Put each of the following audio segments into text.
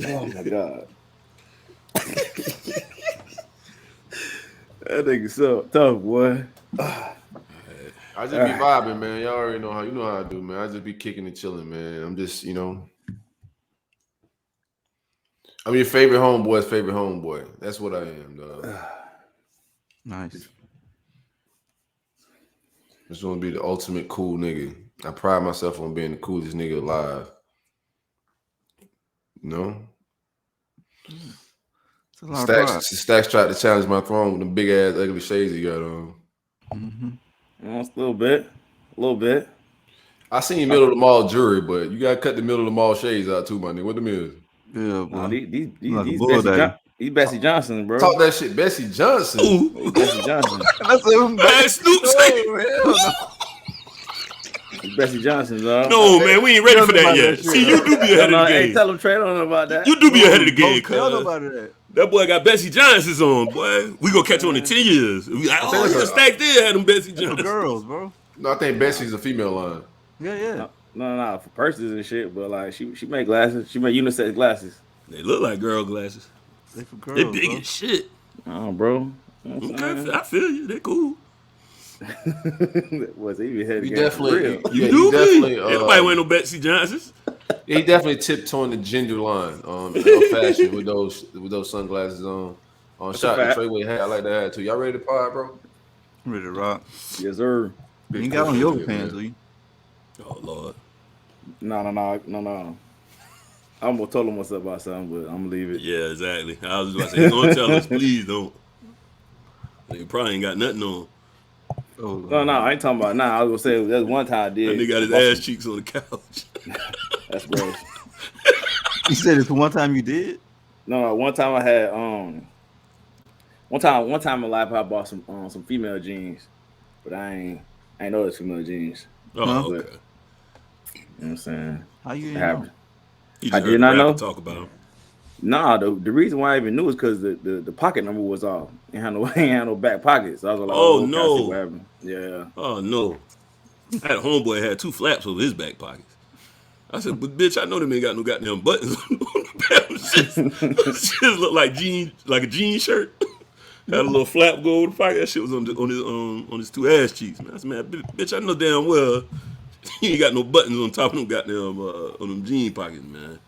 Oh my god. That nigga so tough, boy. I just be vibing, man. Y'all already know how I do, man. I just be kicking and chilling, man. I'm just, I'm your favorite homeboy's favorite homeboy. That's what I am, dog. Nice. Just want to be the ultimate cool nigga. I pride myself on being the coolest nigga alive. You know? It's a lot of pride. Stacks tried to challenge my throne with the big ass ugly shades he got on. Mm-hmm. A little bit. A little bit. I seen middle of the mall jewelry, but you gotta cut the middle of the mall shades out too, my nigga. What them is? Yeah, Nah, boy. Like a these bull daddy. These Betsy Johnson, bro. Talk that shit, Betsy Johnson. These Betsy Johnson. That's what Man, Snoop say. These Betsy Johnson, dog. No, man, we ain't ready for that about yet. that See, shit, you do be ahead of the Hey, game. tell him Trey don't know about that. You do be ahead of the game, Tell cuz. nobody that. That boy got Betsy Johnson's on, boy. We gonna catch on in 10 years. We like, oh, yeah, Stack did have them Betsy For Johnson. girls, bro. No, I think Betsy's a female line. Yeah. No, for purses and shit. But like, she make glasses. She make unisex glasses. They look like girl glasses. They for girls, They big bro. as shit. Oh, bro. You know what I'm Okay, I feel you. They cool. saying? Was he ahead of the You game for definitely, real. You do definitely. be. Everybody wear no Betsy Johnsons. He definitely tiptoeing the gender line in fashion with those sunglasses on. On That's shot a the fact. Treyway hat. I like that hat too. Y'all ready to pod, bro? Ready to rock. Yes, sir. You ain't got on yoga Yeah, pants, man. do you? Oh, Lord. No. I almost told him what's up about something, but I'm gonna leave it. Yeah, exactly. I was about to say, don't tell us, please don't. They probably ain't got nothing on. Oh, No, I ain't talking about now. I was gonna say that's one time I That did. nigga got his ass cheeks on the couch. That's gross. You said it's the one time you did? No, one time I had one time in life I bought some female jeans, but I ain't know it's female jeans. Oh, Huh? okay. You know what I'm saying? How you It didn't know? happened. You I just did heard not the rapper know. talk about him. Nah, the reason why I even knew is because the pocket number was off. Ain't had no back pocket. So I was like, Oh, okay, I see no. what happened. Yeah. Oh, no. I had a homeboy that had 2 flaps over his back pockets. I said, but bitch, I know them ain't got no goddamn buttons on the back. Shit look like a jean shirt. Had a little flap go over the pocket. That shit was on his 2 ass cheeks, man. I said, man, bitch, I know damn well he ain't got no buttons on top of them goddamn on them jean pockets, man.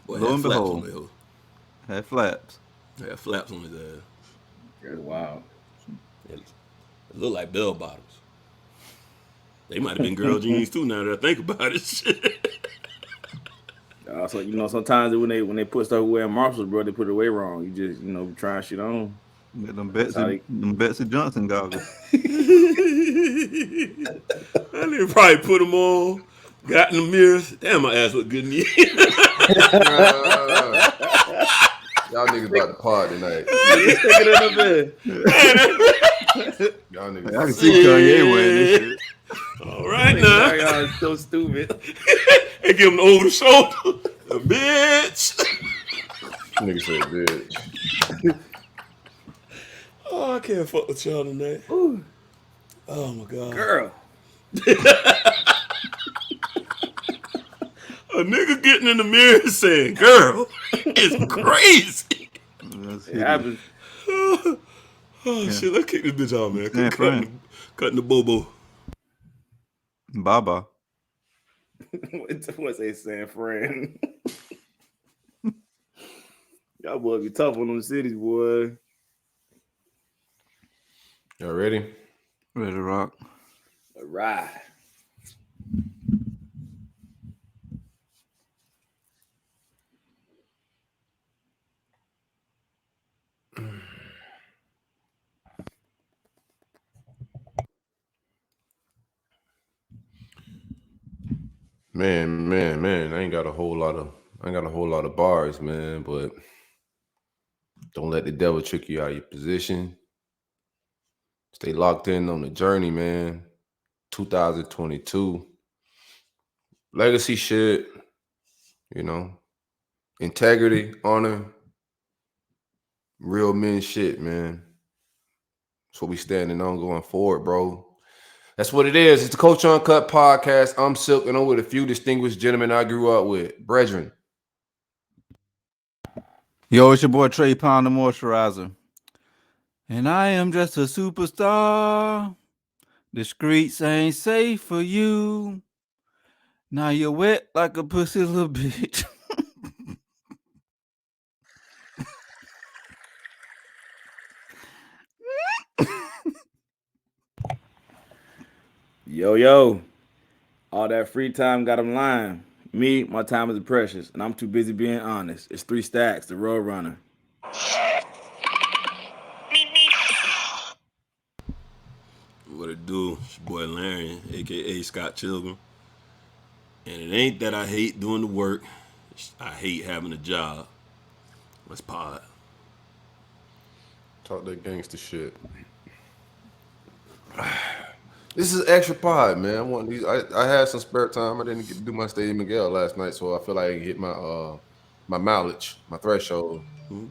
Boy, Lo had and flaps behold. on there. Had flaps. Had flaps on his ass. That's wild. It looked like bell bottoms. They might have been girl jeans too. Now that I think about it, shit. So sometimes when they put stuff away in Marshalls, bro, they put it away wrong. You just trying shit on. Got them how Betsy Johnson goggles. I didn't probably put them on. Got in the mirrors. Damn, my ass look good in the Y'all niggas about to pod tonight. Stick it in the bed. Y'all niggas. I can see Kanye wearing this shit. All right now. Y'all so stupid. They give him the over the shoulder. Bitch. Nigga said bitch. Oh, I can't fuck with y'all tonight. Ooh, Oh my god. girl. A nigga getting in the mirror and saying, girl, it's crazy. That's It hideous. happens. Oh shit, let's kick this bitch out, man. Yeah, Cutting the bobo. Baba. What's they saying, friend? Y'all boys be tough on them cities, boy. Y'all ready? Ready to rock. All right. Man. I ain't got a whole lot of bars, man, but don't let the devil trick you out of your position. Stay locked in on the journey, man. 2022. Legacy shit, integrity, honor, real men shit, man. That's what we standing on going forward, bro. That's what it is. It's the Coach Uncut podcast. I'm Silk, and I'm with a few distinguished gentlemen I grew up with. Brethren, Yo, it's your boy Trey Pound, the moisturizer. And I am just a superstar. The streets ain't safe for you. Now you're wet like a pussy little bitch. Yo. All that free time got him lying. Me, my time is precious, and I'm too busy being honest. It's 3 Stacks, the road runner. What it do? It's your boy Larry, aka Scott Chilgram. And it ain't that I hate doing the work. I hate having a job. Let's pod. Talk that gangster shit. This is extra pod, man. I want these. I had some spare time. I didn't get to do my Stadium Miguel last night, so I feel like I hit my my mileage, my threshold.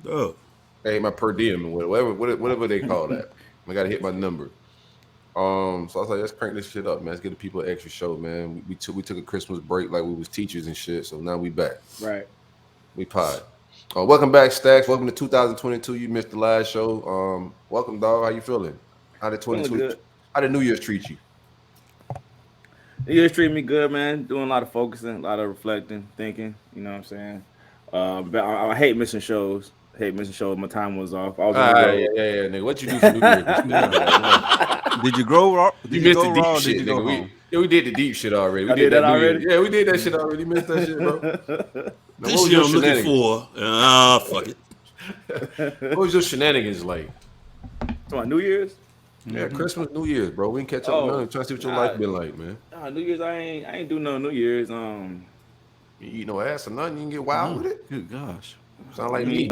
Oh. I hit my per diem or whatever they call that. I got to hit my number. So I was like, let's crank this shit up, man. Let's give the people an extra show, man. We took a Christmas break like we was teachers and shit. So now we back. Right. We pod. Welcome back, Stacks. Welcome to 2022. You missed the last show. Welcome, dog. How you feeling? How did 2022? How did New Year's treat you? New Year's treated me good, man. Doing a lot of focusing, a lot of reflecting, thinking. You know what I'm saying? But I hate missing shows. My time was off. I was on the road. Yeah, nigga. What you do for New Year's? Did you grow raw? You missed the deep shit, nigga. We did the deep shit already. We did that already? Yeah, we did that shit already. You missed that shit, bro. Now, This shit I'm looking for. Fuck it. What was your shenanigans like? My New Year's? Yeah, Christmas, New Year's, bro. We can catch up. Trying to see what your life been like, man. New Year's, I ain't do no New Year's. You eat no ass or nothing. You can get wild with it. Good gosh. Sound like me.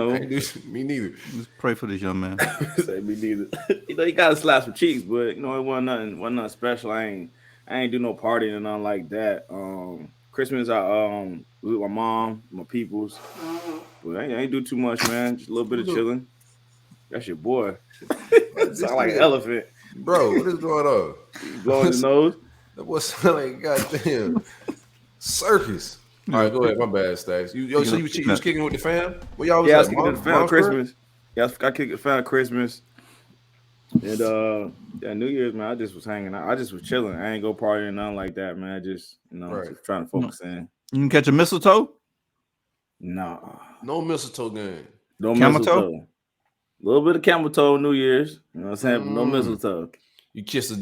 Me neither. Let's pray for this young man. Say me neither. You gotta slap some cheeks, but it wasn't nothing special. I ain't do no partying and nothing like that. Christmas, I was with my mom, my peoples, but I ain't do too much, man. Just a little bit of chilling. That's your boy. Sound like an elephant, bro. What is going on? Blowing his nose. That boy sound like goddamn circus. All right, go ahead. My bad, Stacks. So you was kicking with the fam? Where y'all was I at? was kicking with the fam Christmas. Yeah, I kicked the fam Christmas. And New Year's, man, I just was hanging out. I just was chilling. I ain't go partying, nothing like that, man. I just, just trying to focus in. You can catch a mistletoe? Nah. No mistletoe game. No camel mistletoe. A little bit of camel toe New Year's. You know what I'm saying? But no mistletoe. You kissed a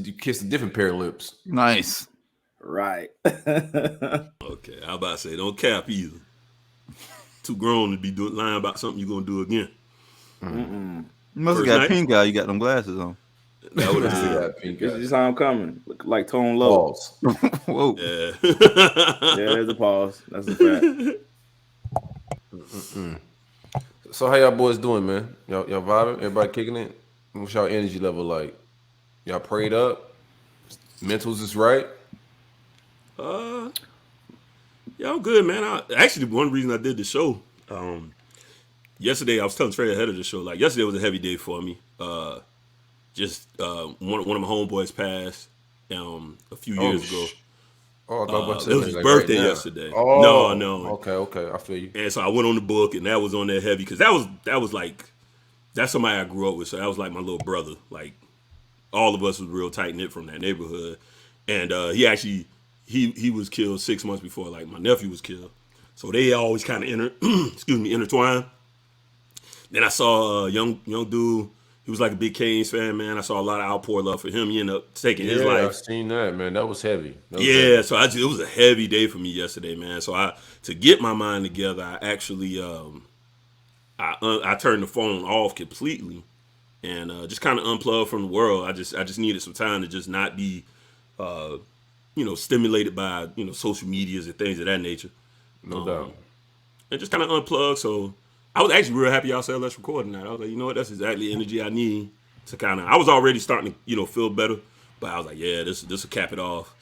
different pair of lips. Nice. Right. Okay, I about to say, don't cap either. Too grown to be lying about something you're gonna do again. You must have got pink eye. You got them glasses on. That would have got pink eye. This is how I'm coming. Look like Tone Low. Pause. Whoa. Yeah. There's a pause. That's a fact. So how y'all boys doing, man? Y'all vibing? Everybody kicking it? What's y'all energy level like? Y'all prayed up? Mentals is right? Yeah, I'm good, man. Actually, one reason I did the show, yesterday I was telling Trey ahead of the show, like yesterday was a heavy day for me. One of my homeboys passed a few years ago. Oh, I thought it was his birthday yesterday. Oh, no. Okay, I feel you. And so I went on the book, and that was on there heavy because that was like that's somebody I grew up with, so that was like my little brother. Like all of us was real tight knit from that neighborhood, and he was killed 6 months before like my nephew was killed, so they always kind of intertwined. Then I saw a young dude. He was like a big Canes fan, man. I saw a lot of outpour love for him. He ended up taking his life. I've seen that, man. That was heavy. So it was a heavy day for me yesterday, man. So to get my mind together, I actually I turned the phone off completely and just kind of unplugged from the world. I just needed some time to just not be stimulated by social medias and things of that nature. No doubt. And just kind of unplugged. So I was actually real happy y'all said let's record tonight. I was like, you know what, that's exactly the energy I need to kind of. I was already starting to feel better, but I was like, yeah, this will cap it off.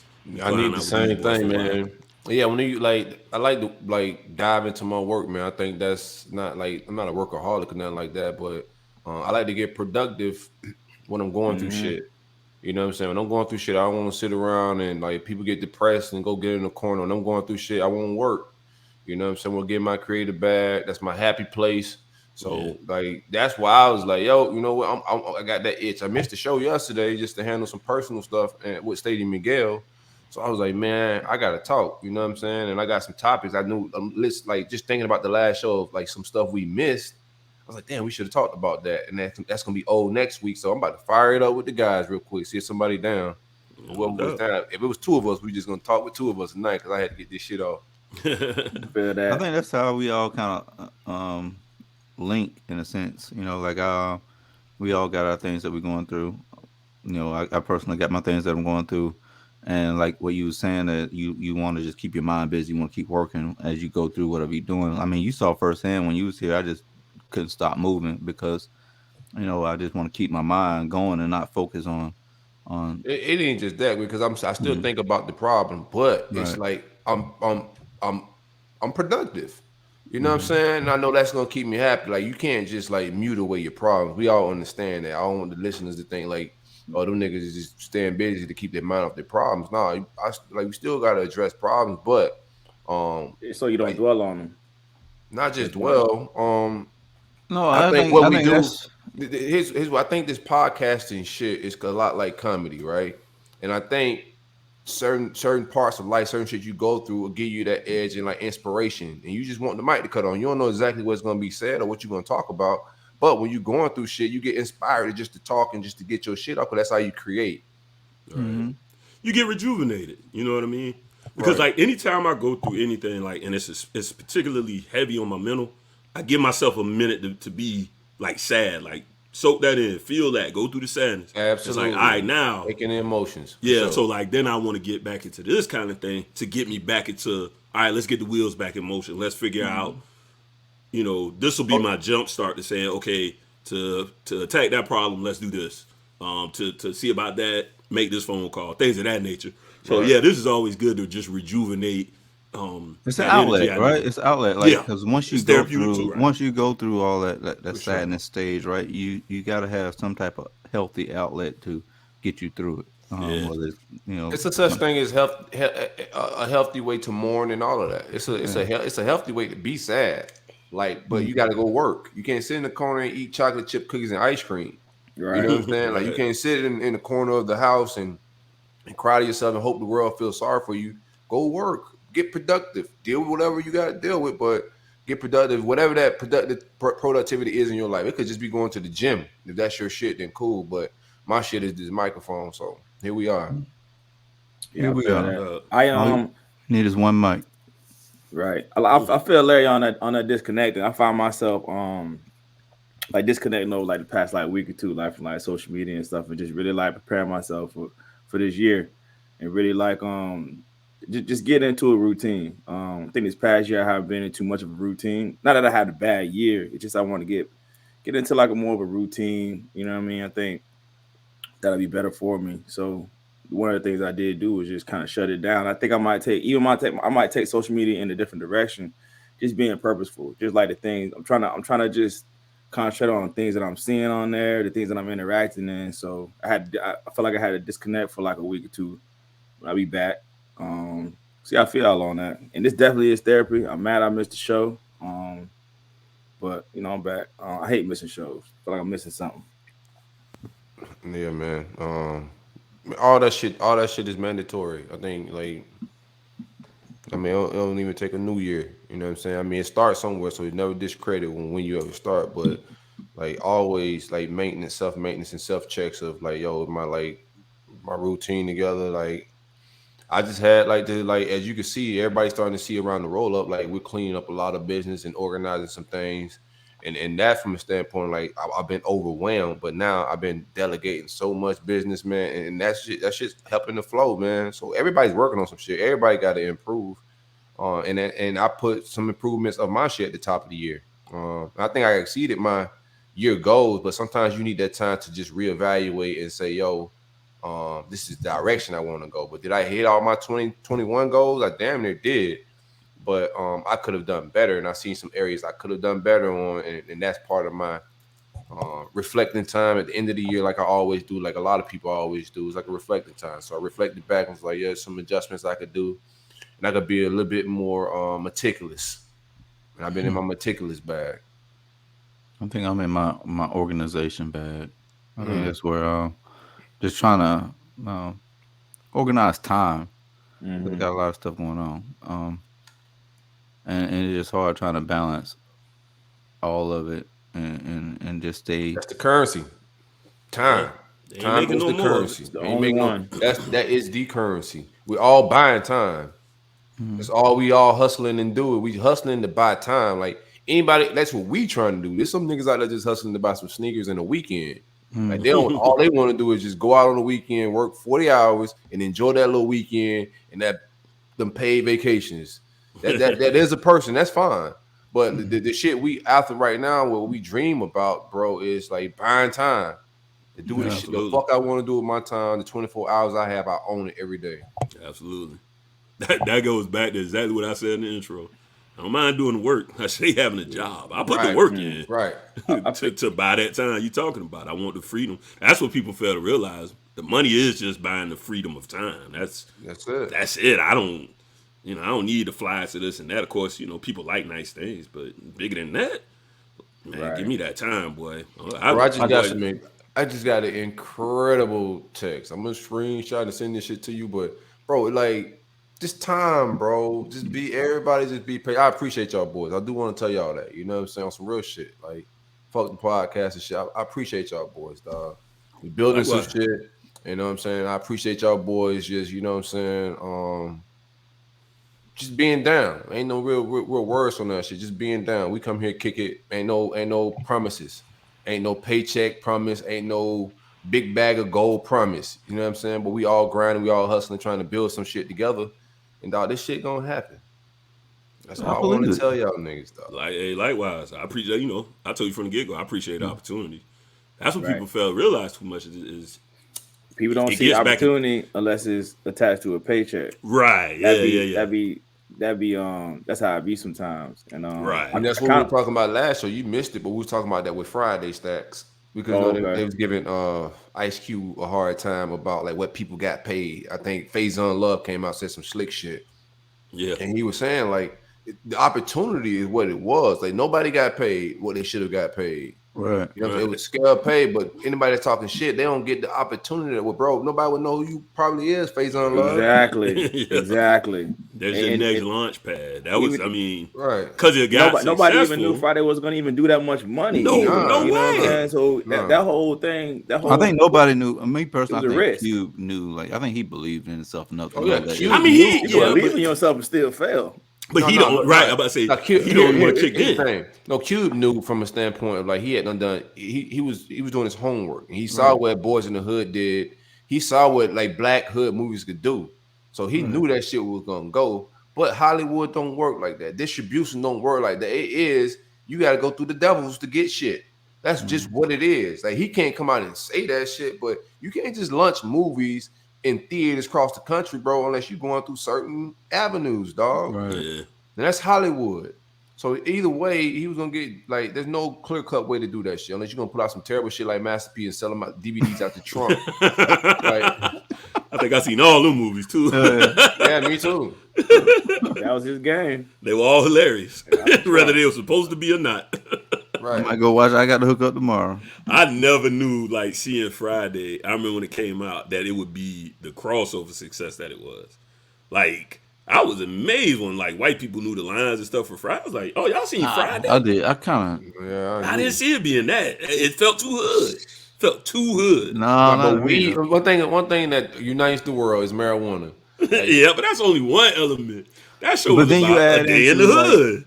I need the same thing, man. Yeah, when you I like to dive into my work, man. I think that's not like I'm not a workaholic or nothing like that, but I like to get productive when I'm going through shit. You know what I'm saying? When I'm going through shit, I don't want to sit around and like people get depressed and go get in the corner. When I'm going through shit, I won't work. You know what I'm saying? We'll get my creative bag. That's my happy place. Yeah. So like that's why I was like, yo, you know what? I got that itch. I missed the show yesterday just to handle some personal stuff and with Stadium Miguel. So I was like, man, I gotta talk. You know what I'm saying? And I got some topics. I knew like just thinking about the last show of like some stuff we missed. I was like, damn, we should have talked about that. And that's gonna be old next week. So I'm about to fire it up with the guys real quick. See if somebody down. No Whoever was doubt. down. If it was two of us, we just gonna talk with two of us tonight because I had to get this shit off. Feel I that. think that's how we all kind of link in a sense. Like we all got our things that we're going through. I personally got my things that I'm going through, and like what you were saying that you want to just keep your mind busy, you want to keep working as you go through whatever you're doing. I mean, you saw firsthand when you was here. I just couldn't stop moving because I just want to keep my mind going and not focus on It ain't just that because I still mhm, think about the problem, but it's right. like I'm I'm productive. You know what I'm Hmm. saying? And I know that's gonna keep me happy. Like you can't just like mute away your problems. We all understand that. I don't want the listeners to think like, oh, them niggas is just staying busy to keep their mind off their problems. No, like we still gotta address problems, but um So you don't like dwell on them. not just That's why. dwell. No, I I think think what I we think do that's here's what I think this podcasting shit is a lot like comedy, right? And I think certain parts of life, certain shit you go through will give you that edge and like inspiration. And you just want the mic to cut on. You don't know exactly what's gonna be said or what you're gonna talk about. But when you're going through shit, you get inspired just to talk and just to get your shit up. Because that's how you create. Right. hmm You get rejuvenated. You know what I mean? Because Right. like anytime I go through anything like, and it's particularly heavy on my mental, I give myself a minute to be like sad, like soak that in, feel that, go through the sadness. It's like, all right, Absolutely. now, Taking the emotions for yeah. So sure. like then I want to get back into this kind of thing to get me back into. All right, let's get the wheels back in motion. Let's figure out, this will be Oh, my jump start to saying, okay, to attack that problem, let's do this. To see about that, make this phone call, things of that nature. So right. yeah, this is always good to just rejuvenate it's an that energy outlet, I right? need. It's an outlet, like Yeah, because it's therapeutic too, right? once you go through all that For sure. sadness stage, right? You got to have some type of healthy outlet to get you through it. Yeah, Whether it's It's a such some, thing as a healthy way to mourn and all of that. yeah. It's a healthy way to be sad. Like, but you Mhm. got to go work. You can't sit in the corner and eat chocolate chip cookies and ice cream. You know Right. what I'm saying? Like, you right. can't sit in the corner of the house and cry to yourself and hope the world feels sorry for you. Go work. Get productive. Deal with whatever you got to deal with, but get productive. Whatever that productivity is in your life, it could just be going to the gym. If that's your shit, then cool. But my shit is this microphone. So here we are. Yeah, Here I we feel are. No that. doubt. I All you need is one mic. right. I feel Larry on that disconnecting. I find myself like disconnecting over like the past like week or two, like from like social media and stuff, and just really like preparing myself for this year, and really like just get into a routine. I think this past year I haven't been in too much of a routine. Not that I had a bad year. It's just I want to get into like a more of a routine. You know what I mean? I think that'll be better for me. So one of the things I did do was just kind of shut it down. I think I might take social media in a different direction, just being purposeful, just like the things I'm trying to just concentrate on things that I'm seeing on there, the things that I'm interacting in. So I felt like I had to disconnect for like a week or two. I'll be back. See how I feel on that, and this definitely is therapy. I'm mad I missed the show, but I'm back. I hate missing shows. I feel like I'm missing something. Yeah, man. All that shit is mandatory. I think, like, I mean, it don't even take a new year. You know what I'm saying? I mean, it starts somewhere, so it's never discredit when you ever start. But like always, like maintenance, self maintenance, and self checks of like, yo, my routine together. Like, I just had like as you can see, everybody's starting to see around the roll up. Like we're cleaning up a lot of business and organizing some things, and that from a standpoint, like I've been overwhelmed, but now I've been delegating so much business, man, and that shit's helping the flow, man. So everybody's working on some shit. Everybody got to improve, and I put some improvements of my shit at the top of the year. I think I exceeded my year goals, but sometimes you need that time to just reevaluate and say, yo, this is the direction I want to go. But did I hit all my 2021 goals? I damn near did. But I could have done better. And I seen some areas I could have done better on. And that's part of my reflecting time at the end of the year, like I always do, like a lot of people always do. It's like a reflecting time. So I reflected back and was like, yeah, some adjustments I could do. And I could be a little bit more meticulous. And I've been in my meticulous bag. I think I'm in my organization bag. I think Mm. that's where just trying to organize time. I Hmm. got a lot of stuff going on, and it's just hard trying to balance all of it and just stay. That's the currency. Yeah, Time. they ain't Time making is no the more. currency. It's the We ain't only make no. one. That is the currency. We all buying time. That's Mhm. all we all hustling and doing. We hustling to buy time. Like anybody, that's what we trying to do. There's some niggas out there just hustling to buy some sneakers in a weekend. Like Mm. they don't. All they want to do is just go out on the weekend, work 40 hours, and enjoy that little weekend and that them paid vacations. That is a person. That's fine. But the shit we after right now, what we dream about, bro, is like buying time to do the Yeah. shit the Absolutely, fuck I want to do with my time. The 24 hours I have, I own it every day. absolutely. That goes back to exactly what I said in the intro. I don't mind doing the work. I say having a job. I put the Right, work Mm. in right. I to, think to buy that time you talking about. I want the freedom. That's what people fail to realize. The money is just buying the freedom of time. That's it. That's it. I don't need to fly to this and that. Of course, people like nice things, but bigger than that, man, give right. me that time, boy. Bro, I, I just got an incredible text. I'm gonna screenshot and send this shit to you, but bro, like just time, bro. Everybody just be paid. I appreciate y'all boys. I do want to tell y'all that. You know what I'm saying? On some real shit. Like fuck the podcast and shit. I appreciate y'all boys, dog. We building some Likewise. shit. You know what I'm saying? I appreciate y'all boys just, you know what I'm saying? Just being down. Ain't no real words on that shit. Just being down. We come here, kick it. Ain't no promises. Ain't no paycheck promise. Ain't no big bag of gold promise. You know what I'm saying? But we all grinding, we all hustling, trying to build some shit together. And dog, this shit gonna happen. That's I all I want believe to it. tell y'all niggas, dog. Likewise. I appreciate. I told you from the get go. I appreciate the Mm. opportunity. That's what Right. people fail to realize too much is People don't it see gets back to opportunity unless it's attached to a paycheck. right. That Yeah, yeah, be yeah. that be that be that's how it be sometimes. And Right. And that's I what we kind were of talking about last show. You missed it, but we was talking about that with Friday stacks. Because oh, they okay. was giving Ice Cube a hard time about like what people got paid. I think Faison Love came out said some slick shit. Yeah. And he was saying like the opportunity is what it was. Like nobody got paid what they should have got paid. Right. You know what I'm saying? It Right. was scale pay, but anybody that's talking shit, they don't get the opportunity. Well, bro, nobody would know who you probably is, Faison Love. Right. Exactly. Yeah. Exactly. There's your And next launch pad. That was, even Right. because it got nobody even knew successful. Friday was gonna even do that much money No, either. no Nah, You know what I'm way. saying? So nah. that whole thing, that I whole think nobody knew. Me it personally, was I a think risk. Cube knew. Like, I think he believed in himself enough to Oh yeah, know that it I Cube was. mean, knew, You can yeah, but believe in yourself and still fail. but no, he no, don't. no, Right, I'm no. about to say Now, he the only one kicked here's the in. thing. No, Cube knew from a standpoint of like he had done. He was doing his homework and he saw Right. what Boys in the Hood did. He saw what like Black Hood movies could do. So he Right. knew that shit was gonna go. But Hollywood don't work like that. Distribution don't work like that. It is you got to go through the devils to get shit. That's just Mhm. what it is. Like he can't come out and say that shit, but you can't just launch movies in theaters across the country, bro, unless you're going through certain avenues, dog. Right. Yeah, And that's Hollywood. So either way, he was gonna get like there's no clear cut way to do that shit unless you're gonna put out some terrible shit like Master P and sell them out DVDs out the trunk. Like, I think I seen all them movies too. Yeah. yeah, me too. That was his game. They were all hilarious, Out the whether trunk. they were supposed to be or not. I Right. might go watch. I got to hook up tomorrow. I never knew, like, seeing Friday. I remember when it came out that it would be the crossover success that it was. Like, I was amazed when like white people knew the lines and stuff for Friday. I was like, "Oh, y'all seen I Friday?" did. I kind Yeah, I I didn't agree. see it being that. It felt too hood. Felt too hood. of no, Right, but not me. we one thing that unites the world is marijuana. Like, Yeah, but that's only one element. That show But was then you about a add day in the into like, hood.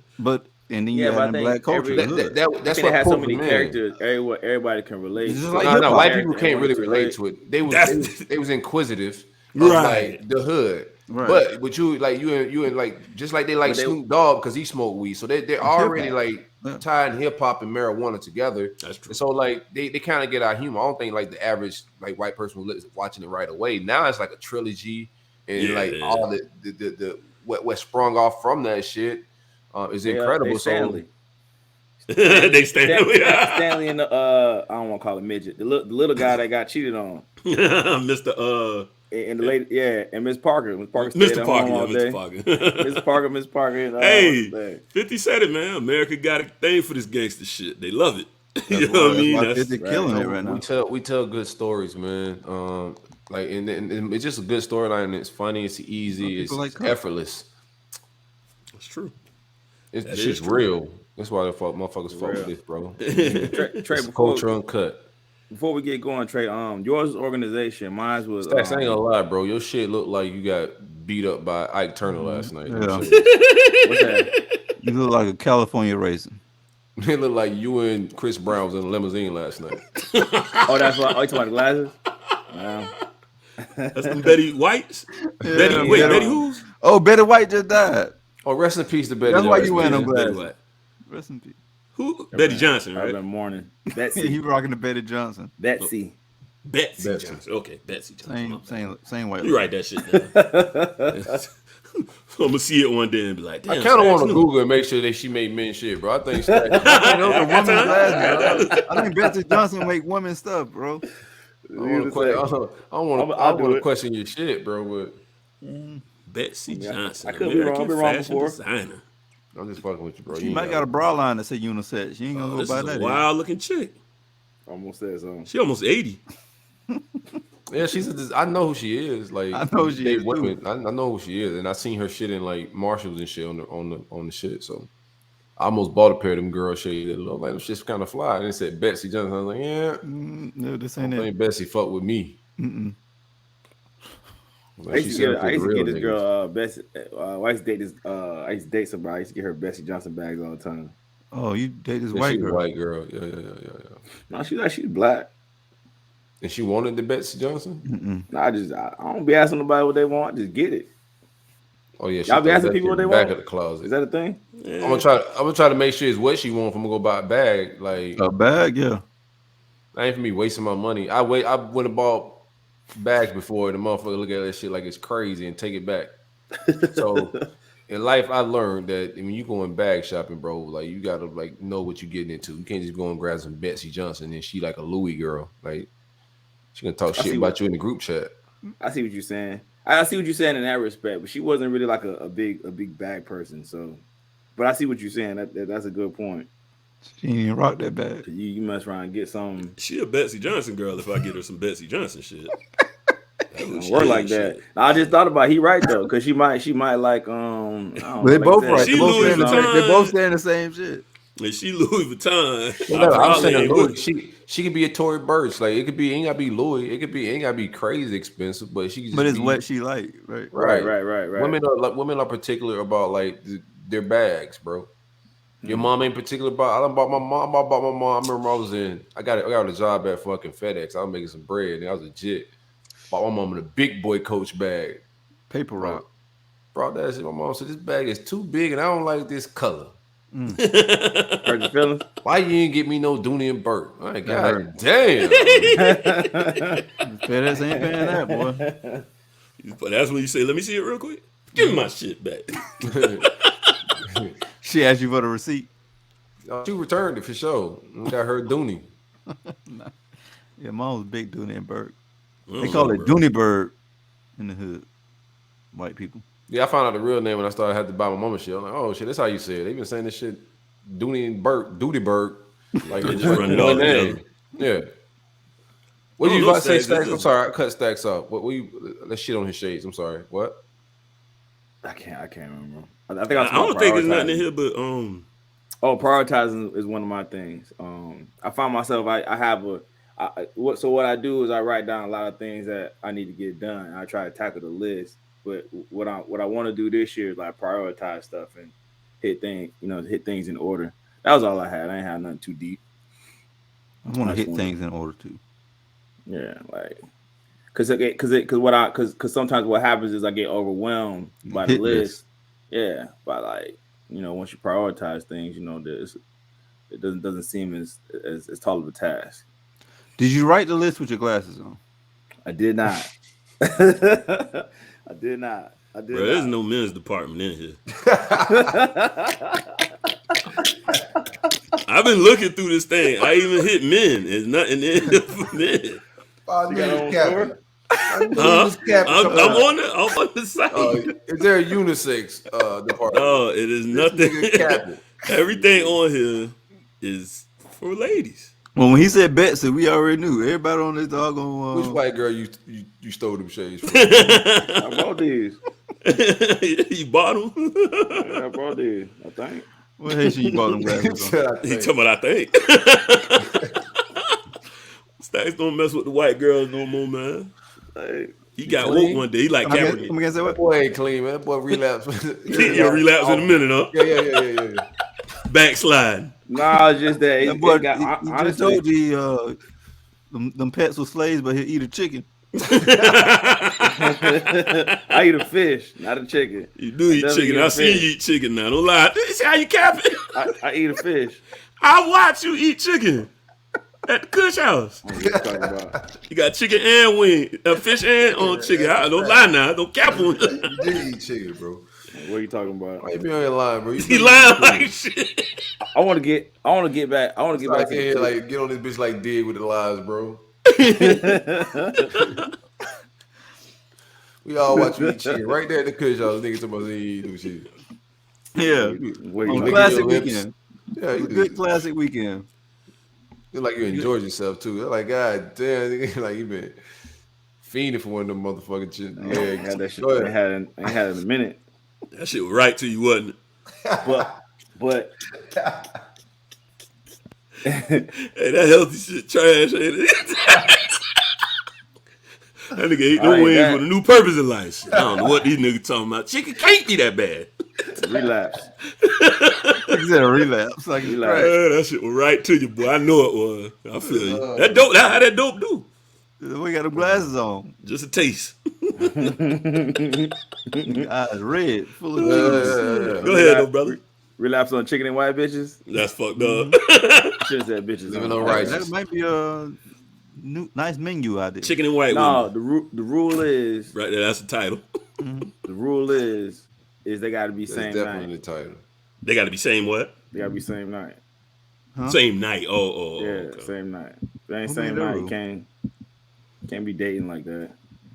and then you Yeah, add but I in think black culture, the hood. I that's think they what had so pulled many them in. characters. Everybody can It's relate. just So like each hip No, hop. white people character can't wanted really to relate relate. to it. They was they That's was, they was inquisitive of like right. the hood. Right. But you like you and like just like they like But they Snoop Dogg because he smoked weed. So they're It's hip already hop. like Yeah. tying hip hop and marijuana together. That's And true. so like they kind of get our humor. I don't think like the average like white person was watching it right away. Now it's like a trilogy and like Yeah. all the what sprung off from that shit is they incredible. So Stanley. They stand. Stanley and the I don't want to call him midget. The little guy that got cheated on. Mr. And the lady, yeah, and Miss Parker. Miss Parker stayed Mr. at Parker, home yeah, all Mr. day. Parker. Miss Parker, and what's his Hey, name? 50 said it, man. America got a thing for this gangster shit. They love it. You know what I That's mean? why That's they're killing it right now. We tell good stories, man. Like and it's just a good storyline. It's funny. It's easy. It's like Cook. effortless. true. It's That shit's is true. real. That's why the motherfuckers fuck with real. this, bro. Trey, It's culture uncut. before we get going, Trey, yours organization, mine was Stacks, I ain't gonna lie, bro. Your shit looked like you got beat up by Ike Turner last night. Yeah. what's that? You look like a California raisin. It looked like you and Chris Brown was in a limousine last night. Oh, that's what. Oh, you talking about the glasses? Wow. That's them Betty Whites. Betty who's? Oh, Betty White just died. Oh, rest in peace to Betty. That's why Johnson. you wearing them Betty glasses. White. Rest in peace. Who? Betty Johnson, I've right? been mourning. He Betsy. rocking the Betty Johnson. Betsy. Betsy Betsy. Johnson. Okay, Betsy Johnson. Same way. You write that shit down. I'm gonna see it one day and be like, damn. I kind of want to Stacks Google and make sure that she made men shit, bro. I think Stacks. I think Betsy Johnson make women stuff, bro. I don't want to question your shit, bro. But Betsy Johnson. I could be wrong. I've been wrong American before. fashion designer. I'm just fucking with you, bro. She might got a bra line that say unisex. She ain't gonna go This buy is that. a wild looking chick. Almost said something. She almost 80. Yeah, I know who she is. Like I know who she is, women. I know who she is, and I seen her shit in like Marshalls and shit on the shit. So I almost bought a pair of them girl shades that look like them shit's kind of fly. And it said Betsy Johnson. I was like, yeah, No, this I ain't don't it. think Betsy fuck with me. Like, I used to get real this niggas. girl Betsy. I used to date this. I used to date somebody. I used to get her Betsy Johnson bags all the time. Oh, you date this Yeah, white she's a girl. white girl. Yeah. No, she's black. And she wanted the Betsy Johnson. No, I don't be asking nobody what they want. I just get it. Oh yeah, Y'all be throws asking that people what shit they in the back want? of the closet. Is that a thing? Yeah. I'm gonna try to make sure it's what she wants. If I'm gonna go buy a bag. Like A bag, yeah. that ain't for me wasting my money. I went and bought bags before, and the motherfucker look at that shit like it's crazy and take it back. So in life, I learned that when you going bag shopping, bro, like you gotta like know what you're getting into. You can't just go and grab some Betsy Johnson and she like a Louis girl. Like she gonna talk shit about you in the group chat. I see what you're saying. I see what you're saying in that respect, but she wasn't really like a big bag person. So, but I see what you're saying. That's a good point. She ain't even rock that bag. You mess around and get some. She a Betsy Johnson girl if I get her some Betsy Johnson shit. Don't work like that. I just thought about he right though, because she might like I don't know, They like both that. right. She They both, Louis saying the Vuitton. same, they both saying the same shit. And she Louis Vuitton. Well, I'm probably saying ain't Louis, with- she could be a Tory Burch. Like it could be ain't gotta be Louis. It ain't gotta be crazy expensive, but she could just But it's be, what she like, right? Right. Women are particular about like their bags, bro. Your mom ain't particular about. I bought my mom. I remember I got a job at fucking FedEx. I was making some bread, and I was legit. Bought my mom in a big boy Coach bag. Paper rock. Brought that shit. My mom said this bag is too big, and I don't like this color. Hurt your feelings? Why you didn't get me no Dooney and Burt? My God damn. FedEx ain't paying that, boy. But that's when you say, let me see it real quick. Give me my shit back. She asked you for the receipt. She returned it for sure. Got her Dooney. Yeah, mom was big Dooney and Bird. I don't They call know, it bro. Dooney Bird in the hood. White people. Yeah, I found out the real name when I started having to buy my mama shit. I'm like, oh shit, that's how you say it. They've been saying this shit, Dooney and Burt, Duty Bird. Like They it's just like run it one off name. Yeah. What I did don't you know, about to say, Stacks, Stacks? this I'm is- sorry, I cut Stacks off. Let's shit on his shades. I'm sorry. What? I can't remember. I think I I don't think it's nothing in here, but prioritizing is one of my things. I find myself what I do is I write down a lot of things that I need to get done. I try to tackle the list, but what I want to do this year is like prioritize stuff and hit things in order. That was all I had. I ain't had nothing too deep. I want to hit things in order to. Yeah, like because sometimes what happens is I get overwhelmed by the Hit list. Yeah, by like once you prioritize things, it doesn't seem as tall of a task. Did you write the list with your glasses on? I did not. I did not. bro, there's no men's department in here. I've been looking through this thing. I even hit men. There's nothing in here for men. Oh, I'm on the site. Is there a unisex department? No, it is nothing. Everything on here is for ladies. Well, when he said Betsy, we already knew. Everybody on this doggone. Which white girl you stole them shades from? I bought these. You bought them? Yeah, I bought these. I think. What Haitian you bought them glasses on? He talking about I think. Stacks don't mess with the white girls no more, man. Like, He got clean? woke one day. He like Kaepernick. I'm gonna say That what? boy ain't clean, man. That boy relapse. You'll relapse in a minute, huh? Yeah. Backslide. nah, it's just that. That boy, It got, he just honestly, told you them pets were slaves, but he'll eat a chicken. I eat a fish, not a chicken. You do eat definitely chicken. eat a I see fish. you eat chicken now. Don't lie. See how you cap it? I eat a fish. I watch you eat chicken at the Kush house. What you talking about? You got chicken and wing, fish and on chicken. Don't lie now. Don't cap on. You did eat chicken, bro. What are you talking about? Why you be on your line, bro? He lying like shit. I want to get back. I want to get I back can't hear like get on this bitch like dig with the lies, bro. We all watch you eat chicken right there at the Kush house. Niggas talking about they do shit. Yeah, What are on you a talking classic your lips. weekend. Yeah, you Good classic weekend. feel like you enjoyed yourself too. They're like, God damn, nigga, like you been fiending for one of them motherfucking shit. I had that shit. Go I ahead. had it in a minute. That shit was right to you, wasn't it? But Hey, that healthy shit trash, ain't it? That nigga ate I no ain't wings that. with a new purpose in life. I don't know what these niggas talking about. Chicken can't be that bad. relapse. He said a relapse. Like it's Relapse. crack. That shit was right to you, boy. I know it was. I feel you. That dope. That how that dope do. We got the glasses on. Just a taste. Eyes red, full of Yeah. Go ahead, though, brother. Relapse on chicken and white bitches. That's fucked up. Should have said bitches. Living on on it. rice. That might be a nice menu out there. Chicken and white No, women. the rule is Right there, that's the title. they got to be That's same definitely night. the title. They got to be same what? They got to be same night. Huh? Same night. Oh, Yeah, okay. same night. If it ain't Who same made that night, you rule? can't be dating like that.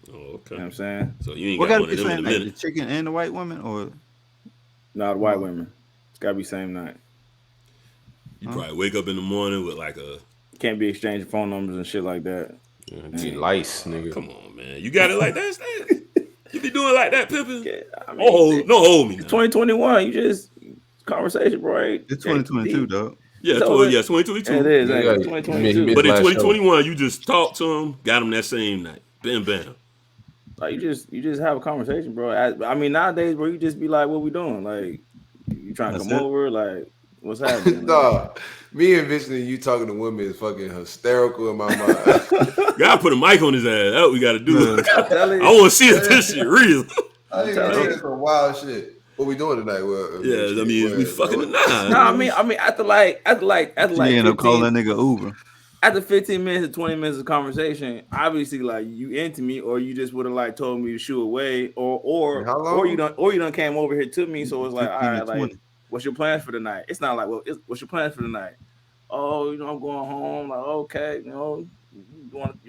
Oh, You know what okay. I'm saying? So you ain't What got got one to of be them in a same night? The minute. chicken and the white woman, or No, the white women. It's got to be same night. You probably wake up in the morning with like a. Can't be exchanging phone numbers and shit like that. Get lice, nigga. Come on, man. You got it like that, Stan? You be doing like that, Pippin? Yeah, I mean, Don't hold me. it's Now. 2021. You just conversation, bro. it's 2022, dog. Yeah, So 2022. It is. Yeah, Ain't it? yeah. 2022. But in Last show. 2021, you just talked to him, got him that same night. Bam, bam. Like you just have a conversation, bro. I mean, nowadays, bro, you just be like, "What we doing?" Like, you trying to That's come it. over? Like, what's happening? Dog, me envisioning you talking to women is fucking hysterical in my mind. Gotta put a mic on his ass. That's what we gotta do. I'm telling I you. want to see if this shit real. I think that's some wild shit. What we doing tonight? Well, Yeah, I mean, we fucking it. tonight. No, I mean, after You end up 15 calling that nigga Uber. after 15 minutes to 20 minutes of conversation, obviously, like you into me, or you just would have like told me to shoo away, or How long? you done came over here to me. So it's like, all 15 to right, like, 20. what's your plans for the night? It's not like, well, what's your plans for the night? Oh, I'm going home. Like, okay, you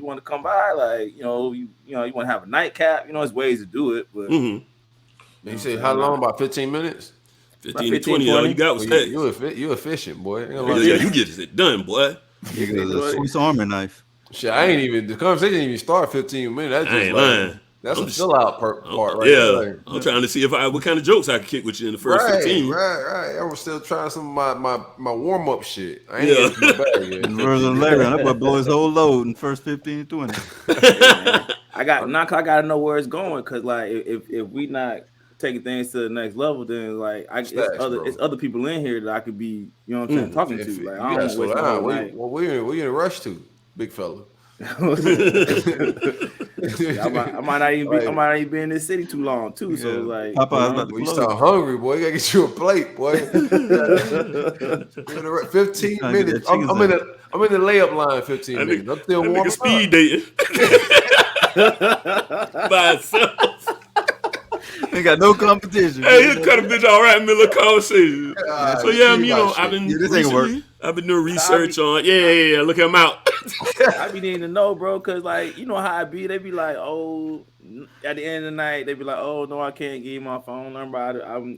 want to come by? Like, you want to have a nightcap? There's ways to do it, but Mm-hmm. You say how long? About 15 minutes? 15 to 20, all you got was Well, text. you efficient, boy. Ain't gonna Yeah, lie. yeah, you get it done, boy. Nigga, a Swiss Army knife. Shit, I ain't even the conversation didn't even start 15 minutes. That's I just ain't like lying. that's I'm a just- fill out part right Yeah, there. Like, I'm trying to see what kind of jokes I can kick with you in the first 15. Right. I was still trying some of my warm up shit. I ain't Yeah. into my bag yet. Version Larry, that boy blow his whole load in first 15 to 20. I gotta know where it's going, because like if we not taking things to the next level, then like Facts, it's other people in here that I could be, you know what I'm saying, talking If to. you Like, I gotta don't want to slow waste my down. whole night. We in a rush to, big fella. I might not even be in this city too long too. So like, Popeye's about to When you close. start hungry, boy, you gotta get you a plate, boy. 15 Trying to get minutes. that chicken I'm in the layup line 15 That minutes. nigga, I'm still that warming nigga speed up. dating by himself. Ain't got no competition. Hey, he'll cut a bitch all right in the middle of conversation. So yeah, I've been Yeah, this ain't work. I've been doing research on. Yeah. Look him out. I be needing to know, bro, because like you know how I be. They be like, oh, at the end of the night, they be like, oh no, I can't give you my phone number.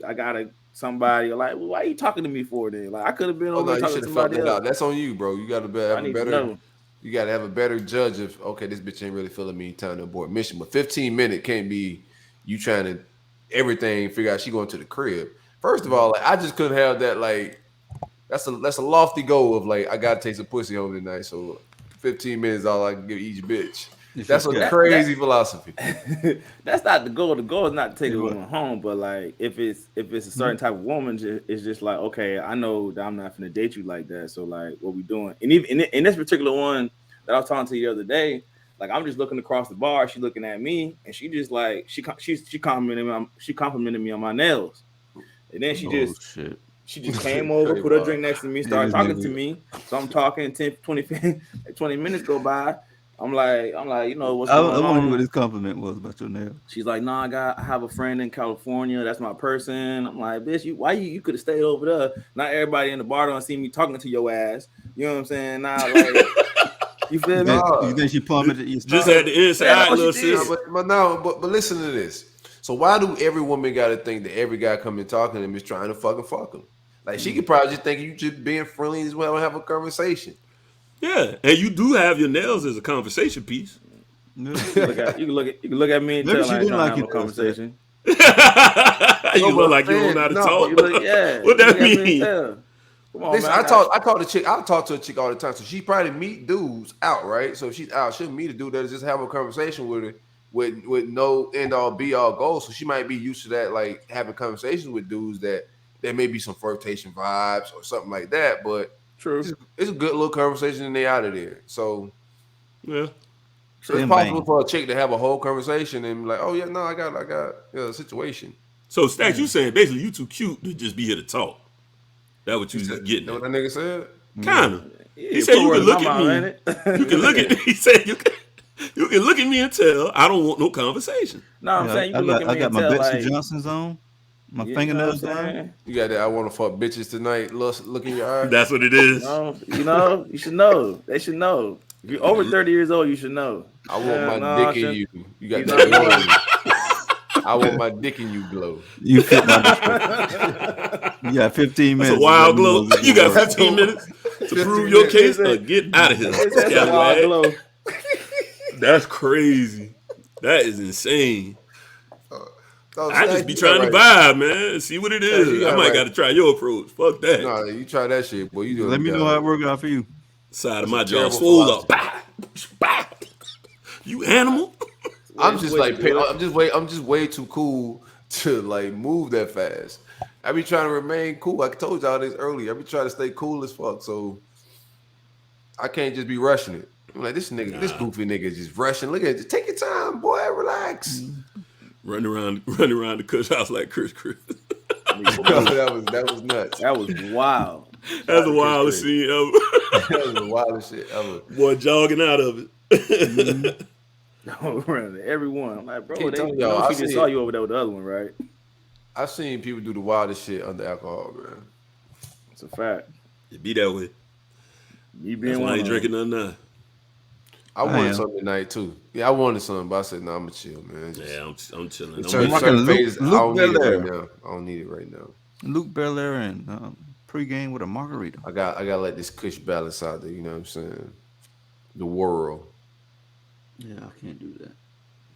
I gotta somebody. Like, well, why are you talking to me for then? Like, I could have been Oh over no, here you talking should to have felt somebody that else. out. That's on you, bro. You got to have I a need to better. know. You got to have a better judge of okay, this bitch ain't really feeling me. Time to abort mission. But 15 minute can't be you trying to everything figure out she going to the crib. First of all, like, I just couldn't have that. Like that's a lofty goal of like I gotta take some pussy home tonight. So 15 minutes is all I can give each bitch. That's a crazy philosophy. That's not the goal. The goal is not to take a what? woman home, but like if it's a certain type of woman, it's just like okay, I know that I'm not gonna date you like that. So like, what we doing? And even in this particular one that I was talking to you the other day, like I'm just looking across the bar, she looking at me, and she just like she complimented me on my nails, and then she just came over, put her drink next to me, started talking to me. So I'm talking 10, 20 minutes go by. I'm like, you know, what's going on? I wonder what his compliment was about your nails. She's like, no, I have a friend in California. That's my person. I'm like, bitch, why you could have stayed over there? Not everybody in the bar don't see me talking to your ass. You know what I'm saying? Now, like, you feel me? You think she plummeted your Just at the inside, little sis. But listen to this. So why do every woman got to think that every guy coming talking to them is trying to fuck them? Like she could probably just think you just being friendly as well and have a conversation. Yeah, and you do have your nails as a conversation piece. You can look at me and Maybe tell she I ain't didn't trying like to have you a conversation. You look like you don't know how to talk. What that mean? Come on, Listen, man. I talk to a chick all the time. So she probably meet dudes out, right? So if she's out, she'll meet a dude that just have a conversation with her with no end all be all goals. So she might be used to that, like having conversations with dudes that there may be some flirtation vibes or something like that. But True. It's a good little conversation and they out of there. So yeah. So it's possible for a chick to have a whole conversation and be like, oh yeah, no, I got a situation. So Stacks, you saying basically you too cute to just be here to talk. That what you getting? Know what that nigga said? Kinda. He said you can look at me. You can look at me. He said you can look at me and tell I don't want no conversation. No, I'm saying you can look at me and tell. I got my Betsy like, Johnson's on. My fingernails on. You got that I want to fuck bitches tonight. Look in your eyes. That's what it is. You should know. They should know. If you're over 30 years old, you should know. I want my dick in you. You got that glow. I want my dick in you glow. You fit my description. You got 15 minutes. That's a wild glow. You got 15 minutes to prove your case or get out of here. Wild glow. That's crazy. That is insane. So I just be trying to vibe, man. See what it is. I might got to try your approach. Fuck that. No, you try that shit, boy. You Let me know how it worked out for you. Side of my jaw swole up. Bah, bah. You animal. I'm just way too cool to like move that fast. I be trying to remain cool. I told y'all this earlier. I be trying to stay cool as fuck, so I can't just be rushing it. I'm like this nigga, this goofy nigga just rushing. Look at it. Just take your time, boy. Relax. Running around the Kush house like Chris. that was nuts. That was wild. That's the wildest scene ever. That was the wildest shit ever. Boy jogging out of it. Everyone. I'm like, bro, Keep they telling y'all, she just saw you over there with the other one, right? I've seen people do the wildest shit under alcohol, man. It's a fact. It be that way. You That's being why I one ain't drinking nothing now. I wanted something tonight too. Yeah, I wanted something, but I said, "Nah, I'm gonna chill, man." I'm chilling. Certain phases, I don't need it right now. I don't need it right now. Luke Belair and pregame with a margarita. I gotta let this Kush balance out there. You know what I'm saying? The world. Yeah, I can't do that.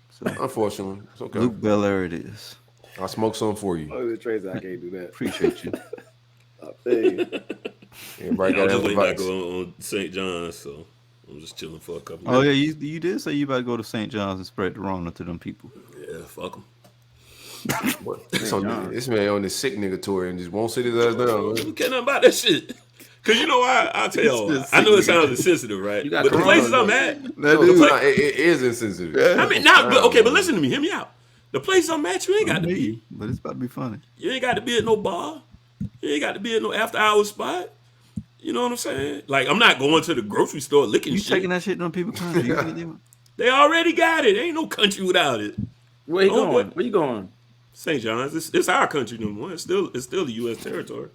So, unfortunately, it's okay. Luke Belair, it is. I'll smoke some for you. Oh, the Trace, I can't do that. Appreciate you. I'll tell you. Everybody got just to waiting to go on St. John's, so I'm just chilling for a couple. Oh yeah, you did say you about to go to St. John's and spread the Rona to them people. Yeah, fuck them. This man on this sick nigga tour and just won't sit his ass down. Who care nothing about that shit? Cause you know why? I'll tell y'all. I know it sounds insensitive, right? But the places I'm at, it is insensitive. I mean, but listen to me. Hear me out. The place I'm at, you ain't got to be. But it's about to be funny. You ain't got to be at no bar. You ain't got to be at no after hours spot. You know what I'm saying? Like, I'm not going to the grocery store licking shit. You taking that shit on people's country? They already got it. Ain't no country without it. Where you going? Where you going? St. John's. It's our country no more. It's still the U.S. territory.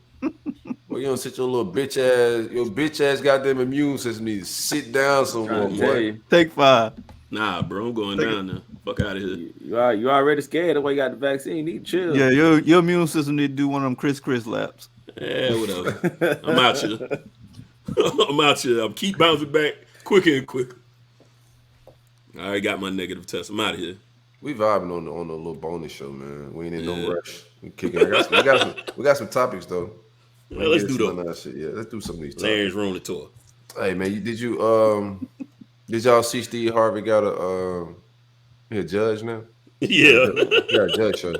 Well, Well, you don't sit your little bitch ass goddamn immune system needs to sit down somewhere, Trying to tell boy. you. Take 5. Nah, bro, I'm going down there. Fuck out of here. You already scared. That's why you got the vaccine. You need to chill. Yeah, your immune system need to do one of them Chris laps. Yeah, whatever. I'm out here. I'm out here. I'm keep bouncing back quicker and quicker. I already got my negative test. I'm out of here. We vibing on the little bonus show, man. We ain't in no rush. We kicking. We got some topics though. Well, let's do some that. of that shit. Yeah, let's do some of these Larry's topics. Rona tour. Hey man, did y'all see Steve Harvey got a judge now? Yeah. Yeah, a judge show.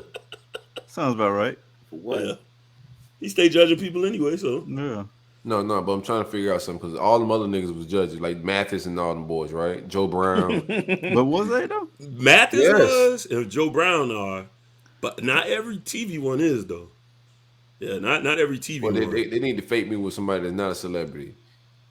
Sounds about right. For what? Yeah. He stay judging people anyway, so. Yeah. No, but I'm trying to figure out something because all them other niggas was judges, like Mathis and all them boys, right? Joe Brown. But was they though? Mathis Yes. was and Joe Brown are, but not every TV one is though. Yeah, not every TV Well, one. they need to fake me with somebody that's not a celebrity.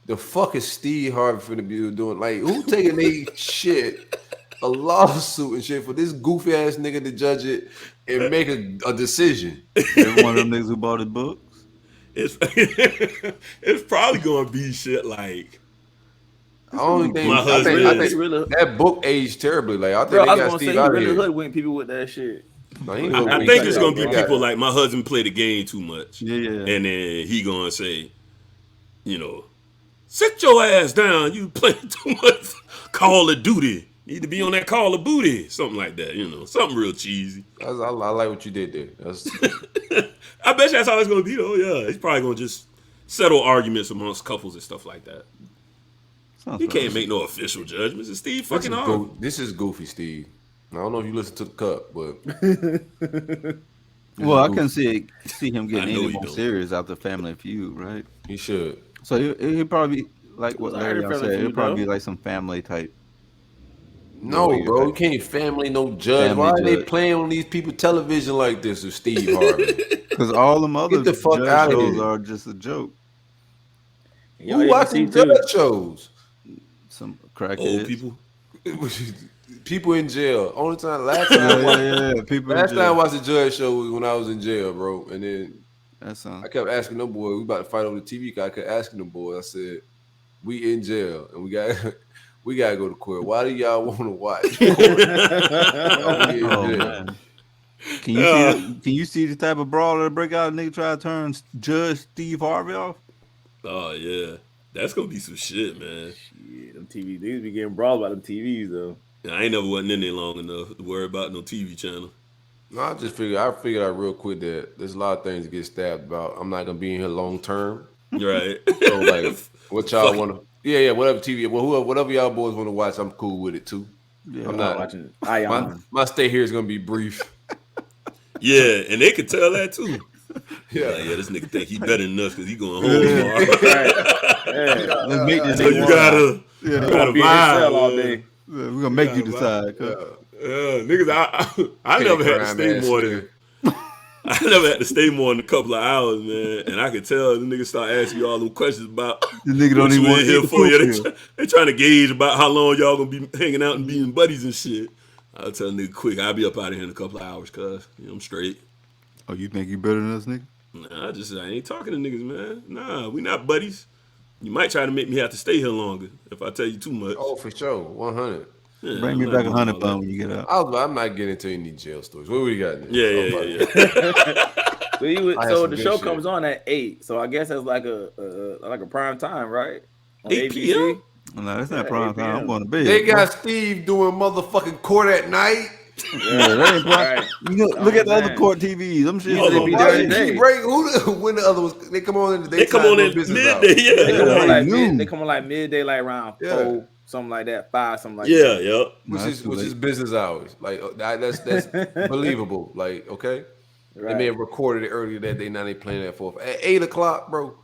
The fuck is Steve Harvey finna be doing? Like, who taking they shit, a lawsuit and shit for this goofy ass nigga to judge it and make a decision? Every one of them niggas who bought his books. It's it's probably gonna be shit like I only think My I husband think is. that book aged terribly. Like I think Bro, they I was got gonna say Steve you out of really here. hoodwink people with that shit. No, he ain't I gonna think be it's that, gonna be bro. people like my husband played the game too much. Yeah. And then he gonna say, sit your ass down. You playing too much Call of Duty. Need to be on that Call of Booty. Something like that, something real cheesy. I like what you did there. That's, I bet you that's how it's gonna be though. Yeah, he's probably gonna just settle arguments amongst couples and stuff like that. Sounds He about can't right. make no official judgments. It's Steve fucking Harvey. this is goofy, Steve. I don't know if you listen to the cut, but Well, I can see him I getting know any you more don't. serious after Family Feud, right? he should. So he'll probably be like what was already Larry Family said. It'll Feud, probably though. be like some family type. No, No, bro, you're you can't family no judge. Family Why are they judge. playing on these people television like this with Steve Harvey? Because all them other the fuck judge outta shows here. are just a joke. Who watching judge shows? Some Old crackheads. people. People in jail. Only time last time Yeah. People in last time I jail. watched a judge show was when I was in jail, bro. And then That sounds. I kept asking them boys, we about to fight over the TV guy. I kept asking them boys, I said, we in jail and we gotta go to court. Why do y'all want to watch? We in Oh jail. man. Can you see the type of brawler that break out? A nigga try to turn Judge Steve Harvey off. Oh yeah, that's gonna be some shit, man. Yeah, them TV niggas be getting brawled about them TVs though. I ain't never wasn't in there long enough to worry about no TV channel. No, I figured out real quick that there's a lot of things to get stabbed about. I'm not gonna be in here long term. Right. So like, what y'all Fuck it. want to? Yeah, whatever TV, whatever y'all boys want to watch, I'm cool with it too. Yeah. I'm not. Watching Ion. My stay here is gonna be brief. Yeah, and they could tell that too. Yeah, Like, this nigga think he better than us because he going home tomorrow. Yeah. Let's make this So you gotta Be in cell all vibe. day. We're gonna make you gotta decide. Niggas, I never had to stay more than I never had to stay more than a couple of hours, man. And I could tell the niggas start asking you all them questions about The nigga what don't even you want in to here eat the for. Yeah, food. they trying to gauge about how long y'all gonna be hanging out and being buddies and shit. I'll tell a nigga quick, I'll be up out of here in a couple of hours, cuz I'm straight. Oh, you think you better than us, nigga? Nah, I ain't talking to niggas, man. Nah, we not buddies. You might try to make me have to stay here longer if I tell you too much. Oh, for sure, 100. Yeah, Bring I'm me not back doing 100 all bun that. when you get out. I'm not getting into any jail stories. What we got? Now? Yeah. So some the good show shit. comes on at 8. So I guess that's like a prime time, right? On 8 p.m.? No, that's not Yeah, prime 8 time. I'm p.m. going to bed. They got Steve doing motherfucking court at night. Yeah, that ain't prime. Right. You look at the other man. court TVs. I'm sure Oh, they be my Why there. did day. he break? When the other was? They come on in the They daytime. come on when at business hours. midday, They come yeah. on like noon. they come on like midday, like around Yeah. 4, something like that, 5, something like Yeah, that. yeah. Which Nah, is that's too which is late. business hours. Like that's believable. Like okay, Right. they may have recorded it earlier that day. Now they playing that for at 8 o'clock, bro.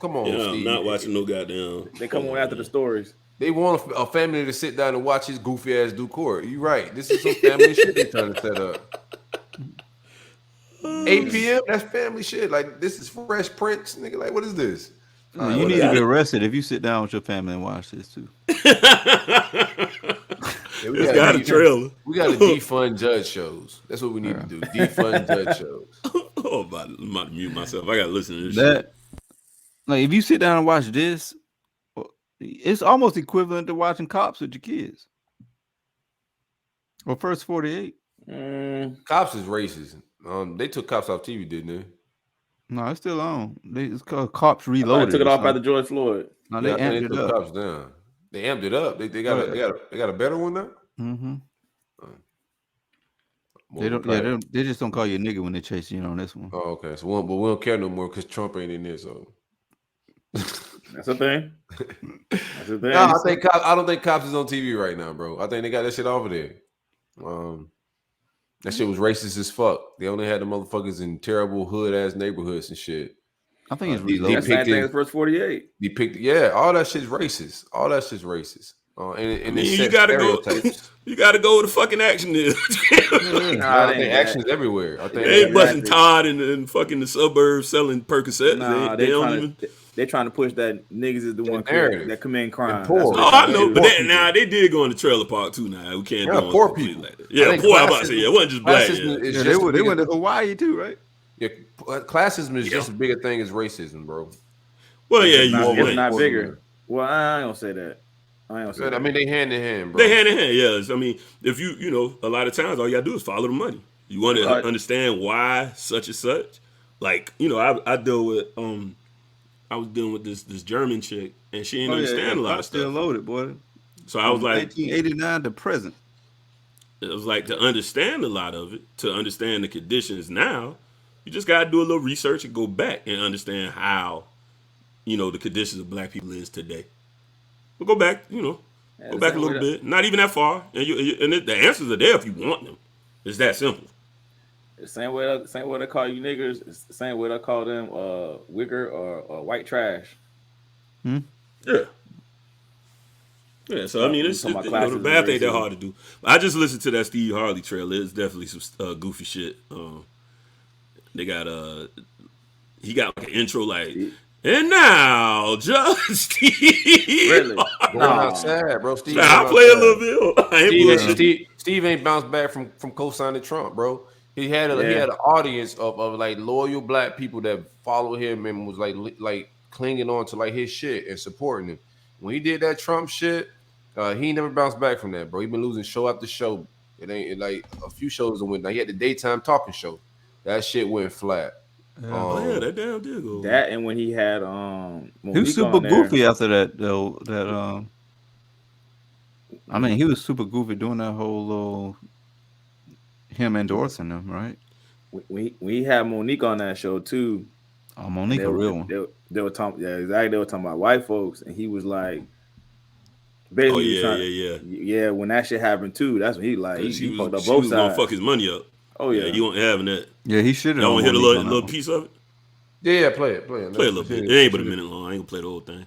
Come on, Yeah, I'm Steve. not watching no goddamn. They come on after the stories. They want a family to sit down and watch his goofy ass do court. You right. This is some family shit they trying to set up. 8 p.m. That's family shit. Like this is Fresh Prince, nigga. Like what is this? No, you need to be arrested if you sit down with your family and watch this too. Yeah, we It's gotta got a de- trailer. We got to defund judge shows. That's what we need to do. Defund judge shows. Oh, I'm about to mute myself. I gotta listen to this That Like if you sit down and watch this, it's almost equivalent to watching Cops with your kids. Or First 48. Cops is racist. They took Cops off TV, didn't they? No, it's still on. It's called Cops I Reloaded. took it or off something. after George Floyd. No, they I amped think it they took up. Cops down. They amped it up. They got a better one now. Mm-hmm. More They just don't call you a nigga when they chase you in on this one. Oh, okay. So but we don't care no more because Trump ain't in there. So That's a thing. That's a thing. no, I don't think Cops is on TV right now, bro. I think they got that shit off of there. That shit was racist as fuck. They only had the motherfuckers in terrible hood ass neighborhoods and shit. I think it's That's Reloaded. the same thing as First 48. Yeah, all that shit's racist. All that shit's racist. And you gotta go. You gotta go with the fucking action there. I think action's everywhere. I think they ain't busting Todd and fucking the suburbs selling Percocets. Nah, they trying to push that niggas is the one that commit crime. Poor. Oh, I know, but they did go in the trailer park too. Now we can't go poor people like that. Yeah, poor. I'm about to say, it wasn't just black. They went to Hawaii too, right? Yeah, classism is just as big a thing as racism, bro. Well, yeah, it's not bigger. Well, I ain't gonna say that. I mean, they hand in hand, bro. They hand in hand, yes. I mean, if you know, a lot of times all you gotta do is follow the money. You want to understand why such and such. Like, you know, I deal with I was dealing with this German chick, and she didn't understand a lot of stuff. Still loaded, boy. So I was like, 1989 to present. It was like to understand a lot of it, to understand the conditions now, you just gotta do a little research and go back and understand how, you know, the conditions of black people is today. But go back, you know, go back a little bit. Not even that far, and the answers are there if you want them. It's that simple. The same way they call you niggers. It's the same way they call them wigger or white trash. Yeah. Yeah. So I mean, it's the math ain't that hard to do. I just listened to that Steve Harvey trailer. It's definitely some goofy shit. They got he got like an intro like. And now, Judge Steve. Really? Going outside, bro. Steve, I play a little bit. Steve ain't bounced back from co-signing Trump, bro. He had an audience of like loyal black people that followed him and was like clinging on to like his shit and supporting him. When he did that Trump shit, he never bounced back from that, bro. He been losing show after show. It ain't like a few shows that went. Now he had the daytime talking show. That shit went flat. That damn did go. That and when he had he was super goofy after that though. I mean, he was super goofy doing that whole little him endorsing them, right? We had Monique on that show too. Oh, Monique, a real one. They were talking, exactly. They were talking about white folks, and he was like, basically, yeah. When that shit happened too, that's when he like he fucked up both sides. Gonna fuck his money up. Oh yeah, you won't having that. Yeah, he should have. Y'all want to hear a little piece of it? Yeah, play it. Play a little bit. It ain't but a minute long. I ain't gonna play the whole thing.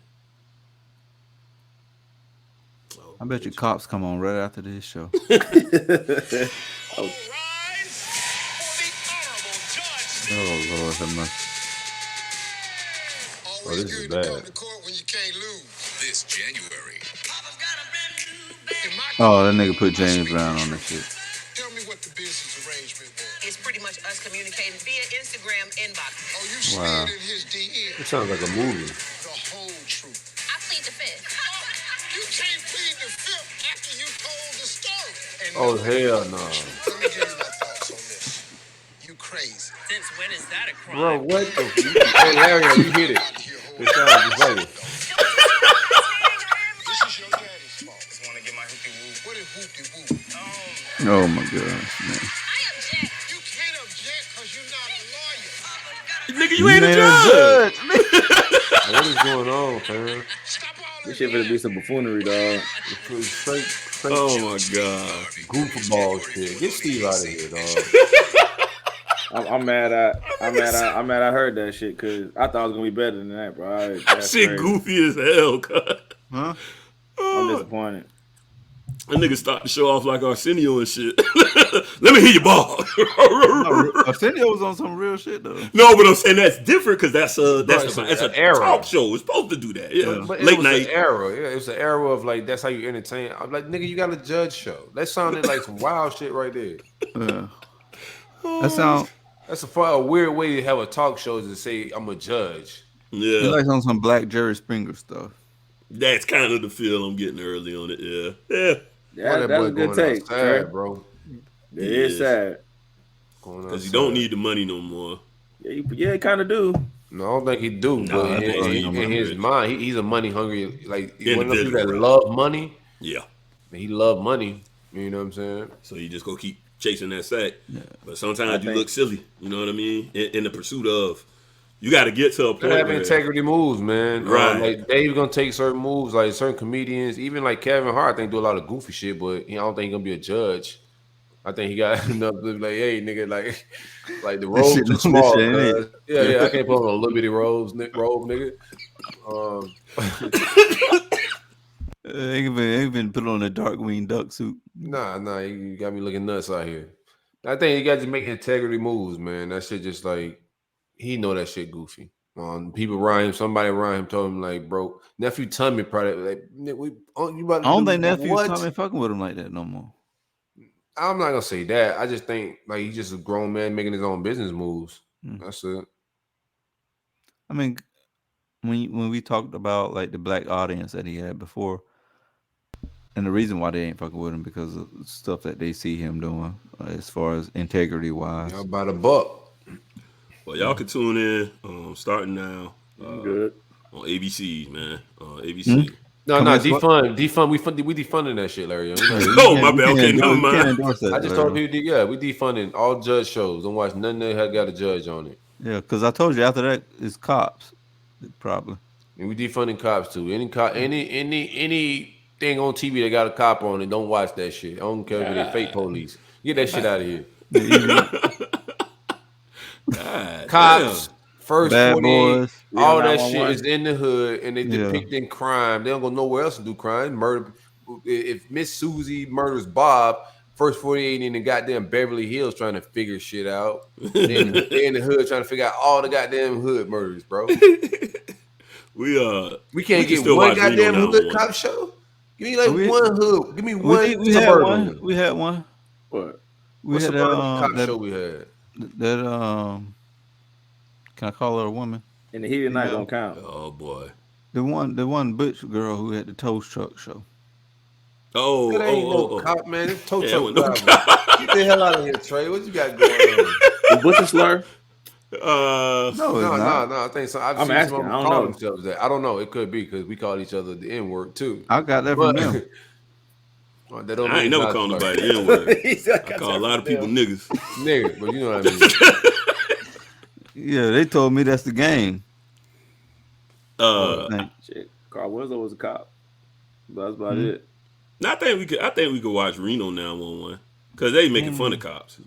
I bet you cops come on right after this show. Oh Lord, have mercy. Oh, this is bad. This January. Oh, that nigga put James Brown on this shit. Tell me what the business arrangement was. It's pretty much us communicating via Instagram inbox. Oh, you slid in his DM. It sounds like a movie. The whole truth. I plead the fifth. You can't plead the fifth after you told the story. And oh, hell no. Let me give you my thoughts on this. You crazy. Since when is that a crime? Bro, what the Hey, Larry, you hit it. It sounds just like it. This is your daddy's fault. Just want to get my hoopty woo. What is hoopty woo? Oh my gosh, man. I object. You can't object because you're not a lawyer. Nigga, you ain't a judge. What is going on, fam? This shit better be some buffoonery, dog. Straight oh my god, goofball shit. Get Steve out of here, dog. I'm mad. I heard that shit because I thought it was gonna be better than that, bro. That shit crazy. Goofy as hell, cut. Huh? I'm disappointed. That nigga started to show off like Arsenio and shit. Let me hear your ball. Arsenio was on some real shit though. No, but I'm saying that's different because that's an era. Talk show. It's supposed to do that. Yeah, but late night era. Yeah, it's an era of like that's how you entertain. I'm like, nigga, you got a judge show. That sounded like some wild shit right there. Yeah. That sound. That's a weird way to have a talk show is to say I'm a judge. Yeah, He likes on some black Jerry Springer stuff. that's kind of the feel I'm getting early on it. Yeah. Boy, that That's boy a good going take, Trey. outside, bro. It He is is. sad. Going Because you don't outside. need the money no more. Yeah, you kind of do. No, I don't think he do, but Nah, I think he Steve don't in too his rich. mind, he's a money hungry. Like one of the people that Individual, right? love money. Yeah. He love money. You know what I'm saying? So you just go keep chasing that sack. Yeah. But I sometimes you think- look silly. You know what I mean? In the pursuit of, you got to get to a They point have where, integrity moves, man. Right. Like Dave gonna take certain moves, like certain comedians, even like Kevin Hart. I think do a lot of goofy shit, but I don't think he's gonna be a judge. I think he got enough to be like, hey, nigga, like the This robe shit too don't- small. this shit ain't Cuz. Yeah, I can't put on a little bitty robe, nigga. Ain't been put on a Darkwing duck suit. Nah, you got me looking nuts out here. I think you got to make integrity moves, man. That shit just like he know that shit goofy. People around him, somebody around him told him like, bro, nephew Tommy probably like, you about to I don't do think nephew what? Tommy fucking with him like that no more. I'm not gonna say that. I just think like he's just a grown man making his own business moves. That's it. I mean, when we talked about like the black audience that he had before, and the reason why they ain't fucking with him because of stuff that they see him doing as far as integrity wise. Y'all about a buck. well, y'all can tune in starting now Good. on ABC, man. ABC. No, Come in- defund. We defunding that shit, Larry. Oh, my bad. Okay, never You can't mind. endorse that, I just told people, we defunding all judge shows. Don't watch nothing that had got a judge on it. Yeah, because I told you after that it's cops, probably. And we defunding cops too. Any anything on TV that got a cop on it, don't watch that shit. I don't care if they're fake police. Get that shit out of here. God, Cops, damn. first Bad 48, boys. all that 911. shit is in the hood, and they Yeah. depicting crime. They don't go nowhere else to do crime. Murder. If Miss Susie murders Bob, first 48 in the goddamn Beverly Hills trying to figure shit out. They in the hood trying to figure out all the goddamn hood murders, bro. We can't can get still one watch Reno goddamn hood 911. cop show. Give me like one hood. Give me one We had suburban one. We had one. What? We What had suburban cop that, show we had? that can I call her a woman? And the heat of night Yeah. don't count. Oh boy. The one butch girl who had the tow truck show. It ain't no Oh. cop, man. It's tow Yeah, truck with no driver. Get the hell out of here, Trey. What you got going on? The butcher slur? No, it's not. No. I think so. I've I'm seen asking, some of I them don't call know. themselves that. I don't know. It could be because we call each other the N word too. I got that from them. They don't I ain't know never how called to nobody like- the N-word. I I call a lot of people niggas. nigga, but you know what I mean. Yeah, they told me that's the game. Like, Shit. Carl Winslow was a cop. But that's about it. I think we could watch Reno 911 because they making fun of cops.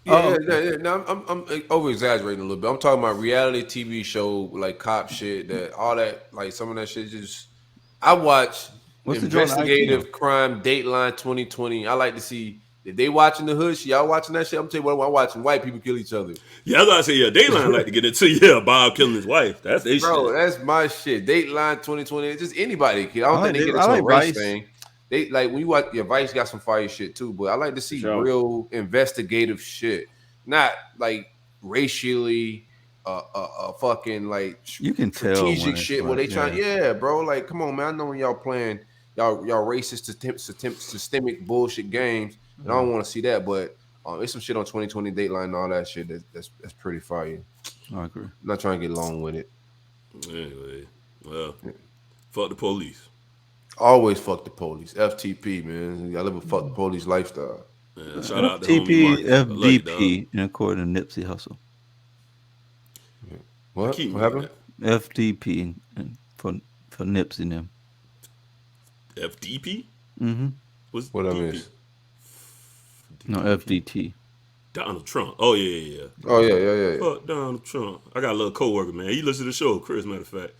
Yeah. No, I'm over exaggerating a little bit. I'm talking about reality TV show like cop shit. That all that like some of that shit just. I watch What's the joint on investigative crime Dateline 2020. I like to see if they watching the hood shit. Y'all watching that shit? I'm telling you what, I'm watching white people kill each other. Yeah, I was gonna say Dayline like to get into Bob killing his wife. That's their Bro, shit. that's my shit. Dateline 2020. It's just anybody. I don't I think they like- get I into a like race Vice. thing. They like when you watch Vice got some fire shit too, but I like to see Sure. real investigative shit, not like racially, fucking like You can tell strategic when it's shit where like, they trying. yeah. Yeah, bro. Like, come on, man. I know when y'all playing y'all racist, systemic bullshit games, and I don't want to see that. But it's some shit on 2020 Dateline and all that shit. That's pretty fire. I agree. I'm not trying to get long with it. Anyway, well, fuck the police. Always fuck the police. FTP, man. I live a fuck the police lifestyle. Yeah, shout out to homie TP, Marcus. I love you, dog. FDP, and according to Nipsey Hussle. What? Keep What moving happened? FDP and for Nipsey and them. that. FDP? Mm-hmm. What's What that DP? means? No, FDT. Donald Trump. Oh yeah. Oh yeah. Fuck Donald Trump. I got a little coworker, man. He listens to the show, Chris, matter of fact.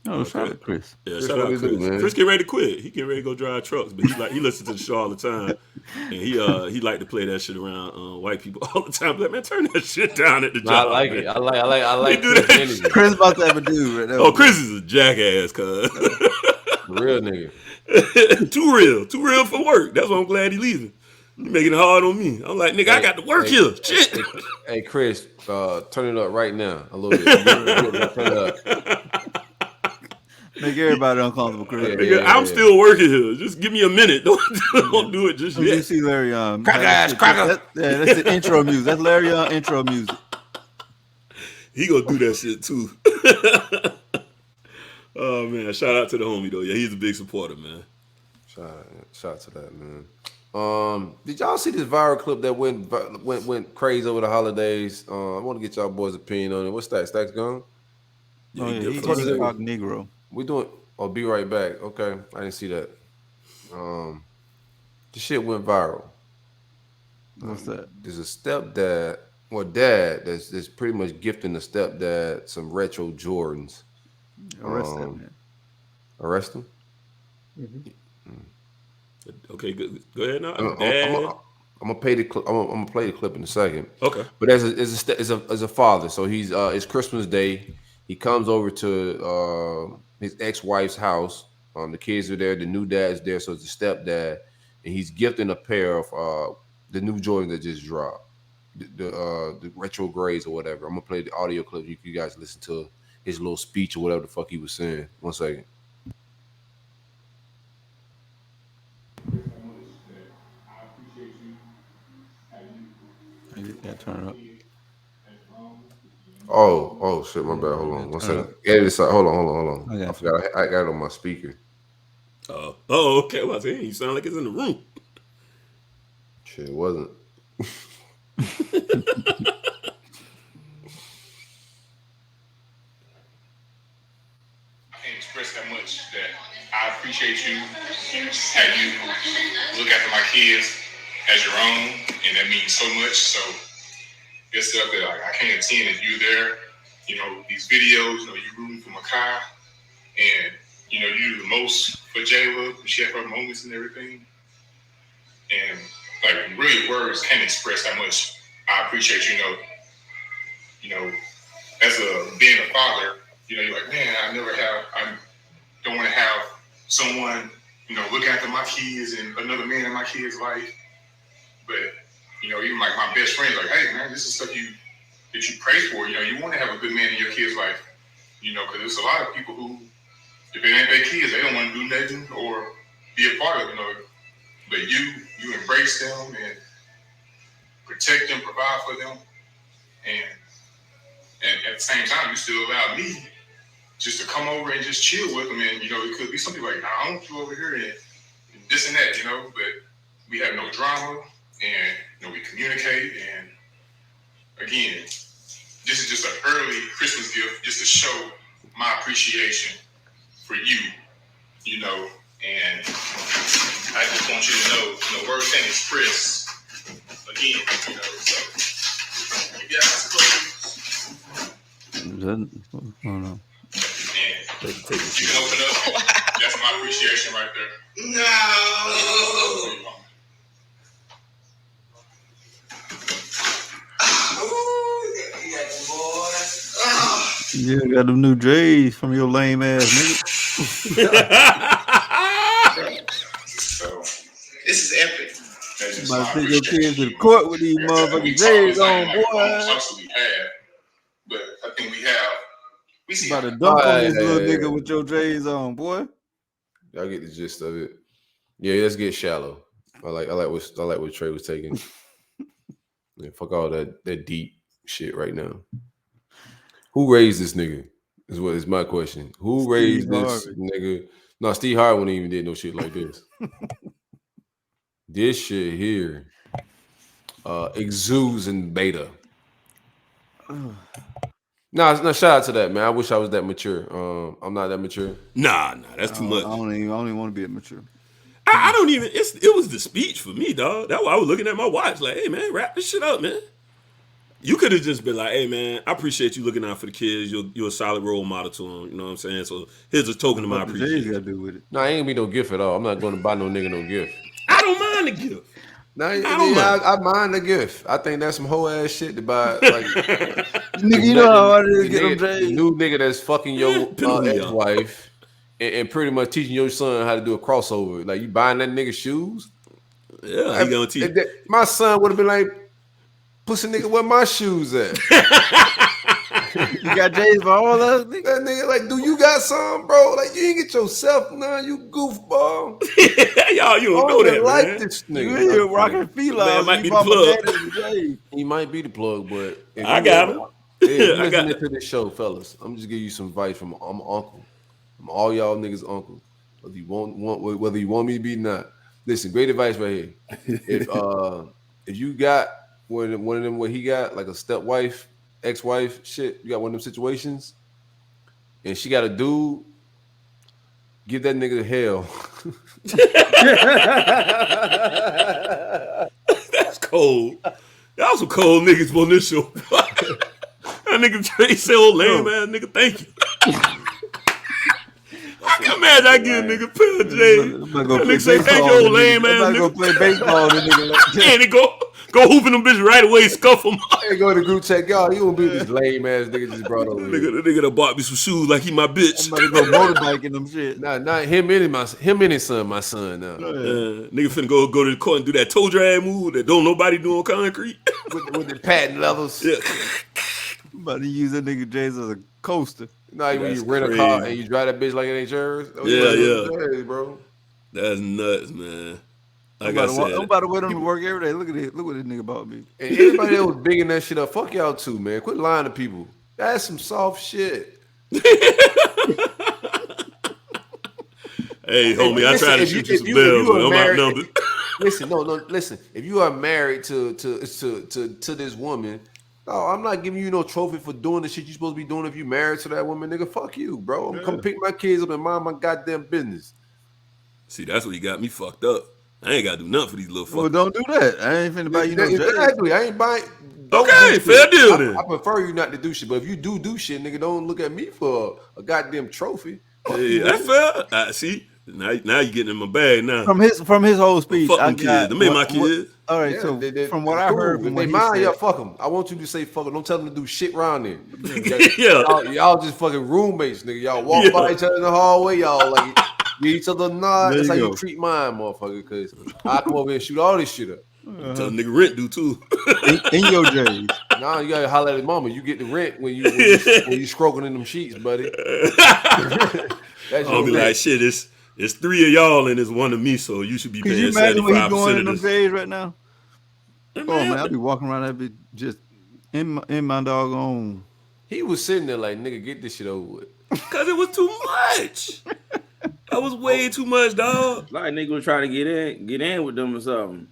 No, shout out Chris. Yeah, Chris, shout what out he Chris. do, man? Chris get ready to quit. He get ready to go drive trucks, but he listens to the show all the time, and he like to play that shit around white people all the time. Like, man, turn that shit down at the job. I like man. it. I like do Chris that energy. Chris about to have a dude right now. Oh, Chris is a jackass, cuz. Real nigga. Too real for work. That's why I'm glad he leaving. You making it hard on me. I'm like, nigga, I got to work here. Shit. Hey, Chris, turn it up right now a little bit. Turn it up. Make everybody uncomfortable, Chris. Nigga, I'm still working here. Just give me a minute. Don't do it just You yet. see Larry Cracker ass, cracker. That's the intro music. That's Larry intro music. He gonna do that shit too. Oh man, shout out to the homie though. Yeah, he's a big supporter, man. Shout out to that, man. Did y'all see this viral clip that went crazy over the holidays? I want to get y'all boys' opinion on it. What's that? Stack's gone? Oh yeah, he's Negro. We doing. I'll be right back. Okay, I didn't see that. The shit went viral. What's that? There's a stepdad or dad that's pretty much gifting the stepdad some retro Jordans. Arrest that man. Arrest him? Okay, good. Go ahead now. I'm gonna play the clip. I'm gonna play the clip in a second. Okay. But as a father, so he's it's Christmas Day. He comes over to his ex-wife's house. The kids are there. The new dad's there, so it's the stepdad, and he's gifting a pair of the new Jordans that just dropped, the retro grays or whatever. I'm gonna play the audio clip. You guys listen to his little speech or whatever the fuck he was saying. 1 second. Yeah, turn it up. Oh shit, my bad. Hold on 1 second. Edit this out. Hold on. Okay. I forgot I got it on my speaker. Okay. Well, I saying you sound like it's in the room. Shit, it wasn't. Express that much that I appreciate you, how you look after my kids as your own, and that means so much. So it's stuff that I can't attend if you're there. You know, these videos, you rooting for Makai, and you do the most for Jayla. She had her moments and everything, and like really words can't express how much I appreciate you. As being a father, you're like, man, I don't want to have someone, look after my kids and another man in my kid's life. But, even like my best friend, like, hey, man, this is stuff that you pray for. You want to have a good man in your kid's life, because there's a lot of people who, if it ain't their kids, they don't want to do nothing or be a part of it, But you embrace them and protect them, provide for them. And at the same time, you still allow me just to come over and just chill with them. And, it could be something like, I don't want you over here and this and that, but we have no drama and, we communicate. And again, this is just an early Christmas gift just to show my appreciation for you, and I just want you to know, words can't express again, so you guys close. Oh no. You can open up. That's my appreciation right there. No. You got them new J's from your lame ass nigga. So this is epic. About to take your kids to the court with these motherfucking J's on, boy. But I think we see about to dunk on this little nigga with your J's on, boy. Y'all get the gist of it. Yeah, let's get shallow. I like what Trey was taking. Yeah, fuck all that deep shit right now. Who raised this nigga? Is my question. Who raised this nigga? No, Steve Harvey wouldn't even did no shit like this. This shit here exudes in beta. No, shout out to that, man. I wish I was that mature. I'm not that mature. Nah, that's too much. I don't even want to be that mature. I don't even. It was the speech for me, dog. That's why I was looking at my watch, like, hey man, wrap this shit up, man. You could have just been like, hey man, I appreciate you looking out for the kids. You're a solid role model to them. You know what I'm saying? So here's a token of my appreciation. Got to do with it. No, I ain't gonna be no gift at all. I'm not going to buy no nigga no gift. I don't mind the gift. I mind the gift. I think that's some whole ass shit to buy. Like, nigga, you know how hard it is to get them J's. The new nigga that's fucking your ex-wife and pretty much teaching your son how to do a crossover. Like, you buying that nigga shoes? Yeah, he gonna teach. My son would have been like, "Pussy nigga, where my shoes at?" You got J's for all us, nigga. That nigga like, "Do you got some, bro? Like, you ain't get yourself none, you goofball." Y'all, you don't know that, like man. this You nigga. in here rocking felines. might be the Mama plug. daddy J's. He might be the plug, but if I you got ever- him. If you I got listening to this show, fellas, I'm just giving you some advice from I'm uncle. I'm all y'all niggas uncle. Whether you want me to be not. Listen, great advice right here. If you got one of them what he got, like a stepwife, ex-wife, shit, you got one of them situations, and she got a dude, give that nigga hell. That's cold. Y'all some cold niggas on this show. That nigga Trey say old lame ass nigga, thank you. I can imagine I give a nigga a pair of J's. That nigga say thank you, old lame ass nigga. Go nigga. play baseball, nigga. And it go hooping them bitch right away, scuff them up. Hey, go to group chat, y'all. You gonna be this lame ass nigga just brought over here. The nigga that bought me some shoes like he my bitch. I'm about to go motorbiking them shit. Nah, him and his son, my son now. Nigga finna go to the court and do that toe drag move that don't nobody do on concrete. with the patent levels. Yeah. I'm about to use that nigga J's as a coaster. Nah, when That's you rent a car crazy. and you drive that bitch like it ain't yours. Yeah. Bro. That's nuts, man. Like I'm I said, about to wear them to work every day. Look at it. Look what this nigga bought me. And anybody that was bigging that shit up, fuck y'all too, man. Quit lying to people. That's some soft shit. hey, homie, I listen, tried to if shoot you- you some if you bells, are but I'm married- outnumbered. Listen. If you are married to this woman, no, I'm not giving you no trophy for doing the shit you supposed to be doing if you married to that woman, nigga. Fuck you, bro. I'm come pick my kids up and mind my goddamn business. See, that's what you got me fucked up. I ain't got to do nothing for these little Well, fuckers. don't do that. I ain't finna buy you no J's. Exactly. I ain't buying. Don't Okay, do fair shit. deal then. I prefer you not to do shit, but if you do shit, nigga, don't look at me for a goddamn trophy. Fuck you, Yeah, that's nigga. fair. See, now you getting in my bag now. From his whole speech, Fuck I them kids. got Them ain't my kids. All right, Yeah, so they- from what I heard, if from they what he mind, said, yeah, fuck them. I want you to say fuck them. Don't tell them to do shit around there. Yeah. Y'all just fucking roommates, nigga. Y'all walk by each other in the hallway. Y'all like give each other a nod. There That's you how go. you treat mine, motherfucker. Because I come over here and shoot all this shit up. Tell nigga rent do too. in your J's. Nah, you gotta holler at his mama. You get the rent when you scroking in them sheets, buddy. That's I'll be rent. like, shit, it's 3 of y'all and it's 1 of me, so you should be Could you paying imagine what he 75% doing in of them this. J's right now? Hey, Oh man, I'll be walking around that bitch just in my doggone. He was sitting there like, nigga, get this shit over with. Cause it was too much. That was way too much, dog. Like nigga was trying to get in with them or something.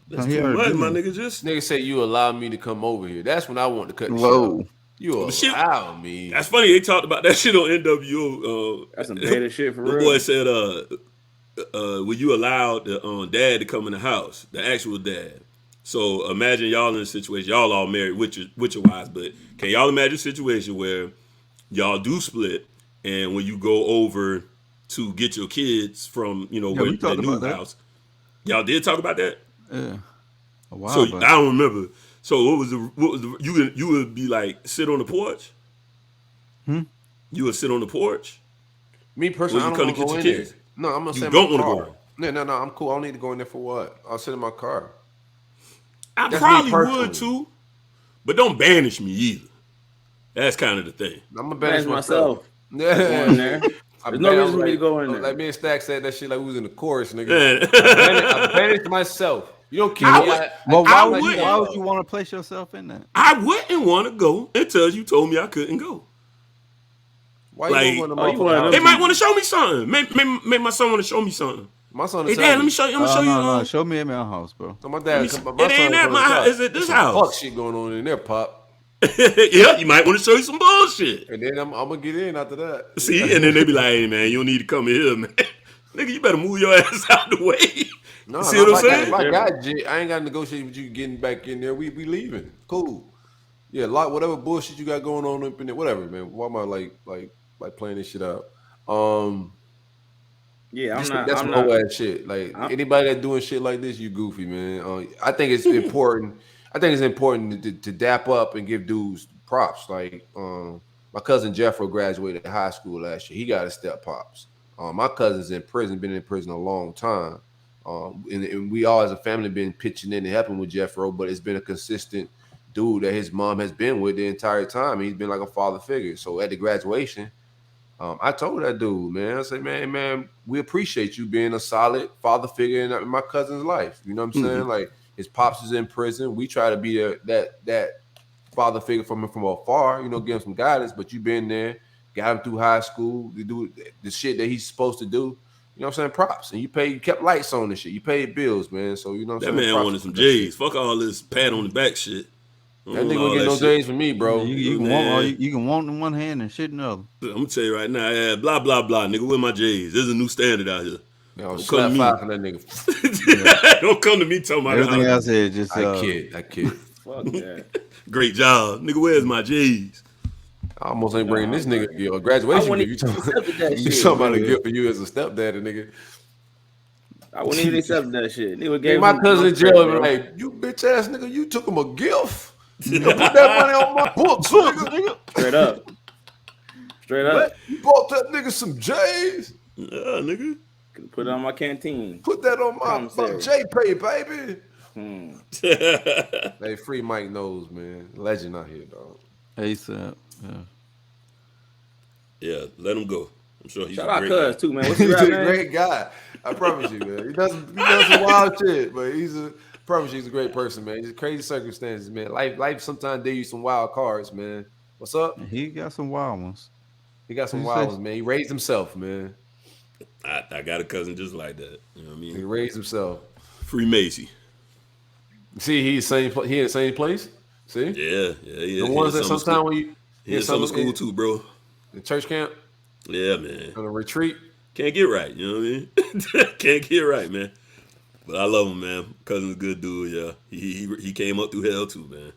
That's He too already much, been my there. nigga. Just Nigga say you allow me to come over here. That's when I want to cut the Whoa. shit off. You shit- allow me. that's funny. They talked about that shit on NWO. That's some beta shit for The real. boy said, "Will you allow the dad to come in the house, the actual dad?" So imagine y'all in a situation. Y'all all married with your wives, but can y'all imagine a situation where y'all do split, and when you go over to get your kids from Yeah, where we the talked new about that. house, y'all did talk about that. Yeah, a while So back. I don't remember. So what was the you would be like sit on the porch? You would sit on the porch. Me personally, Well, I you don't want to couldn't go get in your there. kids. No, I'm gonna You sit in don't my wanna car. go. No, I'm cool. I don't need to go in there for what? I'll sit in my car. I That's me probably personally. would too, but don't banish me either. That's kind of the thing. I'm gonna Banish banish myself. myself. Go in there. There's no reason for me to go in there. Like me and Stack said that shit like we was in the chorus, nigga. Man. I banished myself. You don't keep I me. would- Well, I why wouldn't. would you want to place yourself in that? I wouldn't want to go until you told me I couldn't go. Why Like, you want to oh, you one of They them might want to show me something. Make my son want to show me something. My son Hey, is Dad, let me show you. I'm gonna show you. No, show me at my house, bro. So my dad, It my ain't son at was my on the house. top. It's at this There's some house. Fuck shit going on in there, pop. Yeah, you might want to show you some bullshit. And then I'm gonna get in after that. See, and then they be like, "Hey, man, you don't need to come in here, man. Nigga, you better move your ass out the way." No, See what I'm saying? If I got Jit, I ain't got to negotiate with you getting back in there. We leaving. Cool. Yeah, lock whatever bullshit you got going on up in there. Whatever, man. Why am I like playing this shit out? Yeah, That's I'm some not. old ass shit. Like anybody that doing shit like this, you goofy, man. I think it's important. I think it's important to dap up and give dudes props. Like my cousin Jeffro graduated high school last year. He got a step pops. My cousin's in prison, been in prison a long time. And we all as a family been pitching in and helping with Jeffro, but it's been a consistent dude that his mom has been with the entire time. He's been like a father figure. So at the graduation, I told that dude, man, I said, man, we appreciate you being a solid father figure in my cousin's life. You know what I'm saying? Like his pops is in prison. We try to be that father figure from afar, you know, give him some guidance, but you been there, got him through high school, to do the shit that he's supposed to do. You know what I'm saying? Props. And you kept lights on and shit. You paid bills, man. So you know what I'm That saying? man Props wanted some for that J's. shit. Fuck all this pat on the back shit. That nigga would get no J's from me, bro. You can want you can want in one hand and shit in the other. I'm gonna tell you right now, yeah, blah blah blah, nigga. Where my J's? There's a new standard out here. Yo, Don't slap come to five me. for that nigga. Don't come to me talking about Everything how- I said just I kid. Fuck that. Great job, nigga. Where's my J's? I almost ain't bringing this nigga a I graduation wouldn't gift. You even accepted that you shit. talking about a gift for you as a stepdaddy, nigga. I wouldn't even accept that shit. Nigga Hey, gave my him cousin in straight, jail bro. be like, you bitch ass nigga, you took him a gift. You put that money on my books, nigga. Straight up. Straight up. What? You bought that nigga some J's. Yeah, nigga. Put it on my canteen. Put that on my Commissary. J Pay, baby. Hmm. Hey, free Mike knows, man. Legend out here, dog. ASAP. Yeah. Yeah, let him go. I'm sure he's Shout a out great Cuz guy. too, man. What's He's your rap a name? great guy. I promise you, man. He does some wild shit, but promise you he's a great person, man. He's crazy circumstances, man. Life sometimes deals you some wild cards, man. What's up? He got some wild ones. He got some What'd you wild say? ones, man. He raised himself, man. I got a cousin just like that. You know what I He mean? raised himself. Free Macy. See, he in the same place. See, Yeah. the ones that sometimes when you He in summer school too, bro. the church camp Yeah, man. on a retreat. Can't get right. You know what I mean? Can't get right, man. But I love him, man. Cousin's a good dude. Yeah, he came up through hell too, man.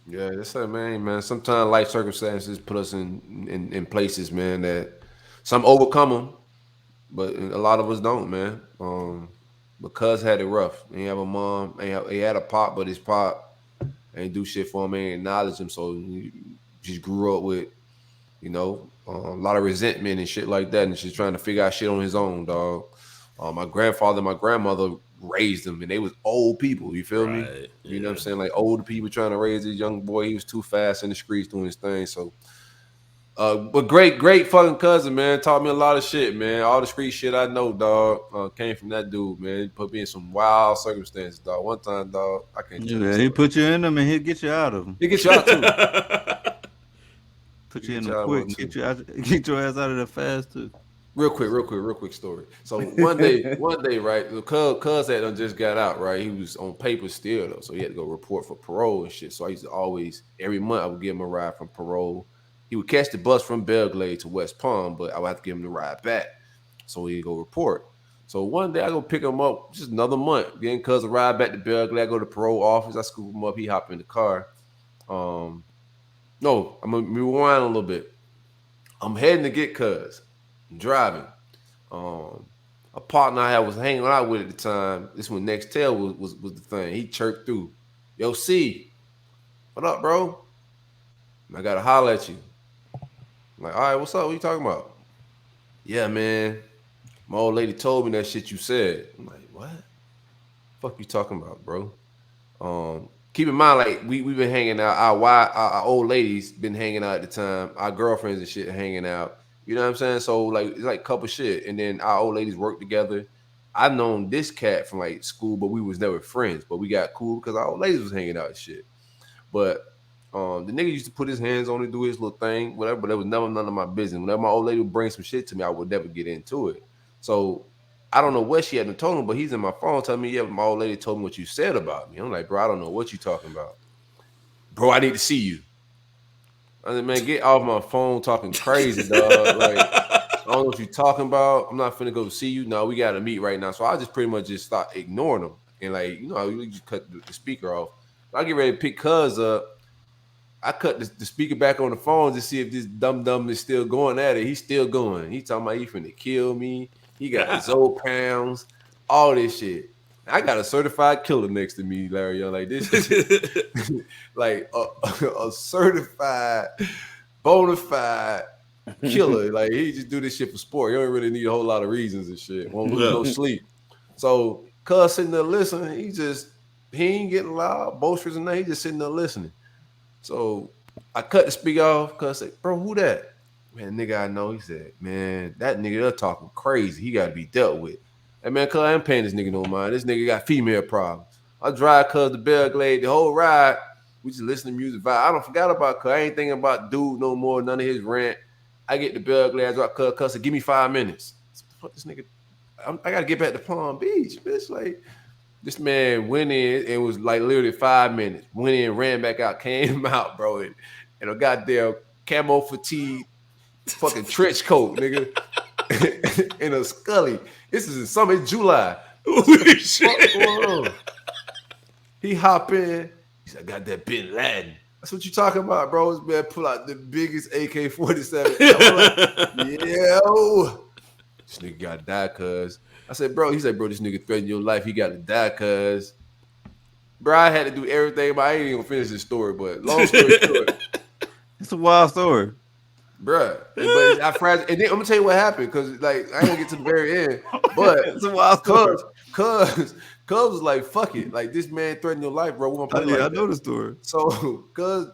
Yeah, that's it, man. Sometimes life circumstances put us in places, man, that some overcome them, but a lot of us don't, man. Because had it rough. He have a mom, he had a pop, but his pop ain't do shit for him, ain't acknowledge him, so he just grew up with, you know, a lot of resentment and shit like that, and just trying to figure out shit on his own, dog. My grandfather and my grandmother raised him, and they was old people. You feel me? Right, You know what I'm yeah. saying? Like older people trying to raise this young boy. He was too fast in the streets doing his thing. So, but great fucking cousin, man. Taught me a lot of shit, man. All the street shit I know, dog, came from that dude, man. He put me in some wild circumstances, dog. One time, dog, I can't tell you. Yeah, he put you in them and he'll get you out of them. He get you out too. Put you in Get them y'all quick one, and too. get your ass out of there fast too. Real quick story. So one day, right, the cuz had done just got out, right? He was on paper still though, so he had to go report for parole and shit. So I used to always, every month, I would give him a ride from parole. He would catch the bus from Belglade to West Palm, but I would have to give him the ride back, so he'd go report. So one day I go pick him up, just another month, getting cuz a ride back to Belglade. I go to parole office, I scoop him up, he hop in the car. No, I'm gonna rewind a little bit. I'm heading to get cuz. Driving. A partner I was hanging out with at the time. This when Nextel was the thing. He chirped through. Yo, C, what up, bro? I gotta holler at you. I'm like, all right, what's up? What you talking about? Yeah, man. My old lady told me that shit you said. I'm like, what? Fuck you talking about, bro? Keep in mind, like we've been hanging out. Our old ladies been hanging out at the time. Our girlfriends and shit hanging out. You know what I'm saying? So like it's like couple shit. And then our old ladies work together. I've known this cat from like school, but we was never friends. But we got cool because our old ladies was hanging out and shit. But the nigga used to put his hands on it, do his little thing, whatever. But that was never none of my business. Whenever my old lady would bring some shit to me, I would never get into it. So I don't know what she hadn't told him, but he's in my phone telling me, yeah, my old lady told me what you said about me. I'm like, bro, I don't know what you talking about. Bro, I need to see you. I said, man, get off my phone talking crazy, dog. Like, I don't know what you're talking about. I'm not finna go see you. No, we got to meet right now. So I just pretty much just start ignoring him. And like, you know, you just cut the speaker off. I get ready to pick cuz up. I cut the speaker back on the phone to see if this dumb is still going at it. He's still going. He talking about he finna kill me. He got his old pounds, all this shit. I got a certified killer next to me, Larry. Young. Like this is like a certified, bona fide killer. Like he just do this shit for sport. He don't really need a whole lot of reasons and shit. Won't lose no sleep. So Cuz sitting there listening. He ain't getting loud, boisterous and nothing. He just sitting there listening. So I cut the speaker off. Cuz said, bro, who that? Man, nigga, I know. He said, man, that nigga they're talking crazy. He got to be dealt with. Hey, man, cuz I ain't paying this nigga no mind. This nigga got female problems. I drive cuz the Belgrade the whole ride. We just listen to music. I don't forgot about cuz. I ain't thinking about dude no more. None of his rant. I get the Belgrade. I drop cuz said, give me 5 minutes. Fuck this nigga. I got to get back to Palm Beach, bitch. Like, this man went in. It was like literally 5 minutes. Went in, ran back out, came out, bro. And a goddamn camo fatigue fucking trench coat, nigga. In a Scully. This is in summer, it's July. What's going on? He hop in. He said, I got that Bin Laden. That's what you talking about, bro. This man pull out the biggest AK-47. Like, yo. This nigga got to die, cuz. I said, bro. He said, bro, this nigga threatened your life. He got to die, cuz. Bro, I had to do everything, but I ain't even gonna finish this story. But long story short. It's a wild story. Bruh, but I frazzled, and then I'm gonna tell you what happened because like I ain't gonna get to the very end, but It's a wild story. Cuz was like, fuck it, like this man threatened your life, bro. We gonna play like I that. know the story. So cuz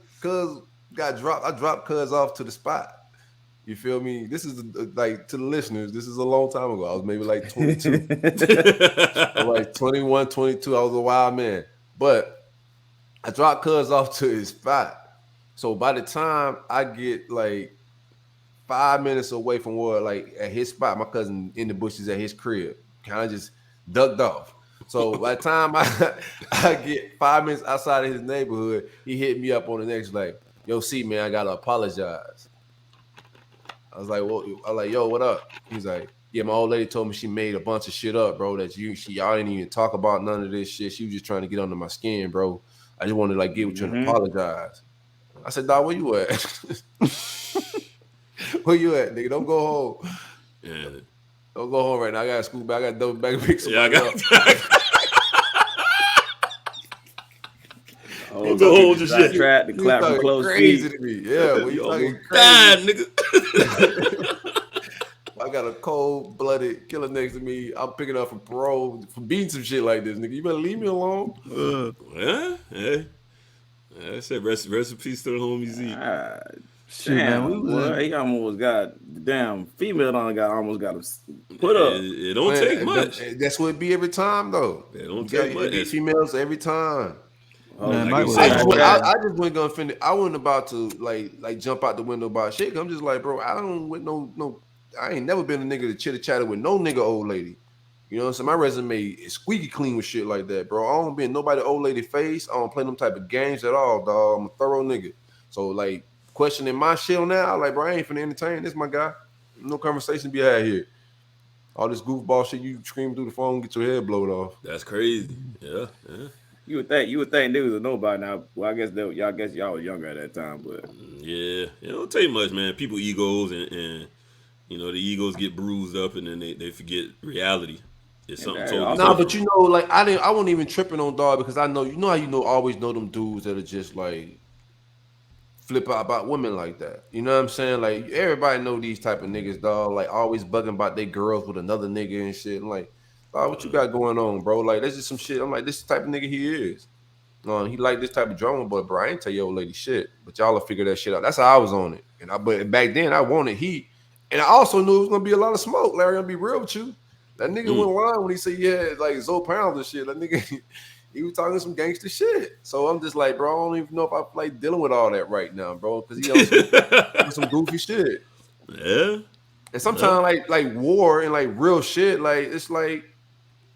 got dropped. I dropped cuz off to the spot. You feel me? This is like to the listeners. This is a long time ago. I was maybe like 22, like 21, 22. I was a wild man, but I dropped cuz off to his spot. So by the time I get like 5 minutes away from where, like at his spot, my cousin in the bushes at his crib, kind of just ducked off. So by the time I get 5 minutes outside of his neighborhood, he hit me up on the next like, "Yo, see, man, I gotta apologize." I was like, "Well," I was like, "Yo, what up?" He's like, "Yeah, my old lady told me she made a bunch of shit up, bro. That y'all didn't even talk about none of this shit. She was just trying to get under my skin, bro. I just wanted to like get with you and apologize." I said, "Dog, where you at?" Where you at, nigga? Don't go home. Yeah. Don't go home right now. I got school back. I got double back and pick Yeah, I somebody got. up. Oh, Go home just shit. Track to clap from close crazy feet. to me. Yeah, when you talking Died, crazy. nigga. I got a cold-blooded killer next to me. I'm picking up from parole for beating some shit like this, nigga. You better leave me alone. Yeah, hey. I said rest in peace to the homie Z. Shit, man, we was He almost got the damn female almost got him put up. It don't take much. That's what it be every time, though. It don't take much. It females every time. Man, like Mike you was said, I just wasn't gonna finish. I wasn't about to like jump out the window about shit. I'm just like, bro, I don't with no. I ain't never been a nigga to chitter chatter with no nigga old lady. You know what I'm saying? My resume is squeaky clean with shit like that, bro. I don't be in nobody old lady face. I don't play them type of games at all, dog. I'm a thorough nigga. So like questioning my shit on that, I like, bro, I ain't finna entertain this, my guy. No conversation be had here. All this goofball shit, you scream through the phone and get your head blowed off. That's crazy. Yeah. You would think niggas would know by now. Well, I guess y'all was younger at that time, but Yeah, it don't take much, man. People egos and you know the egos get bruised up and then they forget reality. It's something totally Nah, different. but you know, like I wasn't even tripping on dog because I know how always know them dudes that are just like flip out about women like that. You know what I'm saying? Like everybody know these type of niggas, dog. Like always bugging about their girls with another nigga and shit. I'm like, dog, what you got going on, bro? Like that's just some shit. I'm like, this is the type of nigga he is. He like this type of drama, but bro, I ain't tell your old lady shit. But y'all will figure that shit out. That's how I was on it. But back then I wanted heat, and I also knew it was gonna be a lot of smoke. Larry, I'm gonna be real with you. That nigga went lying when he said he had like Zoe pounds and shit. That nigga, he was talking some gangster shit. So I'm just like, bro, I don't even know if I like dealing with all that right now, bro, because he on some goofy shit. Yeah. And sometimes like war and like real shit, like it's like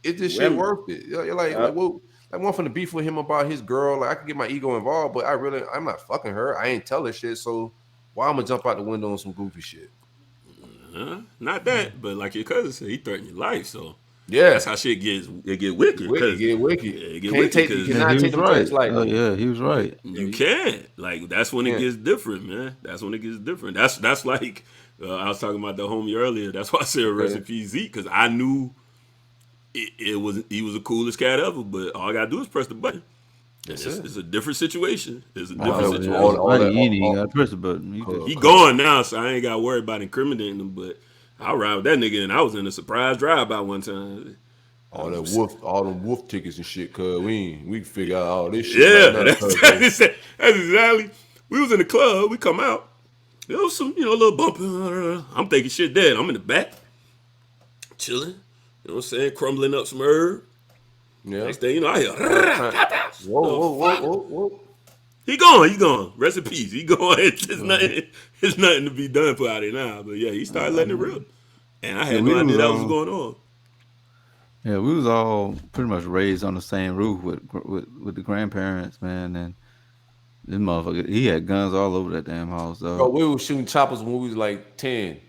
it just shit worth it. You're like well, I want from the beef with him about his girl. Like I could get my ego involved, but I'm not fucking her. I ain't tell her shit. So why I'm gonna jump out the window on some goofy shit? Not that, but like your cousin said, he threatened your life. So yeah, that's how shit get wicked. It get wicked. Yeah, it get wicked. You cannot take them threats like yeah, he was right. You can't. Like that's when it gets different, man. That's when it gets different. That's like I was talking about the homie earlier. That's why I said rest in peace Zeke, because I knew he was the coolest cat ever. But all I gotta do is press the button. It's a different situation. It's a different situation. You ain't got to press the button. He gone now, so I ain't got to worry about incriminating him. But I ride with that nigga, and I was in a surprise drive-by one time. All that wolf, all them wolf tickets and shit, cuz we can figure out all this shit Yeah, right now. that's exactly. We was in the club. We come out. There was some, little bumping. I'm thinking shit dead. I'm in the back, chilling. You know what I'm saying? Crumbling up some herb. Yeah. Next thing you know, I hear. Whoa. He gone. Rest in peace. He gone. It's nothing to be done for out of now. But yeah, he started letting it rip. And I had no idea that was going on. Yeah, we was all pretty much raised on the same roof with the grandparents, man. And this motherfucker, he had guns all over that damn house, though. Bro, we were shooting choppers when we was like 10.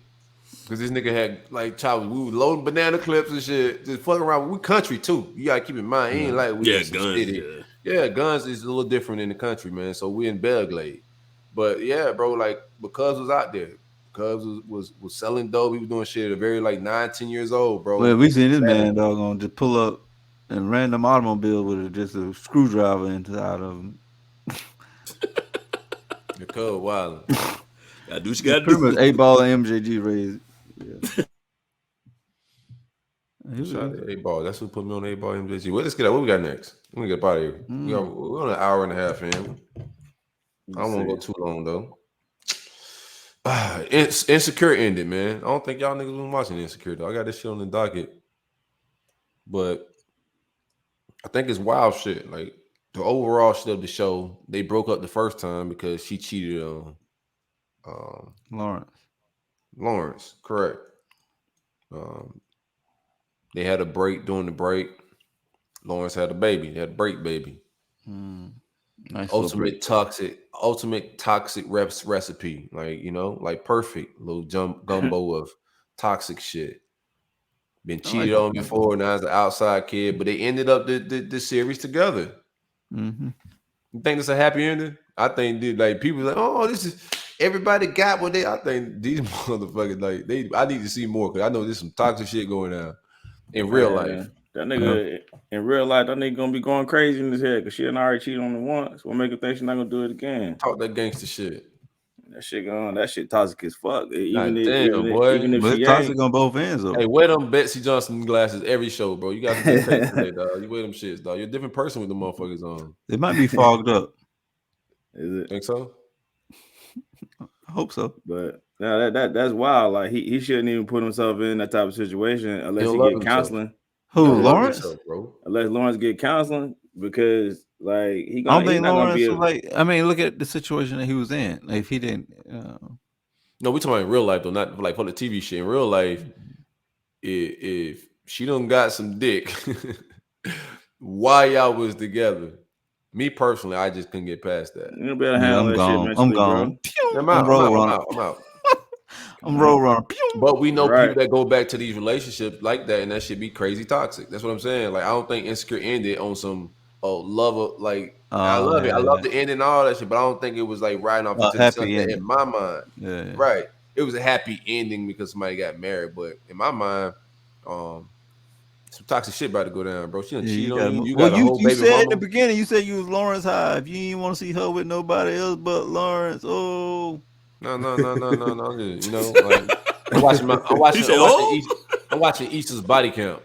Because this nigga had like choppers. We were loading banana clips and shit. Just fucking around. We country too. You gotta keep in mind. He ain't like we guns. Yeah, guns is a little different in the country, man. So we in Belgrade. But yeah, bro, like because was out there. Cuz was selling dope. He was doing shit at a very like 9-10 years old, bro. Well, we seen this man doggone just pull up in a random automobile with just a screwdriver inside of him. The cuz wild. Gotta do what you gotta do. Pretty much 8-ball and MJG raised. Yeah. Shout out to 8-ball. That's who put me on 8-ball MJG. Well, let's get out. What we got next? Let me get out of here. We're on an hour and a half in. I don't want to go too long though. Insecure ended, man. I don't think y'all niggas been watching Insecure though. I got this shit on the docket, but I think it's wild shit. Like the overall shit of the show, they broke up the first time because she cheated on Lawrence, correct. They had a break during the break. Lawrence had a baby. They had a break baby. Nice ultimate toxic recipe, like perfect little gumbo of toxic shit. Been cheated on before, now it's an outside kid, but they ended up the series together. Mm-hmm. You think it's a happy ending? I think like people like, oh, this is everybody got what they. I think these motherfuckers I need to see more because I know there's some toxic shit going on in real life. That nigga in real life, that nigga gonna be going crazy in his head because she done already cheated on him once. What make her think she's not gonna do it again? Talk that gangster shit. That shit toxic as fuck. Even if she toxic on both ends. Though. Hey, wear them Betsy Johnson glasses every show, bro. You got to get paid today, dog. You wear them shits, dog. You're a different person with the motherfuckers on. They might be fogged up. Is it? Think so? I hope so. But now that's wild. Like he shouldn't even put himself in that type of situation unless he get counseling. Who, Lawrence? Bro. Unless Lawrence get counseling, because like I don't think Lawrence was like. I mean, look at the situation that he was in. Like, if he didn't. No, we talking about in real life though, not like for the TV shit. In real life, if she done got some dick, why y'all was together? Me personally, I just couldn't get past that. You better handle that shit. I'm gone. I'm out. I'm roll running. But we know people that go back to these relationships like that, and that should be crazy toxic. That's what I'm saying. Like, I don't think Insecure ended on some love of like. I love it. I love the end and all that shit, but I don't think it was like riding off into the sunset in my mind. Yeah. Right. It was a happy ending because somebody got married, but in my mind, some toxic shit about to go down, bro. She done cheated on you. You got a whole baby said mama. at the beginning, you said you was Lawrence High. If you didn't want to see her with nobody else but Lawrence, No. Just, I'm watching Easter's body count.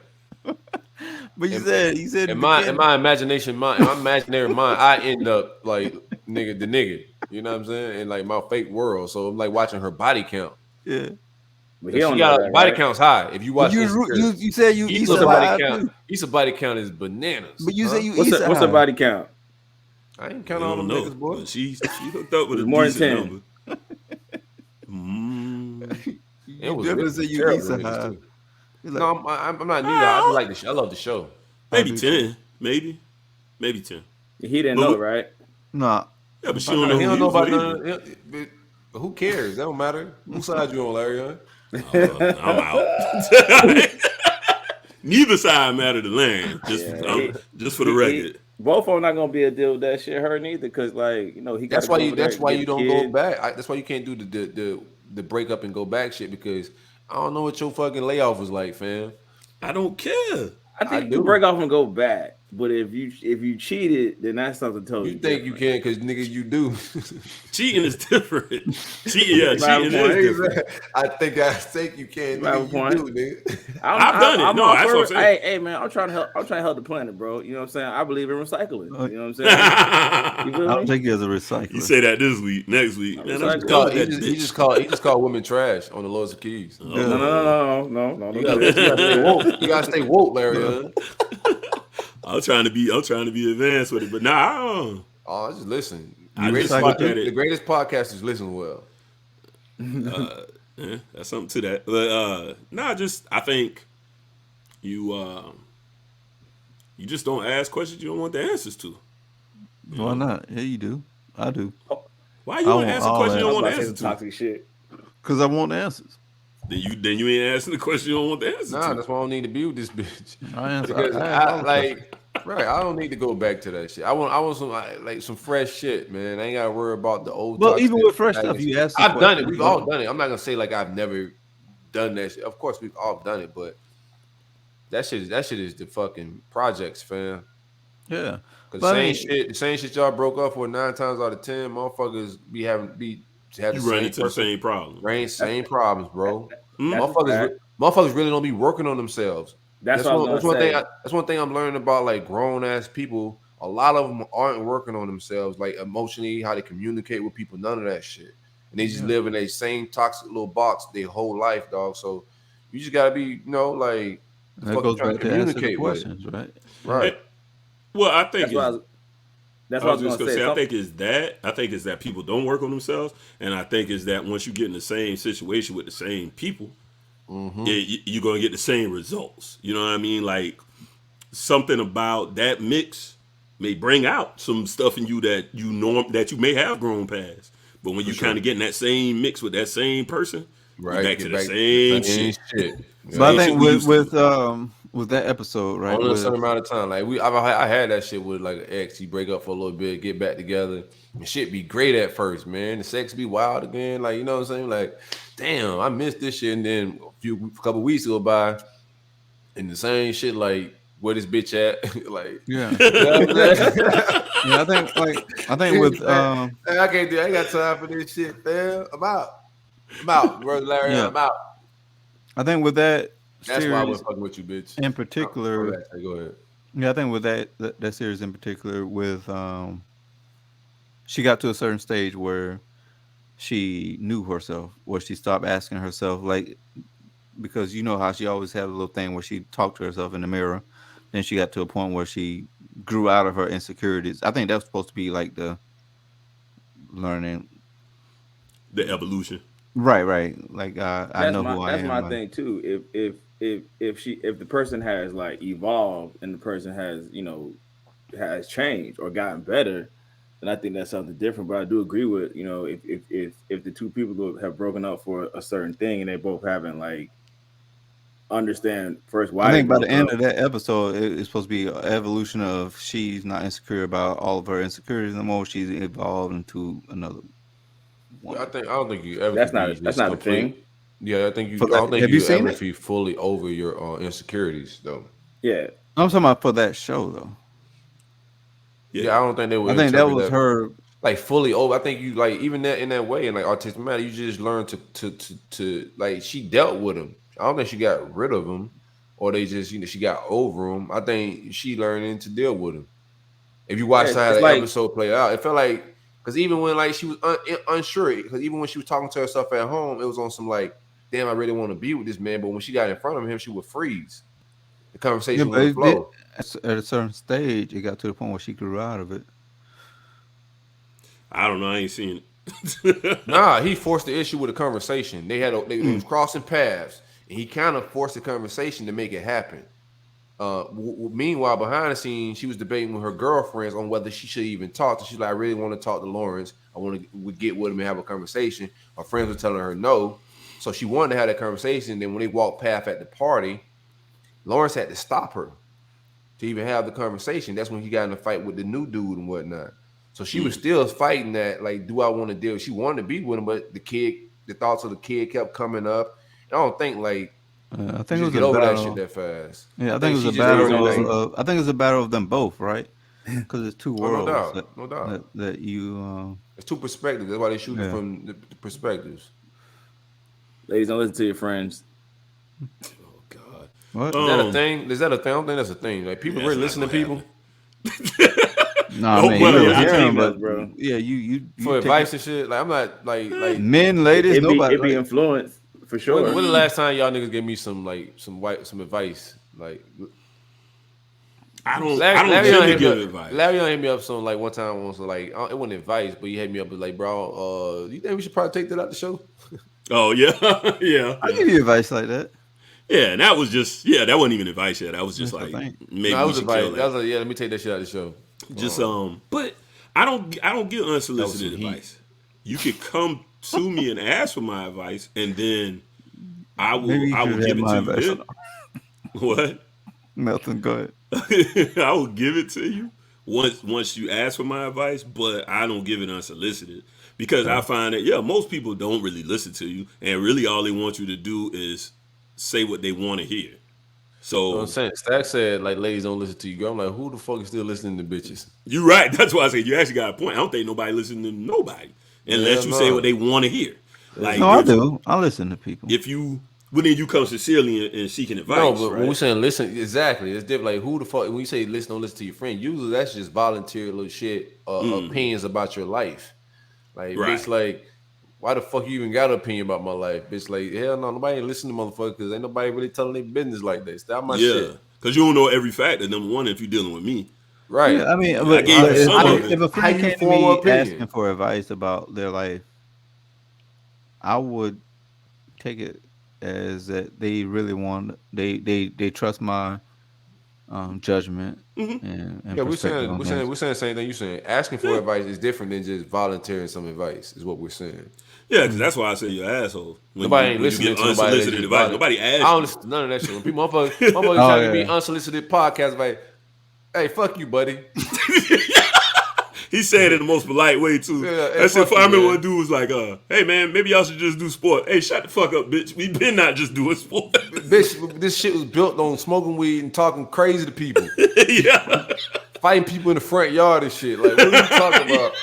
But you said in my imagination, in my imaginary mind, I end up like the nigga. You know what I'm saying? In like my fake world. So I'm like watching her body count. Yeah. But she got body count's high. If you watch you said you Easter body count. Easter body count is bananas. But you said you what's the body count? I ain't counting all them niggas, boy. She hooked up with a more decent than 10. It was definitely said you Easter High. No, I'm not neither. I like the show. I love the show. Maybe 10. Maybe 10. He didn't know, right? Nah. Yeah, but she don't know. He don't know about none. Who cares? That don't matter. Whose side you on, Larry? I'm out. Neither side matter to land. Just for the record. Both of them not gonna be a deal with that shit. Her neither, because like he. That's why you don't go back. That's why you can't do the break up and go back shit, because I don't know what your fucking layoff was like, fam. I don't care. I think you break off and go back. But if you cheated, then that's something totally You think different. you can because nigga you do. Cheating is different. Cheating You have a is point. different. I think you can, You have a nigga. You point. do, nigga. I've done it. I'm No, all that's what I'm for. saying. Hey, man, I'm trying to help. I'm trying to help the planet, bro. You know what I'm saying? I believe in recycling. Uh, You know what I'm saying? You feel I'll me? take you as a You recycler. say that this week, next week, I man. I'm recycle. done with that He just called women trash on the Lord's of Keys. No, no, no, no, no, You don't do gotta that. stay woke. You gotta stay woke, Larry. I'm trying to be advanced with it, but nah, Oh, just listen. I just look at The it. greatest podcasters listen well. Yeah, that's something to that. But I think you you just don't ask questions you don't want the answers to. Why not? Yeah, you do. I do. Why you want to want ask a all question you I don't was want about the to say answer some to? toxic shit. Because I want the answers. Then you ain't asking the question you don't want the answer Nah, to. that's why I don't need to be with this bitch. I answer. Because I ask all the questions. right, I don't need to go back to that shit. I want some like some fresh shit, man. I ain't gotta worry about the old. Well, toxic even with fresh shit. stuff, you ask. I've done it. We've all done it. I'm not gonna say like I've never done that shit. Of course, we've all done it, but that shit is the fucking projects, fam. Yeah. Cause But the same shit y'all broke up for 9 times out of 10, motherfuckers have the You run same into the same problem. same problems, bro. That's a fact. Motherfuckers really don't be working on themselves. That's what I was gonna say. That's one thing I'm learning about like grown ass people. A lot of them aren't working on themselves, like emotionally, how they communicate with people, none of that shit. And they just live in a same toxic little box their whole life, dog. So you just gotta be, like that fucking goes trying back to to answer the communicate with. questions, right? Right. Well, I think That's what I was. That's what I was just gonna say. I think it's that. I think it's that people don't work on themselves, and I think it's that once you get in the same situation with the same people, you're gonna get the same results. You know what I mean? Like something about that mix may bring out some stuff in you that you may have grown past. But when you kind of get in that same mix with that same person, Right. you back Get to the back same to the shit. But I Same shit think we used to with that episode, right? Only a With certain amount of time. Like I had that shit with like an ex. You break up for a little bit, get back together, and shit be great at first, man. The sex be wild again. Like, you know what I'm saying? Like, damn, I missed this shit. And then a couple weeks go by, and the same shit. Like, where this bitch at? Like, yeah, you know what I'm saying? yeah. I think with Man, I can't do. I ain't got time for this shit, man. I'm out, brother Larry. Yeah. I'm out. I think with that That's why I was series fucking with you, bitch. in particular. Go ahead. Yeah, I think with that series in particular, with she got to a certain stage where she knew herself, where she stopped asking herself, like, because you know how she always had a little thing where she talked to herself in the mirror. Then she got to a point where she grew out of her insecurities. I think that's supposed to be like the learning, The evolution. right. Like I know who I am. That's my like, thing too. If the person has like evolved and the person has changed or gotten better, then I think that's something different. But I do agree with if the two people have broken up for a certain thing and they both haven't like understand first why I they think by broke the end up. of that episode, it's supposed to be an evolution of she's not insecure about all of her insecurities no more. She's evolved into another one. I don't think you ever. That's could be not just the complete. thing. Yeah, I think you. For I don't that, think have you you seen ever it? be fully over your insecurities, though. Yeah. I'm talking about for that show though. Yeah, I don't think they would. I think that was her. Like fully over. I think you like even that in that way, and like autistic matter, you just learn to like she dealt with him. I don't think she got rid of him, or they just she got over him. I think she learning to deal with him. If you watch how it's the like episode play out, it felt like because even when like she was unsure, because even when she was talking to herself at home, it was on some like, damn, I really want to be with this man. But when she got in front of him, she would freeze. The Yeah, conversation but would flow. at a certain stage, it got to the point where she grew out of it. I don't know. I ain't seen it. Nah, he forced the issue with a conversation. They was crossing paths, and he kind of forced the conversation to make it happen. Meanwhile, behind the scenes, she was debating with her girlfriends on whether she should even talk. So she's like, I really want to talk to Lawrence. I want to get with him and have a conversation. Her friends were telling her no. So she wanted to have that conversation. Then when they walked past at the party, Lawrence had to stop her to even have the conversation. That's when he got in a fight with the new dude and whatnot. So she was still fighting that, like, do I want to deal? She wanted to be with him, but the thoughts of the kid kept coming up. And I don't think, like, I You think it just was get a over that shit battle. that fast. Yeah, I think I it think was she a just ate battle everything. I think it was a battle of them both, right? Because it's two Oh, no worlds doubt, no doubt. that you. It's two perspectives. That's why they shoot it Yeah. from the perspectives. Ladies, don't listen to your friends. Oh God. What? Is that a thing? Is that a thing? I don't think that's a thing. Like people That's really not listen to gonna happen. people Nah, Oh, man, well, you Females don't be hear him, females, but bro. yeah, you for take advice and shit. Like I'm not like men, ladies, nobody. It be Like, influenced for when sure. the last time y'all niggas gave me some advice? Like I don't Larry generally hit me give up. advice. Larry hit me up some like one time once like it wasn't advice, but he hit me up like, bro, you think we should probably take that out the show? Oh yeah, yeah, I yeah, give you advice like that. yeah. And that was just that wasn't even advice yet. That was just That's the like thing. maybe No, it we was should kill advice. I that. was like, yeah, let me take that shit out of the show. Just but I don't give That was unsolicited some heat. advice. You could come to me and ask for my advice, and then Maybe you I will should have give it my to you. advice. Then what? Nothing. Go ahead. I will give it to you once you ask for my advice, but I don't give it unsolicited because I find that most people don't really listen to you, and really all they want you to do is say what they want to hear. You know what I'm So saying? Stack said like ladies don't listen to you. Girl, I'm like, who the fuck is still listening to bitches? you're right. That's why I say you actually got a point. I don't think nobody listening to nobody Yeah, unless you say what no. they want to hear. Like No, I do. I listen to people. if you well then you come sincerely and seeking No, advice, but when right? we saying listen, exactly, it's different. Like who the fuck when you say listen, don't listen to your friend. Usually that's just volunteer little shit, opinions about your life. Like bitch, Right. like why the fuck you even got an opinion about my life, bitch? Like hell no, nobody ain't listening to motherfuckers because ain't nobody really telling their business like this. That my Yeah. shit, Because you don't know every factor, number one, if you're dealing with me. right? Yeah, I mean, I gave you some of it. if a How friend you came to form an me opinion? asking for advice about their life, I would take it as that they really want they trust my judgment and Yeah, perspective on things. we're saying the same thing. You saying asking for Yeah. advice is different than just volunteering some advice. Is what we're saying. Yeah, because that's why I say you're an asshole Nobody ain't when you give listening to nobody that unsolicited just advice. volunteer. Nobody I asked don't you. listen to none of that shit. When people motherfuckers Oh trying to be yeah, unsolicited podcast, like, hey, fuck you, buddy. He said it in the most polite way too. Yeah, hey, That's if fuck I you, remember man. one dude was like, hey man, maybe y'all should just do sport. Hey, shut the fuck up, bitch. We been not just doing sport. Bitch, this shit was built on smoking weed and talking crazy to people, Yeah. fighting people in the front yard and shit. Like, what are you talking about?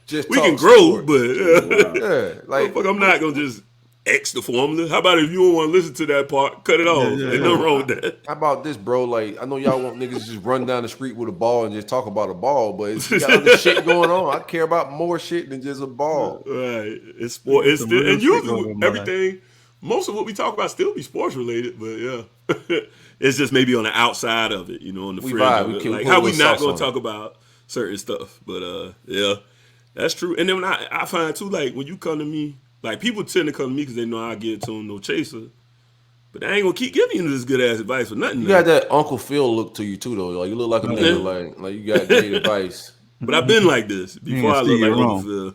Just We can talk grow, sport. but Yeah, like, motherfucker, I'm not gonna just X the formula. How about if you don't want to listen to that part, cut it off. yeah, Ain't yeah. nothing wrong with that. how about this, bro? Like, I know y'all want niggas to just run down the street with a ball and just talk about a ball, but we got other shit going on. I care about more shit than just a ball. Right. It's sport. It's Some still, real and shit going usually on in my life. everything, most of what we talk about still be sports related, but yeah. It's just maybe on the outside of it, on the We fringe vibe. of We it. can Like put a how we little not sauce gonna on talk it. about certain stuff. But yeah, that's true. And then when I find too, like when you come to me, like people tend to come to me because they know I get to them no chaser. But I ain't gonna keep giving you this good ass advice for nothing You now. got that Uncle Phil look to you too, though. Like you look like a nigga, like you got great advice. But I've been like this You before ain't I steer look like you Uncle wrong, Phil.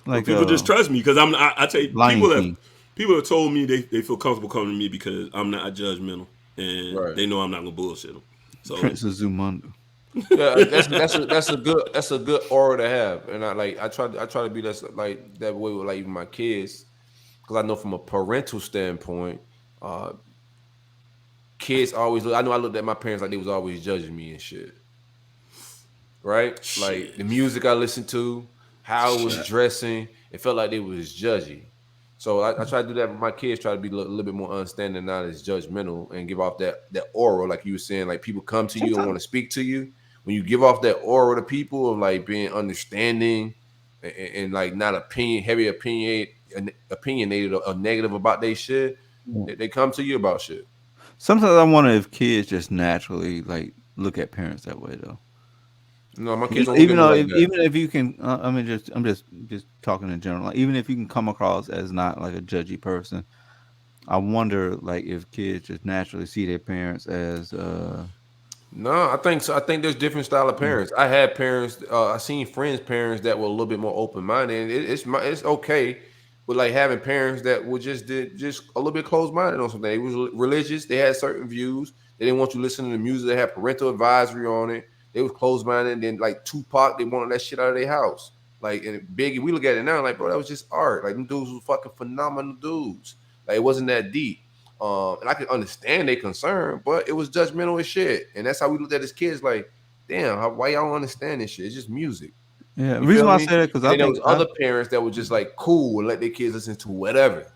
But like people just trust me because I tell you, Lion King, people have told me they feel comfortable coming to me because I'm not judgmental and Right. they know I'm not gonna bullshit them. So Prince of Zumunda. Yeah, that's a good aura to have, and I try to be that way with like even my kids, because I know from a parental standpoint, uh, kids always look. I know I looked at my parents like they was always judging me and shit, right? Like the shit. music I listened to, how I was dressing, it felt like they was judgy. So I try to do that with my kids, try to be a little bit more understanding, not as judgmental, and give off that aura, like you were saying, like people come to you and want to speak to you. When you give off that aura to people of like being understanding and like not opinionated or negative about their shit, they come to you about shit. Sometimes I wonder if kids just naturally like look at parents that way though. No, my kids don't look at me like that. Even if you can, I mean, I'm just talking in general. Like, even if you can come across as not like a judgy person, I wonder like if kids just naturally see their parents as No, I think so. I think there's different style of parents. I had parents. I seen friends' parents that were a little bit more open minded. It's okay, but like having parents that were just a little bit closed minded on something. They was religious. They had certain views. They didn't want you listening to music. They had parental advisory on it. They was closed minded. And then like Tupac, they wanted that shit out of their house. Like and Biggie, we look at it now like, bro, that was just art. Like them dudes was fucking phenomenal dudes. Like it wasn't that deep. And I could understand their concern, but it was judgmental as shit. And that's how we looked at as kids, like, damn, why y'all don't understand this shit? It's just music. Yeah, the You reason feel why I me? say that because And I then there think was other parents that were just like cool and let their kids listen to whatever.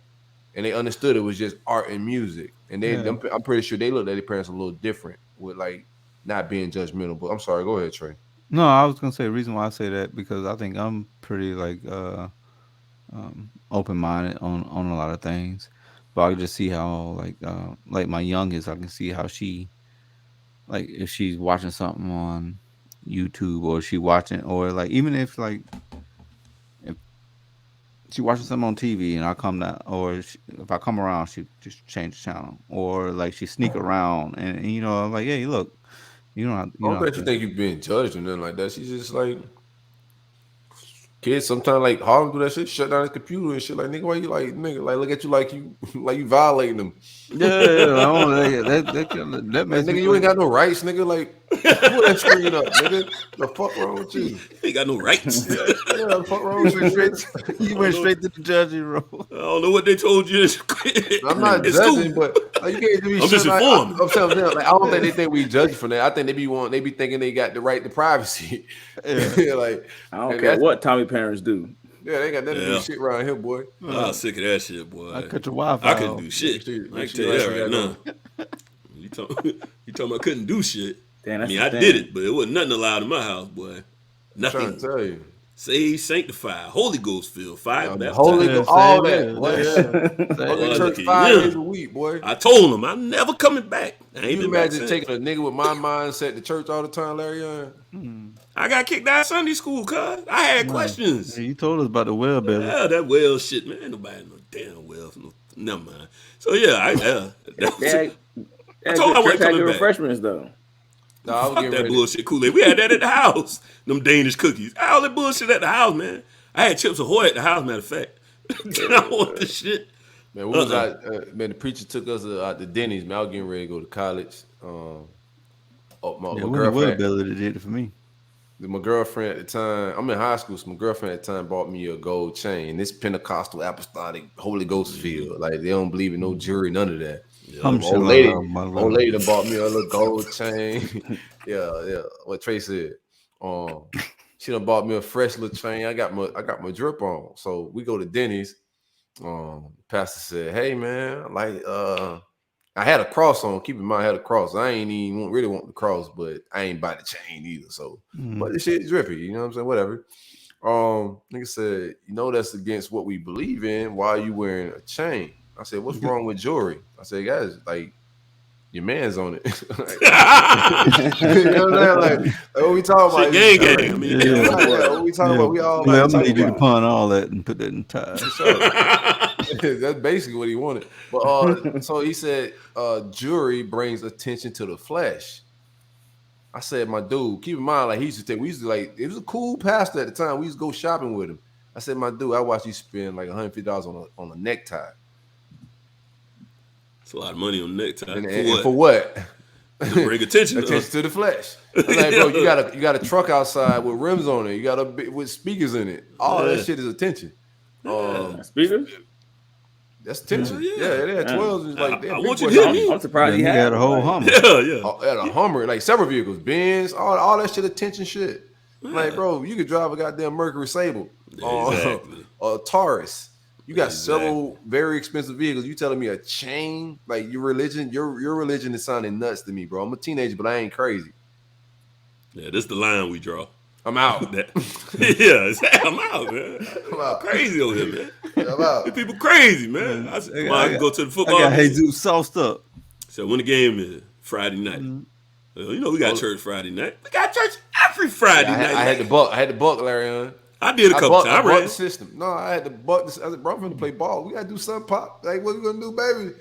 And they understood it was just art and music. And I'm pretty sure they looked at their parents a little different with like not being judgmental. But I'm sorry, go ahead, Trey. no, I was gonna say the reason why I say that because I think I'm pretty like open minded on a lot of things, but I can just see how like my youngest, I can see how she like if she's watching something on YouTube or she watching or like even if she watching something on TV and I come down or if I come around she just change the channel or like she sneak around and you know I'm like hey look I don't think you think you're being judged or nothing like that. She's just like kids sometimes like Harlem do that shit, shut down his computer and shit. Like nigga, why you like nigga like look at you like you like you violating them. yeah I don't, that Like makes me nigga, you ain't got no rights, nigga. Like pull that screen up, nigga. The fuck wrong with you? Ain't got no rights. Yeah, the fuck wrong with you? you went straight to the judging role. I don't know what they told you. I'm not It's judging, cool. but like, you can't be I'm just like, informed. I'm telling them, like, I don't think they think we judge for that. I think they be thinking they got the right to privacy. Yeah. Like I don't care what Tommy parents do. yeah, they got nothing to do with shit around here, boy. I was sick of that shit, boy. I cut your Wi-Fi I couldn't off. do shit. I Make can sure tell you you that right got now. You talking about I couldn't do shit. Damn, I that's mean, the I thing. did it, but it wasn't nothing allowed in my house, boy. I'm trying Nothing. to tell you. Saved, sanctified, Holy Ghost filled, fire, baptized. Holy Yeah, Ghost, all same that, here. boy. Yeah. Go Boy, to church look at 5 you. days a week, boy. I told him I'm never coming back. I ain't You been back imagine since. taking a nigga with my mindset to church all the time, Larry Young? I got kicked out of Sunday school, cuz. I had questions. Yeah, you told us about the well, Billy. Yeah, that well shit, man. Ain't nobody no damn well. Never mind. So yeah, I told I wasn't Church had coming good back. refreshments though. No, I was Fuck getting that ready. bullshit Kool-Aid. We had that at the house. Them Danish cookies. All that bullshit at the house, man. I had Chips Ahoy at the house, matter of fact. I want this shit. Man, we was out. Man, the preacher took us out to Denny's. Man, I was getting ready to go to college. My Yeah, Willie girlfriend, Billy that did it for me. my girlfriend at the time. I'm in high school, so my girlfriend at the time bought me a gold chain. This Pentecostal, apostolic, Holy Ghost feel. Like they don't believe in no jury, none of that. I'm Old sure lady, my old lady done bought me a little gold chain. yeah. What Trey said. She done bought me a fresh little chain. I got my drip on. So we go to Denny's. Pastor said, "Hey man, like I had a cross on. Keep in mind, I had a cross. I ain't even really want the cross, but I ain't buy the chain either. So, but this shit is drippy. You know what I'm saying? Whatever. Nigga said, you know that's against what we believe in. Why are you wearing a chain? I said, what's wrong with jewelry? I said, guys, like your man's on it. Like, you know what I'm saying? Like what we talking about? Shit, gang. I mean, What we talking about? We all I'm like gonna need you to about. pawn all that and put that in ties. That's basically what he wanted. But so he said, jewelry brings attention to the flesh. I said, my dude, keep in mind, like we used to like, it was a cool pastor at the time. We used to go shopping with him. I said, my dude, I watched you spend like $150 on a necktie. It's a lot of money on necktie. And for what? To bring attention to the flesh. I'm like, bro, you got a truck outside with rims on it. You got with speakers in it. All that shit is attention. Speakers? That's attention. Yeah, they had 12s. Like, I want you to hear me. I'm surprised he had a whole Hummer. Yeah. At a Hummer, like several vehicles, Benz, all that shit, attention shit. Like, bro, you could drive a goddamn Mercury Sable, Exactly. or a Taurus. You got several very expensive vehicles. You telling me a chain? Like your religion is sounding nuts to me, bro. I'm a teenager, but I ain't crazy. Yeah, this is the line we draw. I'm out. I'm out, man. I'm out. Crazy over here, man. I'm out. These people crazy, man. I can go to the football. I got Jesus sauced up. So when the game is Friday night, you know we got church Friday night. We got church every Friday night. I had the buck, Larry. On. I did a couple times. I bought the system. No, I had to buck this. I said, bro, I'm finna play ball. We gotta do something, pop. Like, what we gonna do, baby?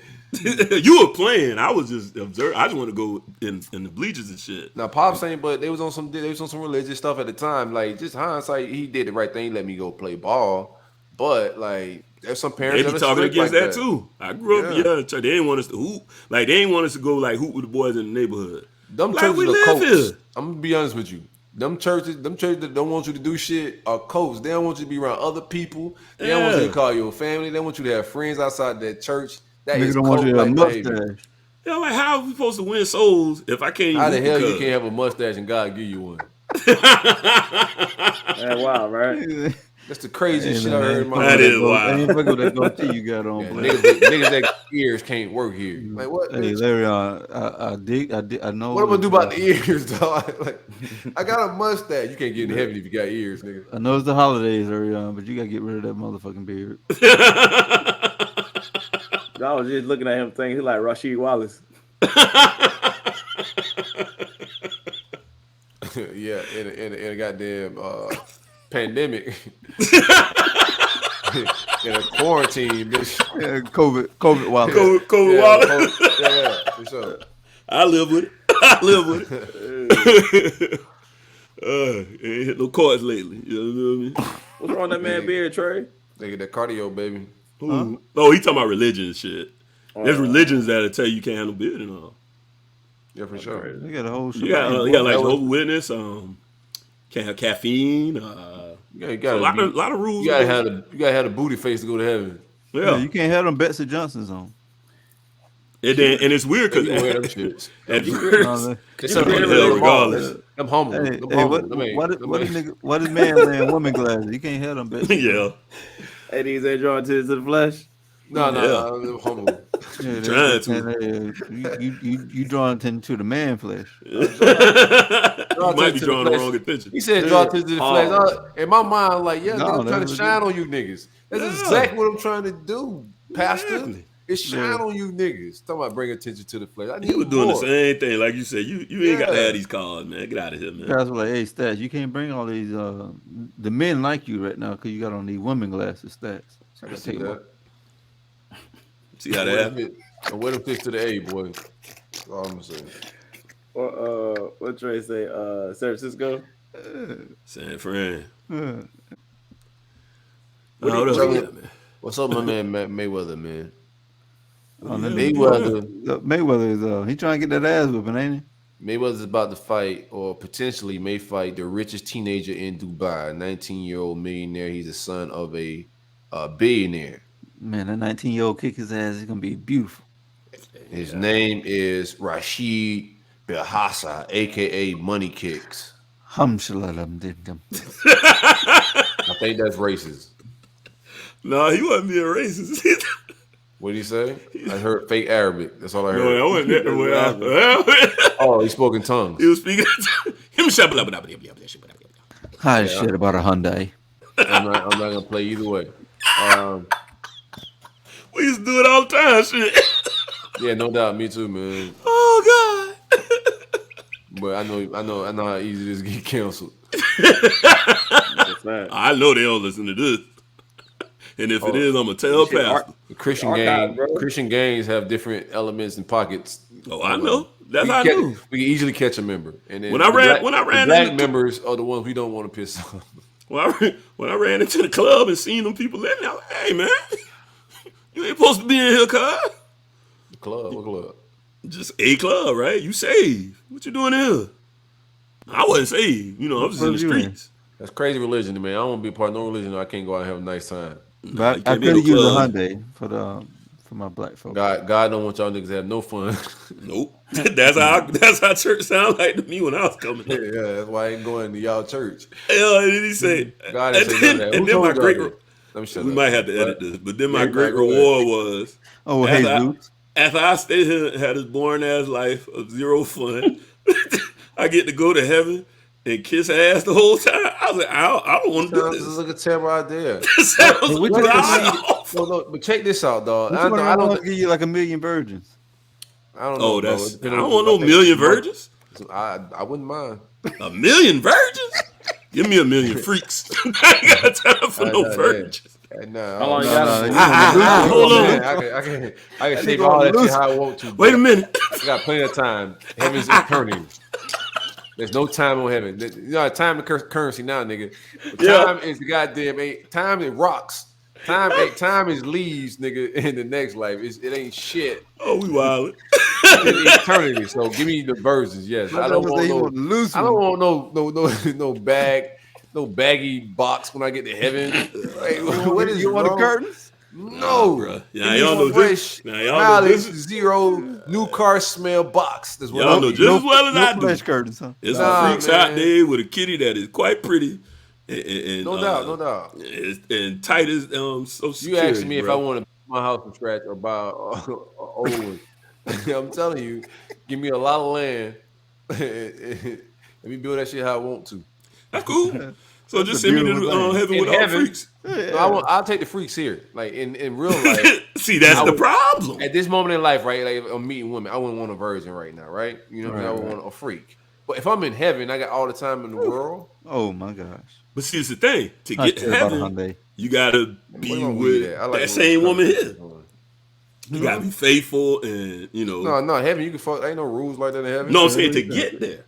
You were playing. I was just observing. I just want to go in the bleachers and shit. Now, Pop saying, but they was on some religious stuff at the time. Like, just hindsight, he did the right thing. He let me go play ball. But like, there's some parents They be that are talking strict against like that too. I grew up, church. They didn't want us to hoop. Like they didn't want us to go like hoop with the boys in the neighborhood. Them like churches we are live cults. here. I'm gonna be honest with you. Them churches that don't want you to do shit are cults. They don't want you to be around other people. They don't want you to call your family. They want you to have friends outside that church That Nigga is don't want you to have a cult-like behavior. mustache. Yeah, like how are we supposed to win souls if I can't How the even hell you can't have a mustache and God give you one? That's wild, right? That's the craziest Hey, shit I man, heard in my That life. is I wild. ain't fucking with that goatee you got on, Yeah, boy. niggas that ears can't work here. Like what? Hey, Bitch? Larry, I know. What am I gonna do it's, about the ears, dog? Like, I got a mustache. You can't get in heaven if you got ears, nigga. I know it's the holidays, Larry, but you gotta get rid of that motherfucking beard. I was just looking at him thinking he's like Rasheed Wallace. Yeah, in a goddamn pandemic. In a quarantine, bitch. Yeah, COVID wallet. COVID Yeah, water. yeah, for sure. I live with it. I live with it. Ain't hit no cards lately. You know what I mean? What's wrong with that man beard, Trey? They get that cardio, baby. Huh? Oh, he talking about religion and shit. There's religions that'll tell you can't have no beard and all. Yeah, for sure. They got a whole show. You got like That was- Jehovah's Witness. Can't have caffeine. Yeah, you So gotta a lot of rules. you gotta have the booty face to go to heaven. Yeah, you can't have them Betsy Johnsons on. And it's weird You can wear because them shits. at No, first, It's you something can to hell them regardless. I'm humble. Hey, I'm hey, humble. what is man wearing woman glasses? You can't have them Betsy. Yeah, Hey, these ain't drawing to the flesh. No, Yeah. I'm humble. Yeah, Trying to. You drawing attention to the man flesh. You might be to the drawing the flesh. wrong attention. He said draw attention to the flesh. In my mind, I'm like, yeah, No, nigga, I'm trying that's to shine on you niggas. That's Yeah. exactly what I'm trying to do, Pastor. Exactly. It's shine on you niggas. Talking about bring attention to the flesh. I need He was doing more. the same thing, like you said. You ain't got to Yeah. have these cards, man. Get out of here, man. Guys were like, hey, Stats, you can't bring all these. The men like you right now because you got on these women glasses, Stats. So I gotta See take 'em that? off. See how that happened? I wear them fish to the A, boy. That's all I'm gonna say. What Trey say? San Francisco. San Fran. Yeah. What else we got, man? What's up, my man Mayweather, man? Oh, that Mayweather. Mayweather is he trying to get that ass whipping, ain't he? Mayweather's about to fight, or potentially may fight, the richest teenager in Dubai, a 19-year-old millionaire. He's the son of a billionaire. Man, that 19-year-old kick his ass is gonna be beautiful. His name is Rashid Belhassa, aka Money Kicks. Humshalalam. I think that's racist. No, he wasn't being racist. What did he say? I heard fake Arabic. That's all I No, heard. I wasn't that way. Oh, he spoke in tongues. He was speaking. Hi, shit about a Hyundai. I'm not gonna play either way. We used to do it all the time, shit. Yeah, no doubt. Me too, man. Oh God. But I know how easy it is to get canceled. That's right. I know they don't listen to this. And if it is, I'm gonna tell Shit, Pastor. The Christian Archive, bro. Christian gangs have different elements and pockets. Oh, I know. That's how I we can knew. we can easily catch a member. And then When I ran the black into- members are the ones we don't want to piss off. When I ran into the club and seen them people in there, I was like, hey man, you ain't supposed to be in here, cuz. The club, what club? Just a club, right? You saved. What you doing here? I wasn't saved. You know, I was just in the What was you in? streets. That's crazy religion to me. I don't want to be a part of no religion. I can't go out and have a nice time. You But I can't be could in have no used a club. Hyundai for my black folks. God don't want y'all niggas to have no fun. Nope. That's how church sounded like to me when I was coming Yeah, up. that's why I ain't going to y'all church. Yeah, and then he said, God and didn't say none then, of that. and Who then my told y'all great, that? Let me shut we up. might have to edit this, but then my Yeah, great go ahead. reward was, Oh, After hey, I- dude. after I stayed here and had this boring ass life of zero fun, I get to go to heaven and kiss ass the whole time. I was like, I don't want to do This this. is like a terrible idea. This sounds which god one awful. No, but check this out, dog. Which I one don't want know. to give you like a million virgins? I don't know. Oh, bro. that's. I Depending don't on- want no I think- million virgins. I wouldn't mind. A million virgins? Give me a million freaks. I ain't got time for no Yeah. virgins. Nah, How long you No, got no, him? you Hold on. Man, I can shape all that shit how I want to. Wait a minute. I got plenty of time. Heaven's eternity. There's no time on heaven. You know, time is currency now, nigga. But Yeah. time is the goddamn time is rocks. Time is leaves, nigga. In the next life, it ain't shit. Oh, we wildin'. It's eternity. So give me the versions. Yes, I don't want no. loose. I don't want no baggy box when I get to heaven. Like, what is You want the wrong? curtains? No, bro. it Yeah, needs y'all know fresh, this. Now y'all know mileage, this. zero new car smell box. That's what Y'all I know need. just as well as no I do. flesh curtains, huh? There's Nah, some freaks out man. there with a kitty that is quite pretty and No doubt. and tight as Social You asking Security, me if I bro. want to build my house from scratch or buy an old one. I'm telling you, give me a lot of land. Let me build that shit how I want to. That's cool. So That's just a send me to beautiful thing. heaven In with all heaven, freaks. no, I'll take the freaks here. Like in real life, See, that's I the would- problem. at this moment in life, right? Like if I'm meeting women, I wouldn't want a virgin right now, right? You know what I mean? I would want a freak. But if I'm in heaven, I got all the time in the world. Oh my gosh. But see, it's the thing. To I get care about a heaven, Hyundai. you gotta Where be my weed with at? I like that where same this woman conversation here. is going. You gotta be faithful and No, heaven. You can fuck. Ain't no rules like that in heaven. No, I'm saying to get there.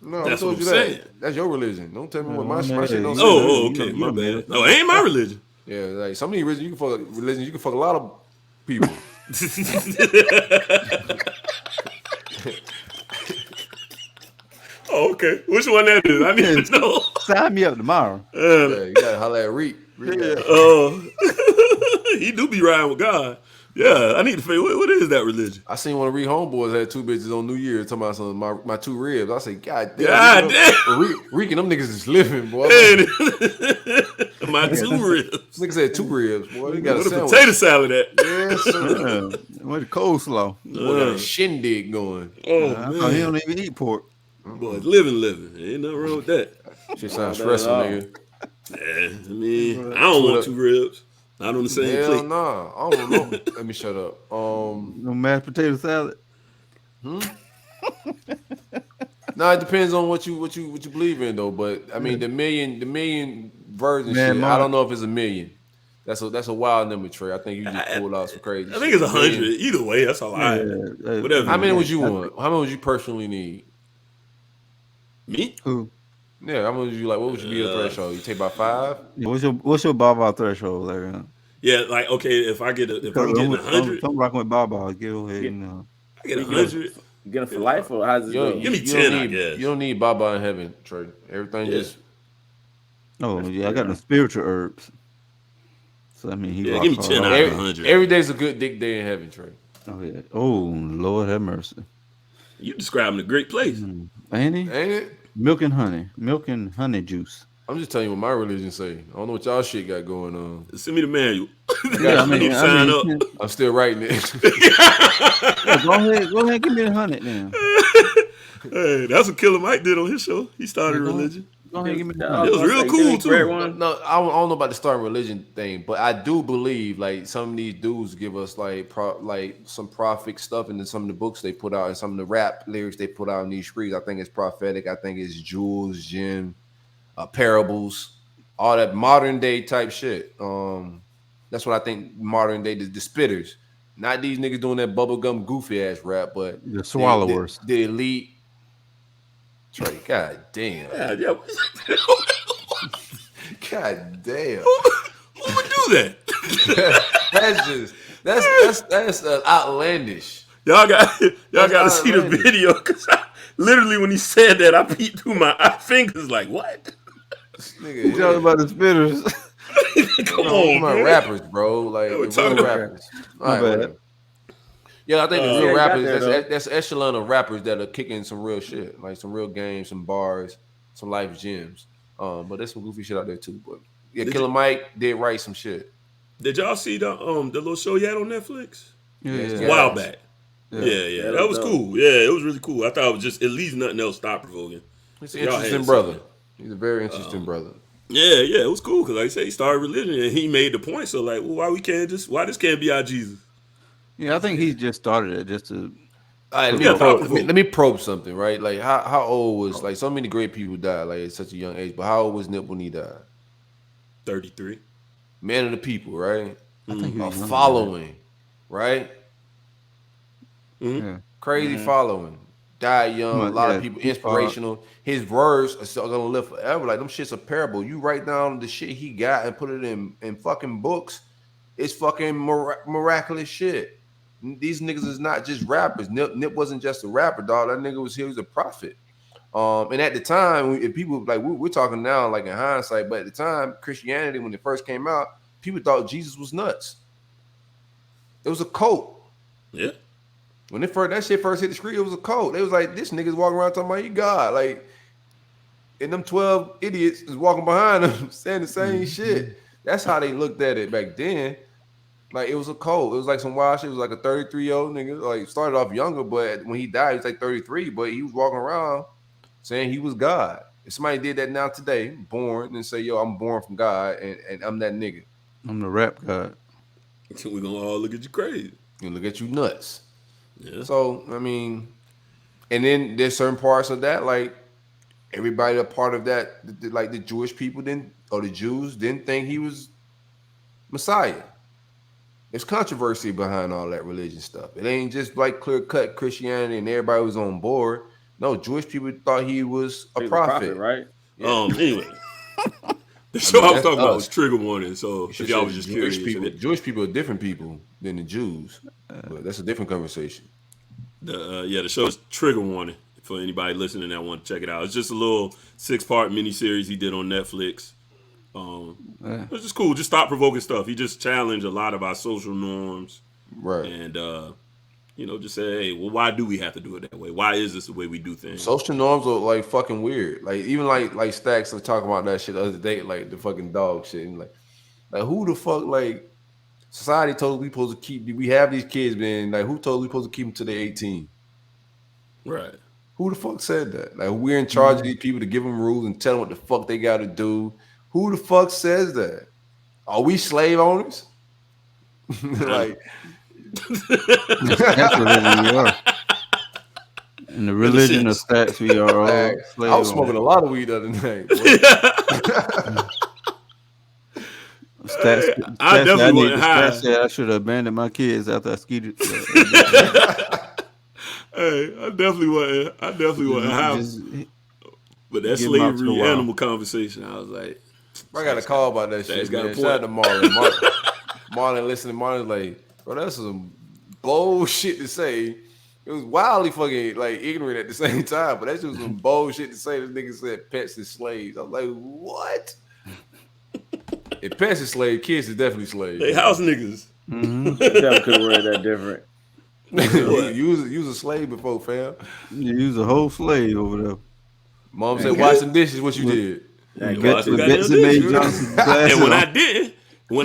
No, That's who what told I'm you saying. that? That's your religion. Don't tell me what my Hey, shit don't you say. know, that. Oh, you okay, know, my man, bad. that's No, it ain't my religion. Yeah, like some of these religions, you can fuck religions. You can fuck a lot of people. Oh, okay. Which one that is? I need to know. Sign me up tomorrow. Yeah, you gotta holler at Reek. Oh, he do be riding with God. Yeah, I need to figure what is that religion? I seen one of Reek homeboys had two bitches on New Year's talking about some my two ribs. I said, God damn, God damn. Reek and them niggas is living, boy. Man, my two ribs. Niggas had two ribs, boy. They got What a a sandwich. potato salad at? Yes, sir. With the coleslaw. Boy, got a shindig going. Oh I know he man, don't even eat pork. boy, living. Ain't nothing wrong with that. Shit sounds that stressful, at all. nigga. Yeah, I mean, I don't want two ribs. Not on the same Hell plate. nah. I don't know. Let me shut up. No mashed potato salad. No, it depends on what you believe in though. But I mean, the million version Man, shit. I Mark. don't know if it's a million. That's a wild number, Trey. I think you just pulled out some crazy. I think it's shit. 100. Either way, that's all right. Whatever. How many would you want? How many would you personally need? Me? Who? Yeah, how many would you like? What would you be your threshold? You take about 5? Yeah, what's your Baba threshold, Larry? Yeah, like okay, if I'm getting 100, I'm rocking with Baba. Go ahead and I get You 100. get it for life, or how's it You go? don't, Give me you 10, don't I need, guess. You don't need Baba in heaven, Trey. Everything just. oh yeah, I got the spiritual herbs. So I mean, he Yeah, give me rocks 10 all out over. of 100. Every day's a good dick day in heaven, Trey. Oh yeah. Oh Lord have mercy. You describing a great place. Ain't he? Ain't it? Milk and honey juice. I'm just telling you what my religion say. I don't know what y'all shit got going on. Send me the manual. Yeah, I need to sign up. I'm still writing it. Yeah, go ahead, and give me the 100 now. Hey, that's what Killer Mike did on his show. He started a Yeah, go religion. Go ahead, and give me the Yeah, 100. It was real Give cool, me a great too. one. No, I don't know about the starting religion thing, but I do believe like some of these dudes give us like some prophetic stuff in some of the books they put out and some of the rap lyrics they put out in these streets. I think it's prophetic. I think it's jewels, gem, parables, all that modern day type shit. That's what I think modern day the spitters, not these niggas doing that bubblegum goofy ass rap, but The swallowers. the elite. Trey, god damn, Yeah. god damn. Who would do that? That's outlandish. Y'all got to see the outlandish. video because literally when he said that, I peeked through my fingers like, what? Nigga, You talking about the spitters? Come I'm on, about man. rappers, bro. Like we're the talking real about- rappers. My All right, bad. whatever. Yeah, I think the yeah, real you got rappers. there, though. That's echelon of rappers that are kicking some real shit, like some real games, some bars, some life gems. But there's some goofy shit out there too. But yeah, Did Killer you- Mike did write some shit. Did y'all see the little show he had on Netflix? Yeah, Yes, A while Yes. back. Yeah. Yeah. That That was was dope. cool. Yeah, it was really cool. I thought it was just at least nothing else thought provoking. He's an Y'all interesting hadn't brother. seen He's a very interesting brother. Yeah, it was cool because like I said, he started religion and he made the point. So like, well, why this can't be our Jesus? Yeah, I think he just started it just to. All right, Yeah, let me probe something, right? Like how old was like so many great people died like at such a young age, but how old was Nip when he died? 33. Man of the people, right? I think he A was younger than following, right? that. Yeah. Crazy following. Died young. A lot of people inspirational. His words are still gonna live forever. Like them shit's a parable. You write down the shit he got and put it in fucking books. It's fucking miraculous shit. These niggas is not just rappers. Nip wasn't just a rapper, dog. That nigga he was a prophet. And at the time, if people like we're talking now, like in hindsight, but at the time, Christianity when it first came out, people thought Jesus was nuts. It was a cult. Yeah. When that shit first hit the street, it was a cult. They was like, this nigga's walking around talking about he God. Like, and them 12 idiots is walking behind him saying the same shit. That's how they looked at it back then. Like, it was a cult. It was like some wild shit. It was like a 33-year-old nigga. Like, started off younger, but when he died, he was like 33. But he was walking around saying he was God. If somebody did that now today, born, and say, yo, I'm born from God, and I'm that nigga. I'm the rap God. So we're gonna all look at you crazy. And look at you nuts. Yeah. So, I mean, and then there's certain parts of that, like, everybody a part of that, like the Jewish people didn't, or the Jews didn't think he was Messiah. There's controversy behind all that religion stuff. It ain't just like clear-cut Christianity and everybody was on board. No, Jewish people thought he was a prophet. Right? Yeah. Anyway. The show I was talking about us. was Trigger Warning, so if y'all was just curious. Jewish people are different people than the Jews. But that's a different conversation. The show is Trigger Warning for anybody listening that want to check it out. It's just a little 6-part miniseries he did on Netflix. It's just cool, just thought-provoking stuff. He just challenged a lot of our social norms. Right. And, just say, hey, well, why do we have to do it that way? Why is this the way we do things? Social norms are like fucking weird. Like even like Stacks was talking about that shit the other day, like the fucking dog shit. And like who the fuck, like, society told we supposed to keep, we have these kids, man. Like, who told we supposed to keep them till they're 18? Right. Who the fuck said that? Like, we're in charge of these people to give them rules and tell them what the fuck they got to do. Who the fuck says that? Are we slave owners? Like, that's religion we are. In the religion of Stacks, we are all slave I was smoking owners. a lot of weed the other night. Stacks, I definitely wasn't high. Stacks said I should have abandoned my kids after I skeeted. Hey, I definitely wasn't high. But that Give 'em out to the slavery wild. animal conversation, I was like, I got a call about that shit. got a Man. point. Shout out to Marlon. Marlon listening. Marlon's like, bro, that's some bold shit to say. It was wildly fucking like ignorant at the same time, but that's just some bold shit to say. This nigga said pets is slaves. I was like, what? If pets is slave, kids is definitely slaves. they house niggas. Definitely could have worded that different. you was a slave before, fam. You was a whole slave over there. Mom said, wash some dishes. What you did? That Well, got I you. got Betsy them Johnson. And when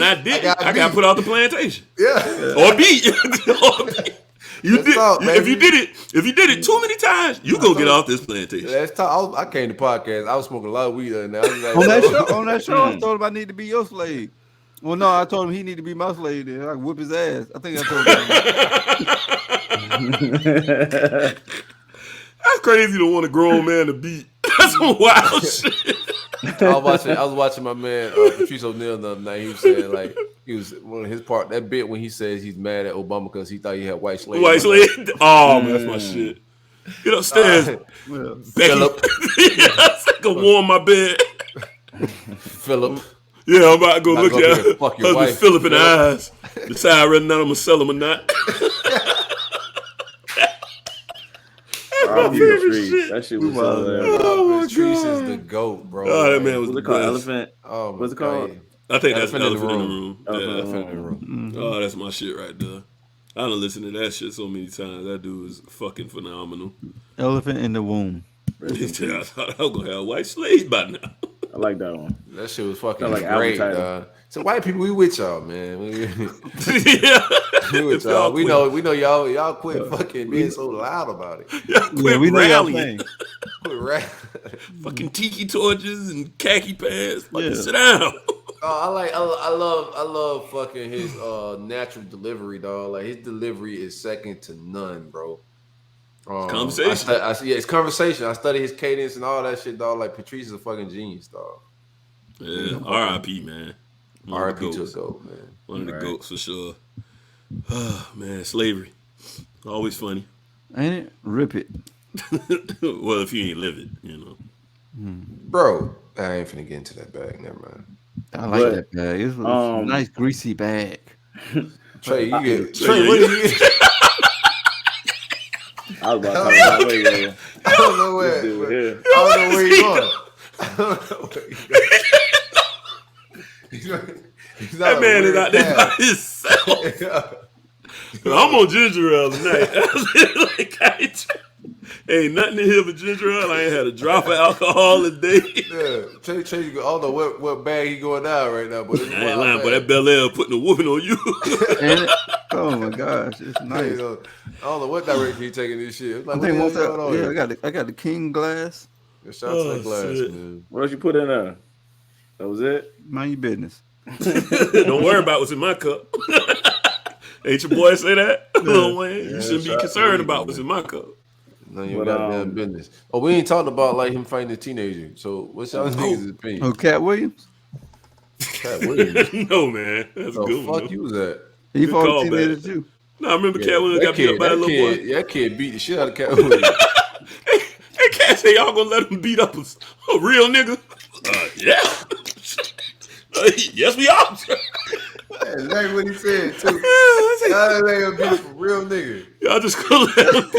I did, I got put off the plantation. Yeah. Or beat. Or beat. Let's talk, If you baby. did it too many times, you gonna get off this plantation. Last time I came to podcast, I was smoking a lot of weed the other night. I was like, on that show, I told him I need to be your slave. Well, no, I told him he need to be my slave. Then I whip his ass. I think I told him. That's crazy to want a grown man to beat. That's some wild shit. I was watching my man Patrice O'Neal the other night. He was saying like he was one of his part that bit when he says he's mad at Obama because he thought he had white slaves. White slave. Oh man, that's my shit. Get upstairs, Philip. I can warm my bed. Philip. Yeah, I'm about to go About look to go at pick a fuck your husband wife. Philip in the eyes. Decide whether or not I'm gonna sell him or not. R.I.P. Patrice. That shit was so hilarious. Patrice is the GOAT, bro. Oh, that man was What's the it called? best. Elephant. Oh, What's it called? I think that's Elephant in the Elephant in the Room. Elephant in the Yeah. Elephant in the room. Oh, that's my shit right there. I done listened to that shit so many times. That dude is fucking phenomenal. Elephant in the womb. I thought I was gonna have a white slave by now. I like that one. That shit was fucking Sound like great, album title. dog. So white people, we with y'all, man. We Yeah. with If y'all y'all. We quit- know y'all quit fucking being so loud about it. Y'all quit we know y'all rallying. playing. Quit rap. Fucking tiki torches and khaki pants. Fucking Yeah. sit down. I love fucking his natural delivery, dog. Like his delivery is second to none, bro. Conversation. Yeah, it's conversation. I study his cadence and all that shit, dog. Like Patrice is a fucking genius, dog. Yeah. R.I.P. man. One of the R.I.P. to goats. a GOAT, man. One of the Right. goats for sure. Man, slavery. Always funny. Ain't it? Rip it. Well, if you ain't live it, you know. Bro, I ain't finna get into that bag. Never mind. I like But, that bag. It's a nice greasy bag. Trey, you get Trey, Trey. What do you get? I was about to talk about wait, yeah. I don't know where. This dude I here. don't know where you going. I don't know where you going. That man is out there by himself. I'm on ginger ale tonight. Ain't nothing in here but ginger ale. I ain't had a drop of alcohol a day. Yeah, Trey, I don't know what bag he going down right now, but it's I ain't lying, but that Bel Air putting a whooping on you. Oh my gosh, it's nice. I don't know what direction he taking this shit. Like, I got the king glass. Yeah, shout out to that glass, man. What else you put in there? That was it? Mind your business. Don't worry about what's in my cup. Ain't your boy say that? Lil Wayne, you shouldn't be concerned about what's in my cup. None of your goddamn business. Oh, we ain't talked about like him fighting a teenager. So what's y'all niggas' opinion? Oh, Cat Williams? Cat Williams? No, man. That's a good one. Fuck you was that? He fought a teenager too. No, I remember Cat Williams got beat up by that little boy. That kid beat the shit out of Cat Williams. Hey, Cat say y'all gonna let him beat up a real nigga? Yeah. Yes, we are. That's exactly what he said too. Y'all let him beat up a real nigga. Y'all just gonna let him.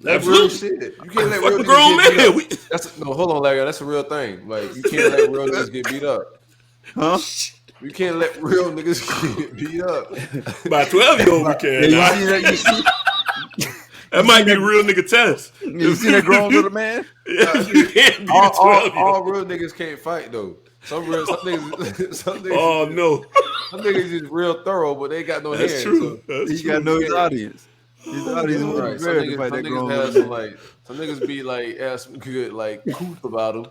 That's real shit. You can't let real grown niggas get man. beat up. No, hold on, Larry. That's a real thing. Like, you can't let real niggas get beat up. Huh? You can't let real niggas get beat up. By 12-year-old, we can. That might be the real nigga test. You see that grown little man? Yeah, you can't be all real niggas can't fight though. Some niggas. Oh no. Some niggas is real thorough, but they got no hands. That's true. So. He got no audience. His audience was Right. prepared to fight that grown Some little some niggas be like have some good like couth about them,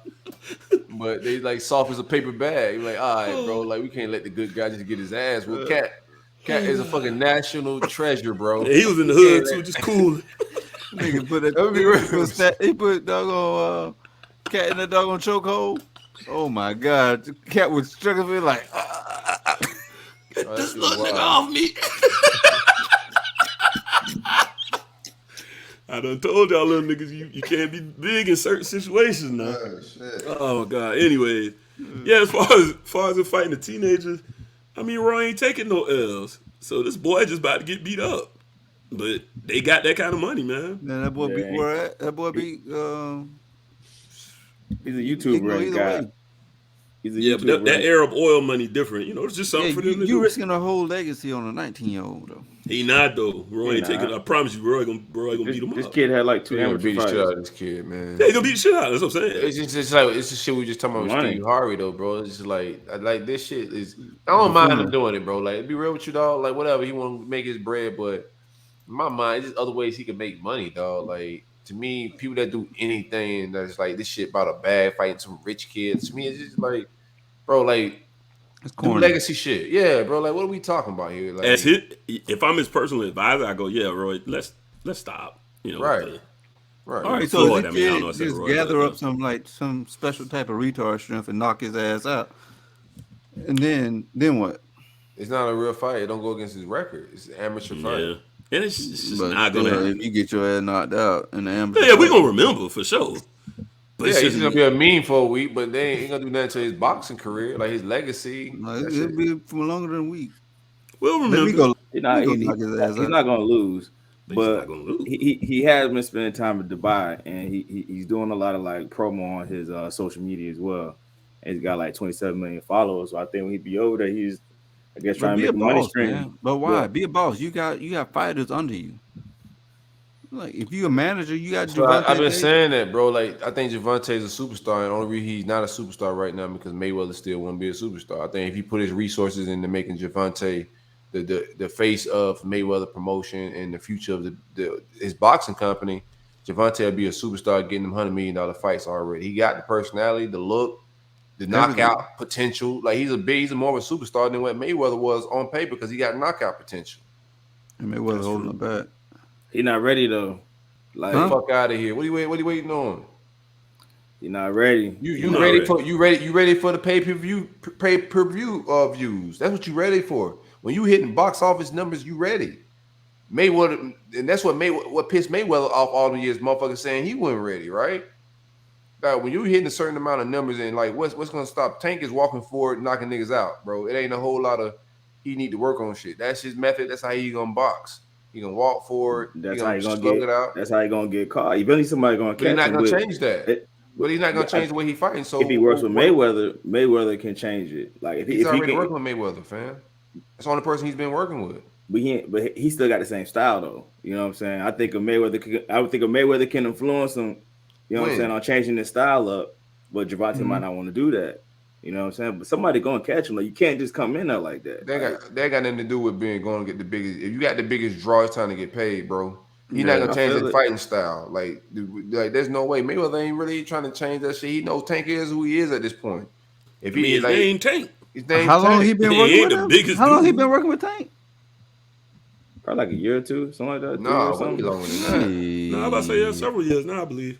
but they like soft as a paper bag. You're like, all right, bro, like we can't let the good guy just get his ass. Well, Cat is a fucking national treasure, bro. Yeah, he was in the hood too, just cool. Nigga put that. He put doggone Cat in the doggone chokehold. Oh my God, the Cat was struggling like. Get this little nigga off me. I done told y'all little niggas you can't be big in certain situations now. Oh shit. Oh God. Anyways, yeah, as far as him fighting the teenagers, I mean Roy ain't taking no L's. So this boy just about to get beat up. But they got that kind of money, man. Man, that boy beat where at? That boy beat He's a YouTuber guy. But that Arab oil money different. You know, it's just something for them to do. You risking a whole legacy on a 19-year-old though. He not though. Roy ain't taking. I promise you, Roy gonna beat him up. This kid had like 2 amateur beat the fights. shit out of this kid, man. Yeah, he gonna beat the shit out. That's what I'm saying. It's just shit we just talking about with Steve Harvey though, bro. It's just like this shit is. I don't mind him doing it, bro. Like, be real with you, dog. Like, whatever, he want to make his bread, but in my mind, there's other ways he can make money, dog. Like, to me, people that do anything that's like this shit about a bag fighting some rich kids, to me, it's just like, bro, like, do legacy shit. Yeah, bro. Like, what are we talking about here? Like, if I'm his personal advisor, I go, yeah, Roy, let's stop. You know, right. All right, so Floyd, this kid just gather up some special type of retard strength and knock his ass out, and then what? It's not a real fight. It don't go against his record. It's an amateur fight. Yeah. And it's just not gonna happen. If you get your ass knocked out in the amateur, yeah, we gonna remember for sure. But yeah, he's gonna be a meme for a week, but they ain't gonna do nothing to his boxing career, like his legacy. It'll be for longer than a week. We'll remember. He's not gonna lose, but he has been spending time in Dubai, and he's doing a lot of like promo on his social media as well. And he's got like 27 million followers, so I think when he be over there, he's trying to make money stream. Man. But why? Be a boss. You got fighters under you. Like, if you're a manager, you got. So I've been saying that, bro. Like, I think Gervonta's a superstar, and the only reason he's not a superstar right now because Mayweather still won't be a superstar. I think if he put his resources into making Gervonta the face of Mayweather promotion and the future of his boxing company, Gervonta will be a superstar, getting them $100 million fights already. He got the personality, the look, the knockout potential. Like, he's more of a superstar than what Mayweather was on paper because he got knockout potential. And Mayweather holding him back. He not ready though. Like, fuck out of here. What are you waiting on? He not ready. You ready for the pay-per-view views. That's what you ready for. When you hitting box office numbers, you ready. Mayweather, and that's what pissed Mayweather off all the years, motherfuckers saying he wasn't ready, right? Like, when you hitting a certain amount of numbers and like what's gonna stop Tank is walking forward, knocking niggas out, bro. It ain't a whole lot of he need to work on shit. That's his method. That's how he gonna box. He gonna walk forward. That's how he gonna get it out. That's how he gonna get caught. Eventually somebody gonna catch him. He's not gonna change that. But he's not gonna change the way he fighting. So If he works with what? Mayweather can change it. Like He's if he already can, working with Mayweather, fam. That's the only person he's been working with. but he still got the same style though. You know what I'm saying? I would think a Mayweather can influence him. You know what I'm saying, When on changing his style up, but Javante might not want to do that. You know what I'm saying? But somebody gonna catch him. Like you can't just come in there like that. that got nothing to do with being going to get the biggest. If you got the biggest draw, it's time to get paid, bro. He's not Yeah. gonna I change feel his it. fighting style. Like there's no way Mayweather ain't really trying to change that shit. He knows Tank is who he is at this point. If I mean, he his like name Tank. his name's How long he Tank. been He working ain't with the him? biggest How long he dude. been working with Tank? Probably like a year or two, something like that, 3 Nah, years, way something. longer than that. No, I'm about to say several years now, I believe.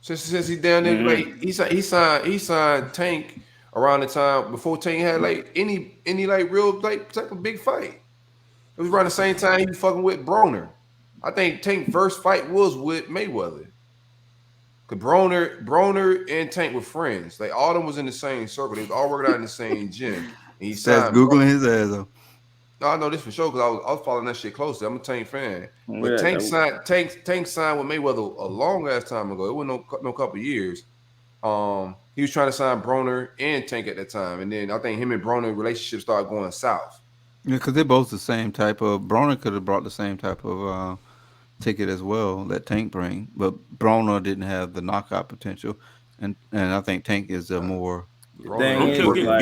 Since he's down there, like he signed Tank around the time before Tank had like any like real like type of big fight. It was around the same time he was fucking with Broner. I think Tank's first fight was with Mayweather. Cause Broner and Tank were friends. Like all of them was in the same circle. They was all working out in the same gym. And he That's signed googling his ass though. No, I know this for sure because I was following that shit closely. I'm a Tank fan. But Yeah, Tank signed with Mayweather a long ass time ago. It wasn't no couple years. He was trying to sign Broner and Tank at that time, and then I think him and Broner relationship started going south. Yeah, because they're both the same type of. Broner could have brought the same type of ticket as well that Tank bring, but Broner didn't have the knockout potential, and I think Tank is a more. the Broner thing I don't ain't care is getting working. like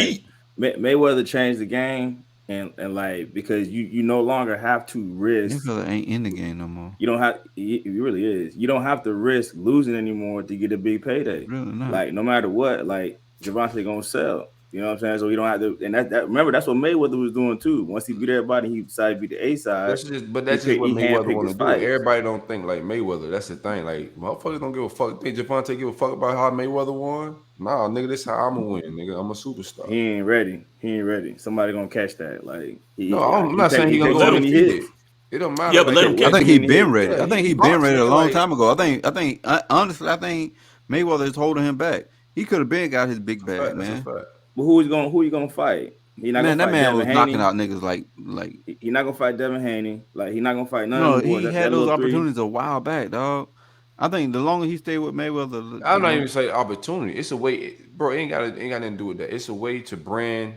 beat. Mayweather changed the game, and like because you no longer have to risk. Nigga ain't in the game no more. You don't have. It really is. You don't have to risk losing anymore to get a big payday. Really not. Like no matter what, like Javante gonna sell. You know what I'm saying? So you don't have to. And that remember that's what Mayweather was doing too. Once he beat everybody, he decided to beat the A side. That's just what He Mayweather handpicked want his to do. fights. Everybody don't think like Mayweather. That's the thing. Like motherfuckers don't give a fuck. Think Javante give a fuck about how Mayweather won? Nah, nigga, this how I'ma win, nigga. I'm a superstar. He ain't ready. He ain't ready. Somebody gonna catch that. Like No, I'm not saying he he gonna take go too let him- many undefeated. hits. It don't matter. Yeah, but Like let him Take I catch way think too he many been hits. ready. yeah, I think he he been boxing, ready a nigga, long like time ago. Honestly, I think Mayweather is holding him back. He could have been got his big bag, that's a man. fact. But who you gonna fight? He not gonna Man, that fight man Devin was knocking Haney. out niggas like He not gonna fight Devin Haney. Like he not gonna fight none of no. them boys. He That had those little three. opportunities a while back, dog. I think the longer he stayed with Mayweather, I'm not even saying opportunity. It's a way, bro. It ain't got nothing to do with that. It's a way to brand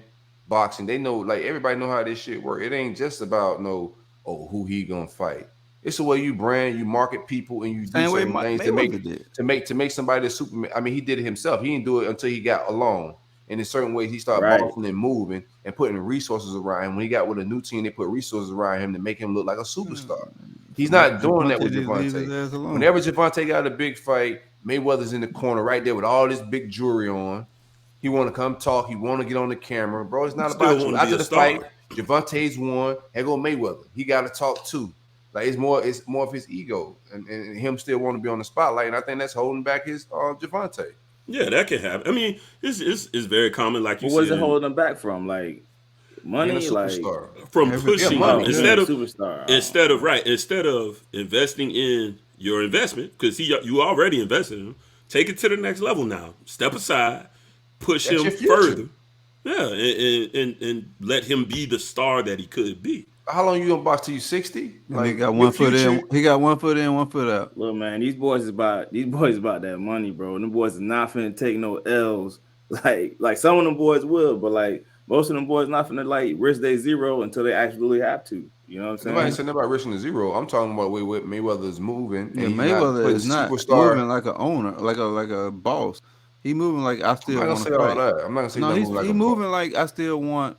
boxing. They know, like everybody know how this shit work. It ain't just about who he gonna fight. It's the way you brand, you market people, and you do same way certain things Mayweather did. to make somebody the Superman. I mean, he did it himself. He didn't do it until he got alone. And in certain ways, he started Right. boxing and moving and putting resources around him. When he got with a new team, they put resources around him to make him look like a superstar. He's not doing that with Javante just leave his Javante. ass alone. Whenever Javante got a big fight, Mayweather's in the corner right there with all this big jewelry on. He want to come talk. He want to get on the camera, bro. It's not Still about want you. to be After a the star. fight, Javante's won. Here go Mayweather. He got to talk too. Like it's more of his ego and him still want to be on the spotlight. And I think that's holding back his Javante. Yeah, that can happen. I mean, it's very common, like But you what is said, it holding them back from? Like Being a money, like superstar. from Everything. pushing money. being a instead superstar. of investing in your investment, because you already invested in him. Take it to the next level now. Step aside, push That's him your future. further. Yeah, and let him be the star that he could be. How long you gonna box till you 60? And he got your one foot future- in. He got one foot in, one foot out. Look, man, these boys about that money, bro. Them boys is not finna take no L's. Like some of them boys will, but like most of them boys not finna like risk their zero until they actually have to. You know what I'm saying? Nobody said nothing about risking the zero. I'm talking about the way Mayweather's moving. Yeah, And he's Mayweather putting is not superstar. moving like an owner, like a boss. He moving like I I'm still not gonna want say to all fight. that. I'm not gonna say No, nothing he's like he a moving like I still want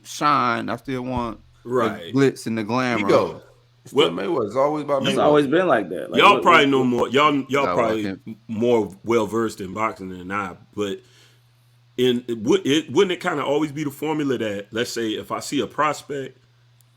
shine. I still want Right. the glitz and the glamour. ego. It's still Well, Mayweather. It's always about It's Mayweather. always been like that. Like, Y'all probably know more. Y'all Nah, well, I probably can't- more well versed in boxing than I. But wouldn't it kind of always be the formula that, let's say, if I see a prospect,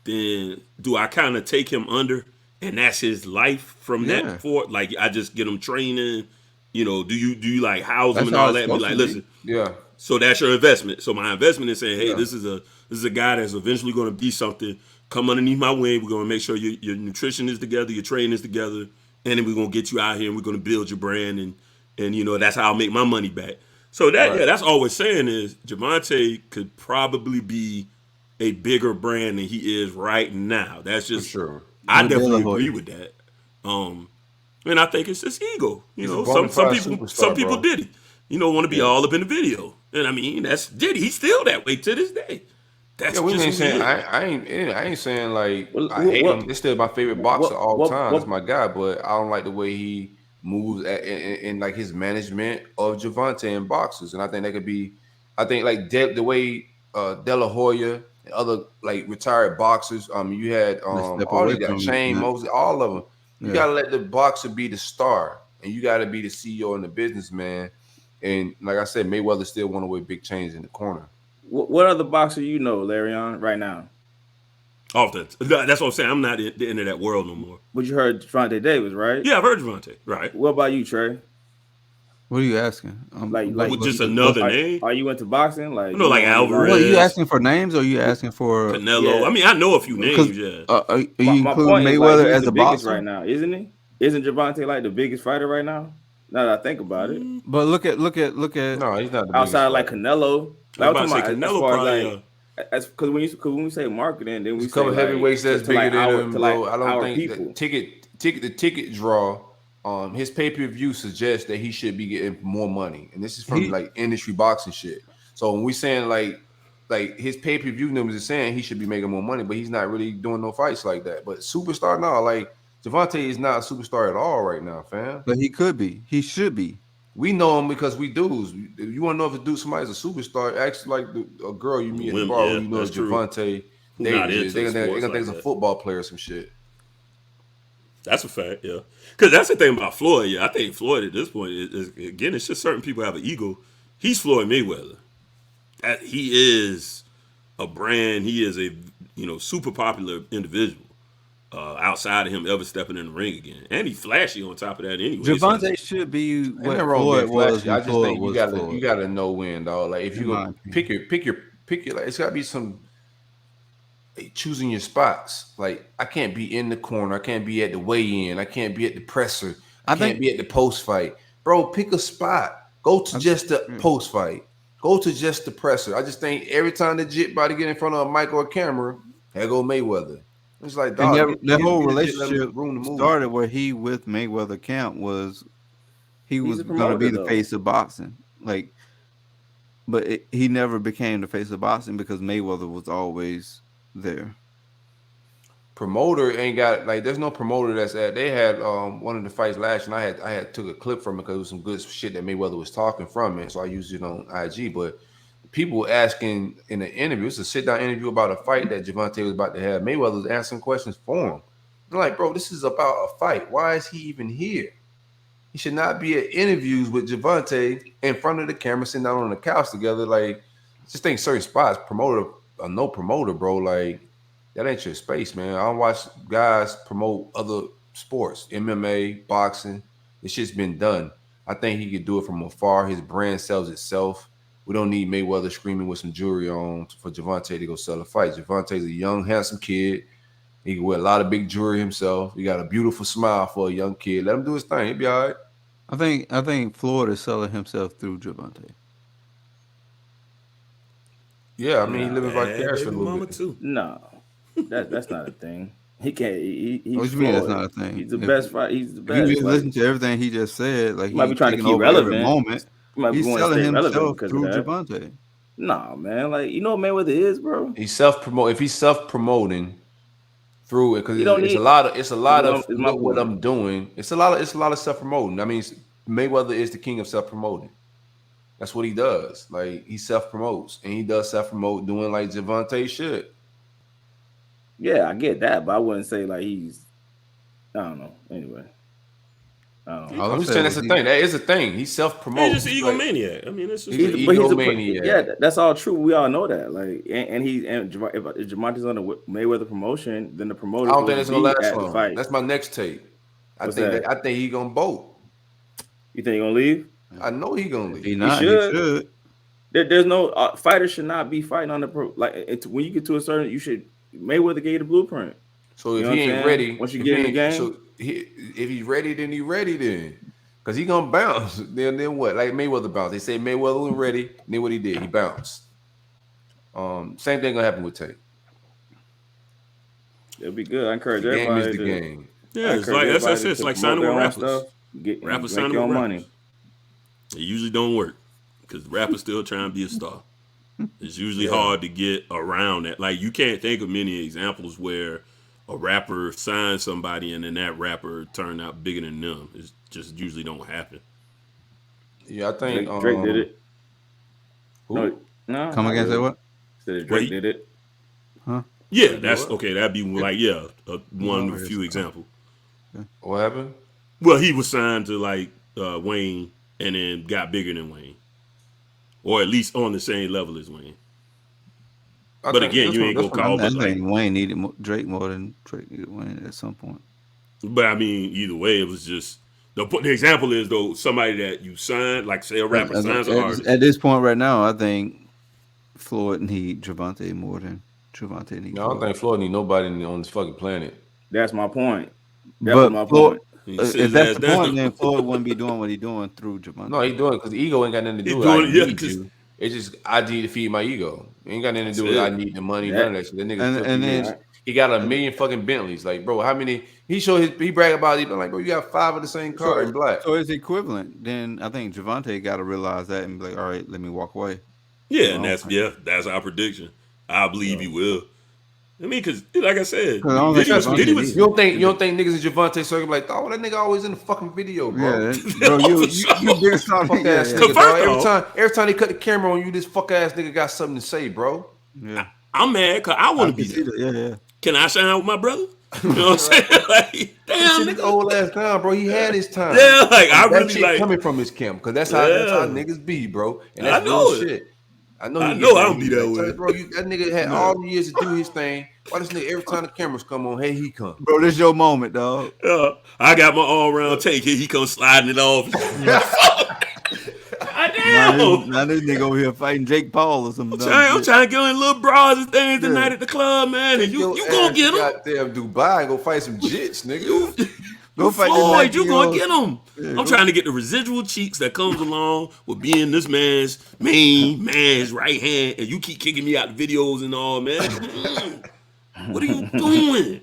then do I kind of take him under, and that's his life from Yeah. that forth? Like I just get him training. You know, do you like house him That's and how all it's that? And be supposed like, to be. listen. Yeah. So that's your investment. So my investment is saying, hey, Yeah. this is a guy that's eventually going to be something. Come underneath my wing. We're going to make sure your nutrition is together, your training is together, and then we're going to get you out here and we're going to build your brand, and you know that's how I'll make my money back. So that's all we're saying is Javante could probably be a bigger brand than he is right now. That's just For sure. I With definitely De La Hoya. agree with that. And I think it's just ego. He's a bona Some fide people superstar, bro. did it. Want to be all up in the video. And I mean, that's Diddy. He's still that way to this day. That's Yeah, we just ain't who saying he is. I ain't saying like I hate him. What It's still my favorite boxer all time. It's what my guy, but I don't like the way he moves in like his management of Javante and boxers. And I think that could be, I think like the way De La Hoya and other like retired boxers. You had They step all away these guys, from it. Shane Yeah. Mosley, all of them. You Yeah. gotta let the boxer be the star, and you gotta be the CEO and the businessman. And like I said, Mayweather still want to wear big chains in the corner. what other boxer Larry, on right now? Off that. That's what I'm saying. I'm not into that world no more. But you heard Javante Davis, right? Yeah, I've heard Javante. Right. What about you, Trey? What are you asking? With just another name? Are you into boxing? Like like Alvarez. What are you asking for names, or are you asking for Canelo. Yeah. I mean, I know a few names. Yeah. Are you My including point is, Mayweather he's as the a biggest boxer right now, isn't he? Isn't Javante like the biggest fighter right now? Now that I think about it, But look at No, he's not the outside biggest like fighter. Canelo, I was I'm about to say talking about Canelo as far probably. as like, as because when we say marketing, then we There's a say couple heavyweights that's bigger like than him, to bro. like I don't our think people. the ticket draw, his pay-per-view suggests that he should be getting more money, and this is from like industry boxing shit. So when we saying like his pay-per-view numbers is saying he should be making more money, but he's not really doing no fights like that. But superstar, no, like Javante is not a superstar at all right now, fam. but he could be. He should be. We know him because we dudes. If you want to know if a dude somebody's a superstar, ask like a girl you meet at the bar Yeah, who you know is that's true. Javante Who not Davis. into They're gonna sports think like he's a that. football player or some shit. That's a fact, yeah. Because that's the thing about Floyd. Yeah, I think Floyd at this point is again, it's just certain people have an ego. He's Floyd Mayweather. He is a brand. He is a super popular individual. Outside of him ever stepping in the ring again, and he's flashy on top of that anyway. Javante should be Ain't what nothing wrong Floyd with being was flashy. I when just Floyd think was you Floyd. gotta know when, dog. Like if In you my go opinion. pick your like it's gotta be some choosing your spots. Like I can't be in the corner, I can't be at the weigh-in, I can't be at the presser, I can't be at the post fight. Bro, pick a spot. Go to just the post fight. Go to just the presser. I just think every time the jit about to get in front of a mic or a camera, there go Mayweather. It's like, And dog, that whole get a jit, let him relationship room to move. started where he with Mayweather camp was he He's was a going to be promoter, the though. face of boxing. Like, but he never became the face of boxing because Mayweather was always there. Promoter ain't got like there's no promoter that's at they had one of the fights last and I had took a clip from it because it was some good shit that Mayweather was talking from it, so I used it on IG. But people were asking in an interview, it's a sit down interview about a fight that Javante was about to have. Mayweather was answering questions for him. I'm like, bro, this is about a fight. Why is he even here? He should not be at interviews with Javante in front of the camera, sitting down on the couch together. Like, just think certain spots, promoter or no promoter, bro. Like, that ain't your space, man. I don't watch guys promote other sports, MMA, boxing. This shit's been done. I think he could do it from afar. His brand sells itself. We don't need Mayweather screaming with some jewelry on for Javante to go sell a fight. Javante's a young, handsome kid. He can wear a lot of big jewelry himself. He got a beautiful smile for a young kid. Let him do his thing. He'll be all right. I think Floyd is selling himself through Javante. Yeah, I mean, he living Bad vicariously a baby little mama bit. too. No, that's not a thing. He can't. He's What you mean that's Floyd. not a thing? He's the If- best fight. He's the If best. you just Like, listen to everything he just said, like He might be he's trying to taking keep over every relevant. moment. he might be He's wanting to selling stay relevant himself because through of that. Javante. Nah, man. Like, you know what Mayweather is, bro. He's self-promote. If he's self-promoting through it, because You don't it's need- a lot of is my look what point. I'm doing. It's a lot of self-promoting. I mean, Mayweather is the king of self-promoting. That's what he does. Like he self-promotes and he does self-promote doing like Javante should. Yeah, I get that, but I wouldn't say like he's. I don't know. Anyway, I don't know. All I I'm just said saying was that's the thing. That is a thing. He self-promotes. He's just an egomaniac. I mean, it's just He's an But egomaniac. yeah, that's all true. We all know that. Like, and if Jamonte's on the Mayweather promotion, then the promoter. I don't think it's gonna last at the long. fight. That's my next take. I What's think that? I think he gonna bolt. You think he's gonna leave? I know he gonna He leave. not. He should. should. There's no fighter should not be fighting on the when you get to a certain. You should Mayweather gave you the blueprint. So if You know he what I'm ain't saying? ready, Once you if get he in the ain't- game? so if he's ready, then he's ready then. Because he gonna bounce. Then what? Like Mayweather bounced. They say Mayweather was ready. Then what he did? He bounced. Same thing gonna happen with Tate. It'll be good. I encourage The game everybody is the to game. Yeah, I it's encourage like that's everybody it's to like promote signing their with own rappers. stuff. Get Rappers make signing your with own rappers. money. It usually don't work because the rapper's still trying to be a star. It's usually Yeah. hard to get around that. Like you can't think of many examples where a rapper signed somebody and then that rapper turned out bigger than them. It just usually don't happen. Yeah, I think Drake did it. who? No, Come not against that really. what? Said Well, Drake did it. Huh? Yeah, Drake did that's what? okay. That'd be like one of Oh, a yes. few examples. What happened? Well, he was signed to like Wayne and then got bigger than Wayne, or at least on the same level as Wayne. I But think again, you ain't gonna call I me like. think Wayne needed Drake more than Drake needed Wayne at some point. But I mean, either way, it was just the example is though somebody that you signed, like say a rapper signs an artist. At this point right now, I think Floyd need Javante more than Javante need No, I don't Floyd. think Floyd need nobody on this fucking planet. That's my point. That was But my Floyd, point. He sit if his that's ass the down. point, then Floyd wouldn't be doing what he's doing through Javante. No, he doing it because the ego ain't got nothing to He do with I doing it, yeah, need 'cause- you. It's just I need to feed my ego. It ain't got nothing to do That's with it. I need the money, That- none of that shit. That nigga's and filthy then- rich. He got a million fucking Bentleys. Like, bro, how many? He brag about it. He been like, bro, you got 5 of the same car in black. So it's equivalent. Then I think Javante got to realize that and be like, all right, let me walk away. Yeah, and that's our prediction. I believe he will. I mean, because like I said, 'Cause I don't think Diddy was Javante You don't think niggas in Javante circle like, oh, that nigga always in the fucking video, bro. Yeah, bro, you bigger star. Fuck Yeah, ass yeah. nigga, First dog. off- Every time they cut the camera on you, this fuck ass nigga got something to say, bro. Yeah. I'm mad because I want to be see there. that. Yeah, yeah. Can I shine with my brother? You know what I'm saying? Like, damn, This nigga. old ass down, bro. He had his time. Yeah, like I that really shit like. coming from his camp because that's how Yeah. niggas be, bro. And I that's know real it. shit. I know I he know get I mad. don't be He that like, way. bro. That nigga had all the years to do his thing. Why this nigga every time the cameras come on, hey, he come. Bro, this your moment, dog. I got my all round take. Here he comes sliding it off. Damn. Now this nigga over here fighting Jake Paul or something. I'm trying to get in little bras and things tonight at the club, man. And you gonna get them. Goddamn Dubai and go fight some jits, nigga. Go fight this Floyd, you 19-year-old. gonna get them. Yeah, I'm trying to get the residual cheeks that comes along with being this man's main man's right hand, and you keep kicking me out the videos and all, man. What are you doing?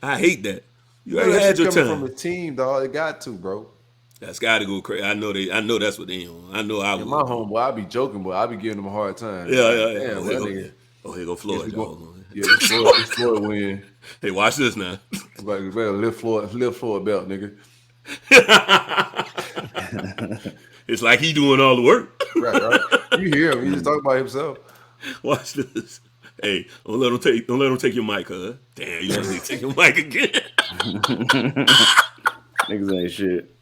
I hate that. You already had your coming time. from a team, dog. It got to, bro. That's got to go crazy. I know that's what they on. I know I Yeah, would. my homeboy, I be joking, but I be giving him a hard time. Yeah. Damn, that nigga. Here go Floyd. Y'all. Yeah, this Floyd win. Hey, watch this now. Like, you better lift Floyd belt, nigga. It's like he doing all the work. Right. You hear him? He just talking about himself. Watch this. Hey, don't let him take your mic, huh? Damn, you just take your mic again. Niggas ain't shit.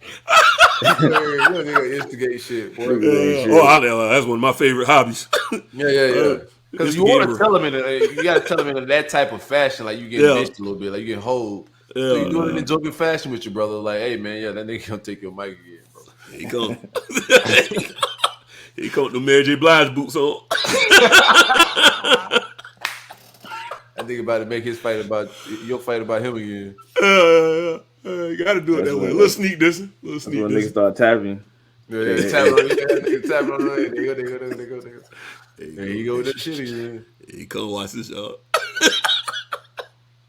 You nigga instigate shit, boy. That's one of my favorite hobbies. Yeah. Because you want to tell him you got to tell him in that type of fashion, like you get missed a little bit, like you get hold. So you doing it in joking fashion with your brother, like, hey man, that nigga gonna take your mic again, bro. He come. He come with the Mary J. Blige boots on. I think about to make his fight about your fight about him again. You gotta do it That's that way. what- Let's sneak this. That's when niggas start tapping. Yeah, tapping on the way. They go. There you go with that shit again. He come watch this, y'all.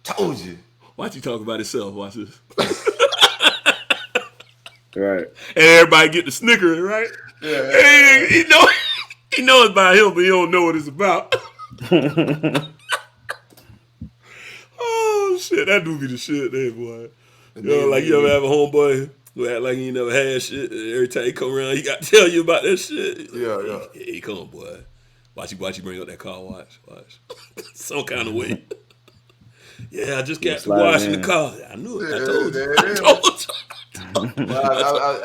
Told you. Watch he talk about himself. Watch this. Right. And everybody get the snickering, right? Yeah. He know it's by him, but he don't know what it's about. Oh shit, that do be the shit there, boy. Like you ever have a homeboy who act like he ain't never had shit, and every time he come around, he got to tell you about that shit. Yeah. Hey, come on, boy. Watch you bring up that car. Watch. Some kind of way. Yeah, I just got to wash in the car. I knew it. I told you.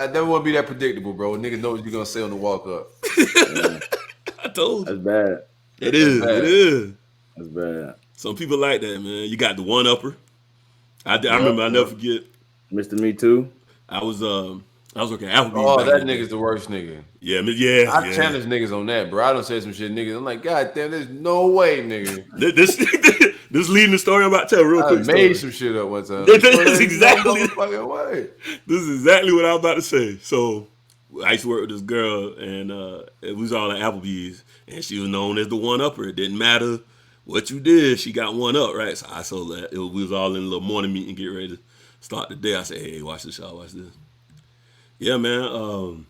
I never want to be that predictable, bro. Nigga knows what you're gonna say on the walk up. I told you. That's bad. It is. That's bad. Some people like that, man. You got the one upper. I remember. I never forget. Mr. Me Too. I was working at Applebee's. Oh, back that in the day. nigga's the worst nigga. Yeah. I challenge niggas on that, bro. I don't say some shit, niggas. I'm like, God damn, there's no way, nigga. This leading the story I'm about to tell real I quick. made Story. some shit up one time. This is exactly No fucking way. This is exactly what I was about to say. So I used to work with this girl, and we was all at Applebee's, and she was known as the one upper. It didn't matter what you did, she got one up, right? So I told that we was all in a little morning meeting, get ready to start the day. I said, hey, watch this, y'all, watch this. Yeah, man.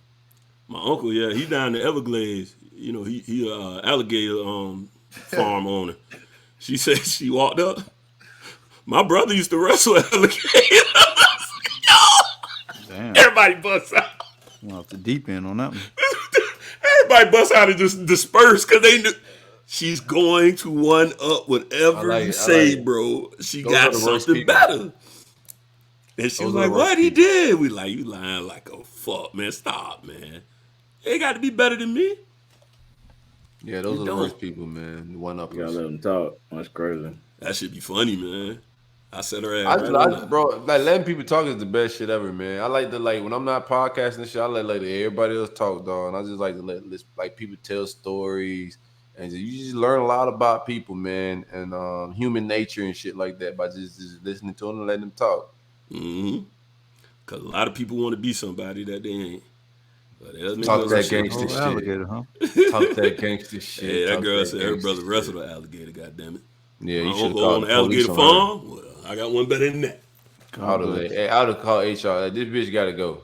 My uncle, yeah, he down in the Everglades. You know, he alligator farm owner. She said she walked up. My brother used to wrestle alligator. Damn. Everybody busts out. Went off the deep end on that one. Everybody busts out and just disperse because they knew she's going to one up whatever you say, bro. She got something better. And she was like, what he did? We like, you lying like a fuck, man. Stop, man. They got to be better than me. Yeah, those are the worst people, man. The one up. You gotta let them talk. That's crazy. That should be funny, man. I said her ass. Bro, like letting people talk is the best shit ever, man. I like to when I'm not podcasting and shit, I let everybody else talk, dog. And I just like to let people tell stories, and you just learn a lot about people, man, and human nature and shit like that by just listening to them and letting them talk. Mm-hmm. Cause a lot of people want to be somebody that they ain't. Talk that gangster shit. Alligator, huh? Talk that gangster shit. Hey, that girl said her brother wrestled an alligator. Goddamn it! Yeah, you my should uncle on the alligator farm. Well, I got one better than that. I would have called HR. Like, this bitch got to go.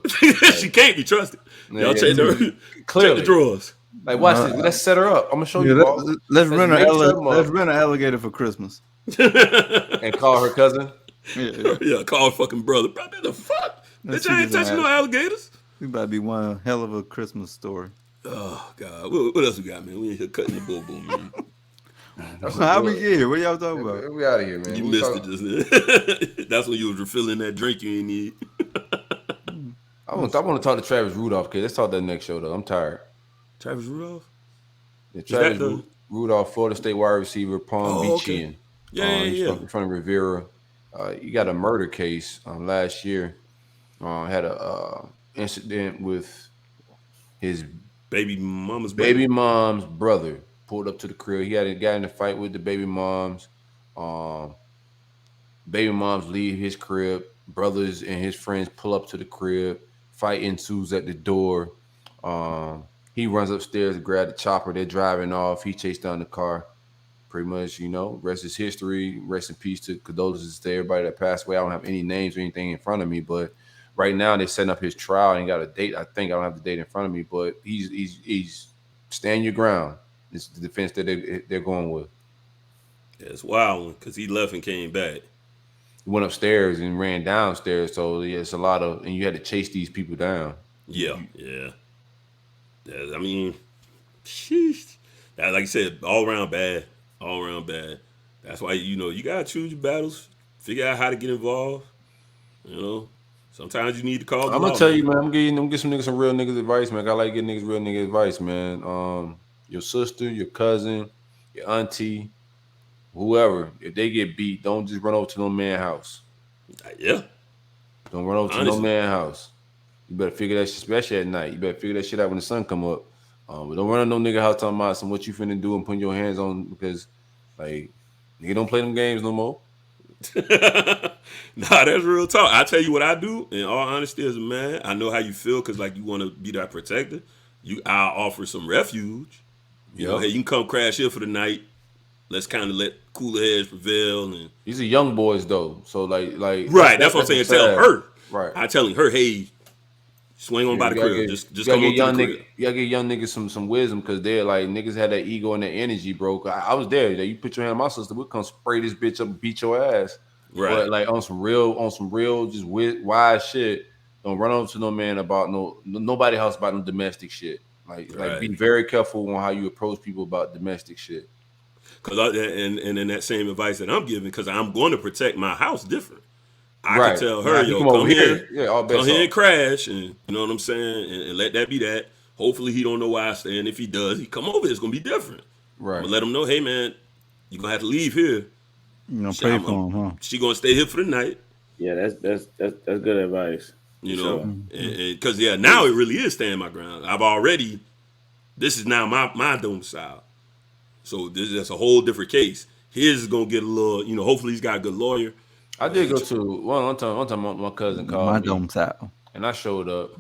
She can't be trusted. Y'all check her. Clearly. Check the drawers. Like, watch this. Let's set her up. I'm gonna show you. Let's rent an alligator for Christmas. And call her cousin. Yeah, call her fucking brother. Bro, what the fuck? Bitch, I ain't touching no alligators. We about to be one hell of a Christmas story. Oh God, what else we got, man? We in here cutting the bull, man. How we get here? What y'all talking about? We out of here, man. You missed it just then. That's when you was refilling that drink you ain't need. I want to talk to Travis Rudolph, kid. Let's talk that next show though. I'm tired. Travis Rudolph? Yeah, Travis Rudolph, Florida State wide receiver, Palm Beachian. Yeah. He's from Rivera. He got a murder case last year. Had a incident with his baby mom's brother. Pulled up to the crib. He had a guy in a fight with the baby moms. Baby moms leave his crib. Brothers and his friends pull up to the crib. Fight ensues at the door. He runs upstairs to grab the chopper. They're driving off. He chased down the car. Pretty much, rest is history. Rest in peace to condolences to everybody that passed away. I don't have any names or anything in front of me, but right now they're setting up his trial and got a date. I think I don't have the date in front of me, but he's stand your ground. It's the defense that they're going with. Yeah, it's wild because he left and came back. He went upstairs and ran downstairs, so yeah, it's a lot of, and you had to chase these people down. Yeah. I mean, sheesh. That, like I said, all around bad. That's why you gotta choose your battles. Figure out how to get involved. Sometimes you need to call. I'm gonna tell you, man. I'm gonna get some niggas some real niggas advice, man. I like getting niggas real niggas advice, man. Your sister, your cousin, your auntie, whoever, if they get beat, don't just run over to no man's house. Yeah. Don't run over to no man's house. You better figure that shit, especially at night. You better figure that shit out when the sun come up. But don't run to no nigga house talking about some what you finna do and putting your hands on, because like nigga don't play them games no more. Nah, that's real talk. I tell you what I do. In all honesty, as a man, I know how you feel because like you want to be that protector. I'll offer some refuge. Hey, you can come crash here for the night. Let's kind of let cooler heads prevail. And these are young boys though, so like right. That's what I'm saying. Tell her. Right. I telling her, hey, swing on by the crib. Just come on to the crib. You gotta get young niggas some wisdom, because they're like niggas had that ego and that energy, bro. I was there. You put your hand on my sister, we'll come spray this bitch up and beat your ass. Right. But like on some real, just wise shit. Don't run over to no man about nobody else about no domestic shit. Like be very careful on how you approach people about domestic shit. Cause and in that same advice that I'm giving, because I'm going to protect my house different. I can tell her, come here, come here and crash, and you know what I'm saying, and let that be that. Hopefully he don't know why I stay, and if he does, he come over. It's gonna be different. Right. I'm gonna let him know, hey man, you're gonna have to leave here. Pay for him, huh? She gonna stay here for the night. Yeah, that's good advice. And because now it really is staying my ground. This is now my domicile. So that's a whole different case. His is gonna get a little, hopefully he's got a good lawyer. I did go to one time my cousin called my me, domicile, and I showed up.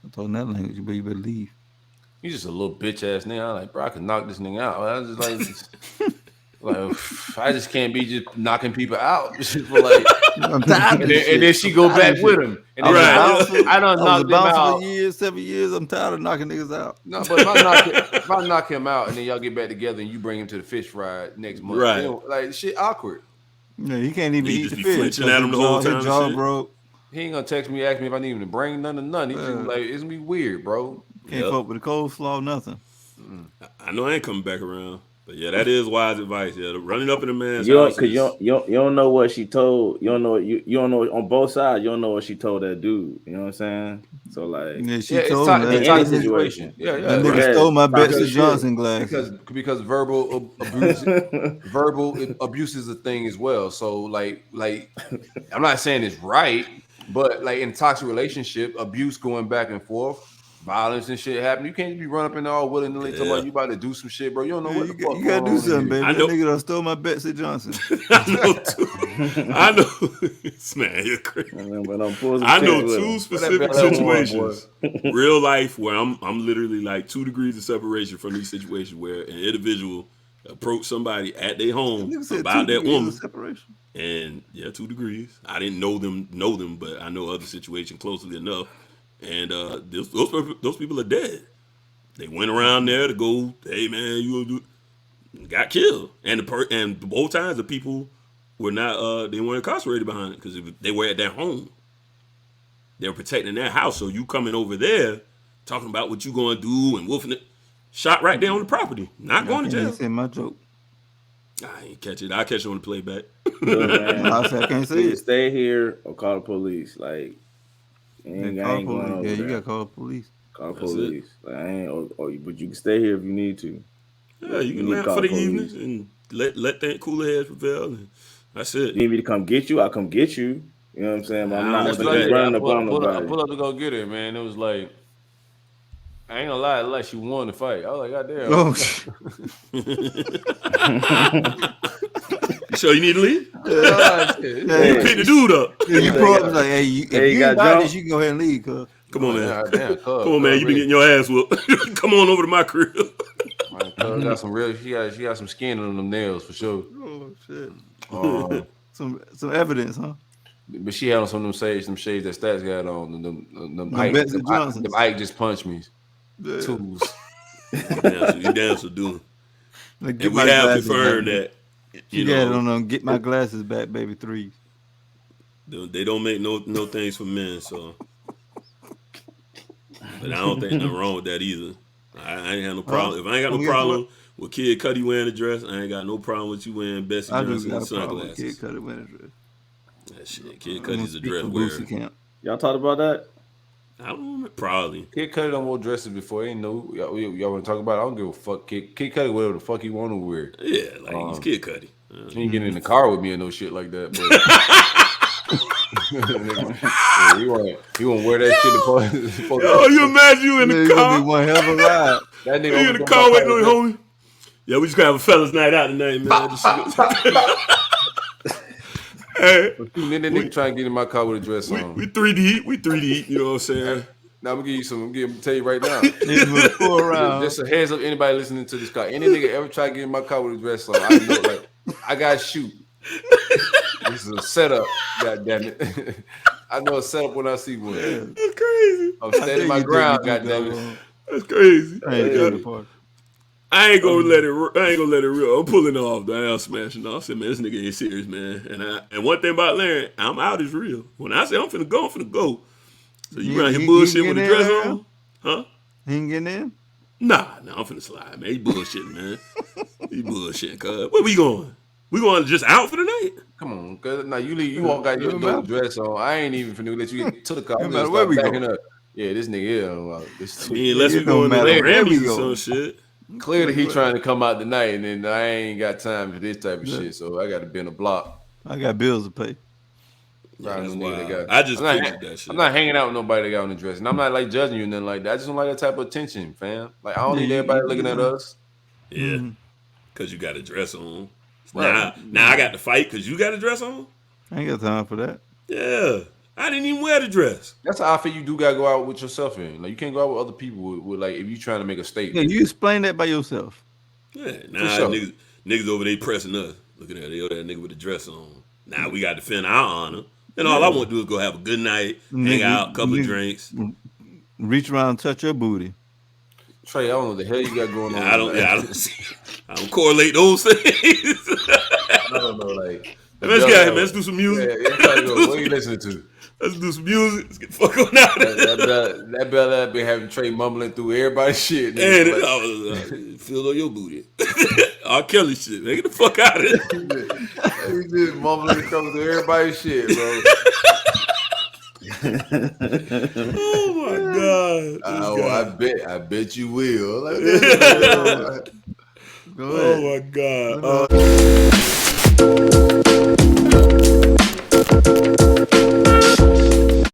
I told him that language, but you better leave. He's just a little bitch ass nigga. I'm like, bro, I could knock this nigga out. I was just like, Like, I just can't be just knocking people out. For like, I'm tired of this and then she go back with him. And I was then a bouncer. I done I was a knocked him bouncer out. for years, 7 years. I'm tired of knocking niggas out. No, but if I knock him out and then y'all get back together and you bring him to the fish fry next month, Right. then, like shit awkward. Yeah, he can't even You eat just the be fish. flinching at him the whole time and His jaw shit. broke. He ain't gonna text me, ask me if I need him to bring none. He's just like, it's gonna be weird, bro. Can't fuck with the coleslaw, nothing. I know I ain't coming back around. But yeah, that is wise advice. Yeah, running up in a man's You house. don't, cause you don't know what she told. You don't know you don't know on both sides. You don't know what she told that dude. You know what I'm saying? So like, Yeah, she Yeah, told it's me a that. toxic Any situation. Yeah, That nigga Yeah, stole my toxic Betsy shit. Johnson glasses. because verbal abuse is a thing as well. So like I'm not saying it's right, but like in a toxic relationship, abuse going back and forth, violence and shit happen. You can't just be running up in there all willy-nilly talking about you about to do some shit, bro. You don't know what the fuck You gotta going do on in something, here. baby. I That know- nigga done stole my Betsy Johnson. I know two. I know. Man, you're crazy. But I'm pulling some I know shit with two him. specific Whatever that one, situations, real life, where I'm literally like 2 degrees of separation from these situations where an individual approached somebody at their home Nigga said about 2 that degrees of woman, separation. and yeah, 2 degrees. I didn't know them, but I know other situation closely enough, and those people are dead. They went around there to go, hey man, you gonna do, got killed, and and both times the people were not they weren't incarcerated behind it because they were at their home. They were protecting their house. So you coming over there talking about what you gonna do and wolfing it, shot right there on the property, not going to I jail. can't say my joke. I ain't catch it. I'll catch it on the playback. Look, man, I said I can't say either it. stay here or call the police. Like, I ain't Call going police. over Yeah, you there. gotta call the police. Call That's police. Like, I ain't. But you can stay here if you need to. Yeah, you can need to land call for the police. evening and let that cooler heads prevail. And that's it. You need me to come get you? I'll come get you. You know what I'm saying? But I'm Nah, not That's but what I just did. running I up on pull nobody. up to go get her, man. It was like, I ain't gonna lie, like she won the fight. I was like, God damn. Oh, shit. You sure you need to leave? Hey. You pick the dude up. Yeah, you pull up and like, hey, if Hey, you you got ain't got jump? this, you can go ahead and leave, cuz. Come on, man. Damn, Come on, man. You been getting your ass whooped. Come on over to my crib. got some real. She got some skin on them nails for sure. Oh shit. Um, Some evidence, huh? but she had on some of them shades that Stats got on. Them Ike, Betsy them Johnsons. Ike just punched me. Yeah. Tools. You damn so doing. Like, And we have confirmed back. that. You got it on them. Get my glasses back, baby. 3s. They don't make no things for men, so. But I don't think nothing wrong with that either. I ain't have no problem. If I ain't got no problem with Kid Cudi wearing a dress, I ain't got no problem with you wearing Betsy I do Johnson got a problem with sunglasses. Kid Cudi wearing a dress. That shit, Kid Cudi's a dress From wearer. Boosie Camp. Y'all talked about that? I don't know, probably. Kid Cudi done wore dresses before. Ain't no y'all want to talk about it? I don't give a fuck. Kid Cudi whatever the fuck he want to wear. Yeah, like he's Kid Cudi. He ain't getting in the car with me or no shit like that. But yeah, he won't wear that shit. Yo, you imagine you in Yeah, the it's gonna car? be one hell of a ride. That nigga You in over the there car waiting my on me, homie? Yeah, we just gonna have a fellas night out tonight, man. Hey, That nigga trying to get in my car with a dress on. we 3 deep. We 3 deep. You know what I'm saying? Now I'm gonna give you some. Tell you right now. Niggas with a full round. Just a heads up, anybody listening to this car. Any nigga ever try to get in my car with a dress on, I know like I gotta shoot. This is a setup. God damn it. I know a setup when I see one. That's crazy. I'm standing my ground. God damn it. That's crazy. I ain't doing the party. I ain't gonna let it real. I'm pulling off. I am smashing off. I said, man, this nigga ain't serious, man. And one thing about Larry, I'm out is real. When I say I'm finna go, I'm finna go. So you around here bullshit with a dress on? Huh? He ain't getting in? Nah, I'm finna slide, man. He bullshitting, man. He bullshitting, cuz. Where we going? We going just out for the night? Come on, cuz now you leave. You walk out your door with dress on. I ain't even finna let you get to the car. No I'm matter just where we backing go. up. Yeah, this nigga here. This I mean, unless It we don't going to matter the where we Grammys or go. some shit. clearly he trying to come out tonight, and then I ain't got time for this type of shit. So I got to be in a block. I got bills to pay. Yeah, that's Nigga that wild. got- I just I'm not, figured that shit. I'm not hanging out with nobody that got on the dress, and I'm not like judging you or nothing like that. I just don't like that type of attention, fam. Like I don't Yeah, need you- everybody you- looking at you- us. Yeah, because you got a dress on. Right. Now I got to fight because you got a dress on? I ain't got time for that. Yeah. I didn't even wear the dress. That's an outfit you do gotta go out with yourself in. Like you can't go out with other people with like if you trying to make a Yeah, statement. you explain that by yourself. Yeah. Nah, sure. Niggas over there pressing us. Looking at that nigga with the dress on. Now we got to defend our honor. And all I want to do is go have a good night, hang out, couple of drinks. Reach around and touch your booty. Trey, I don't know what the hell you got going on. I don't correlate those things. I don't know, like. Let's get out here, man. Let's do some music. Yeah, what are you listening to? Let's do some music. Let's get the fuck on out of here. That Bella been having Trey mumbling through everybody's shit. And feel on your booty. R. Kelly shit, man. Get the fuck out of here. He just mumbling through everybody's shit, bro. Oh my god. I bet you will. Like, Go ahead. Oh my god.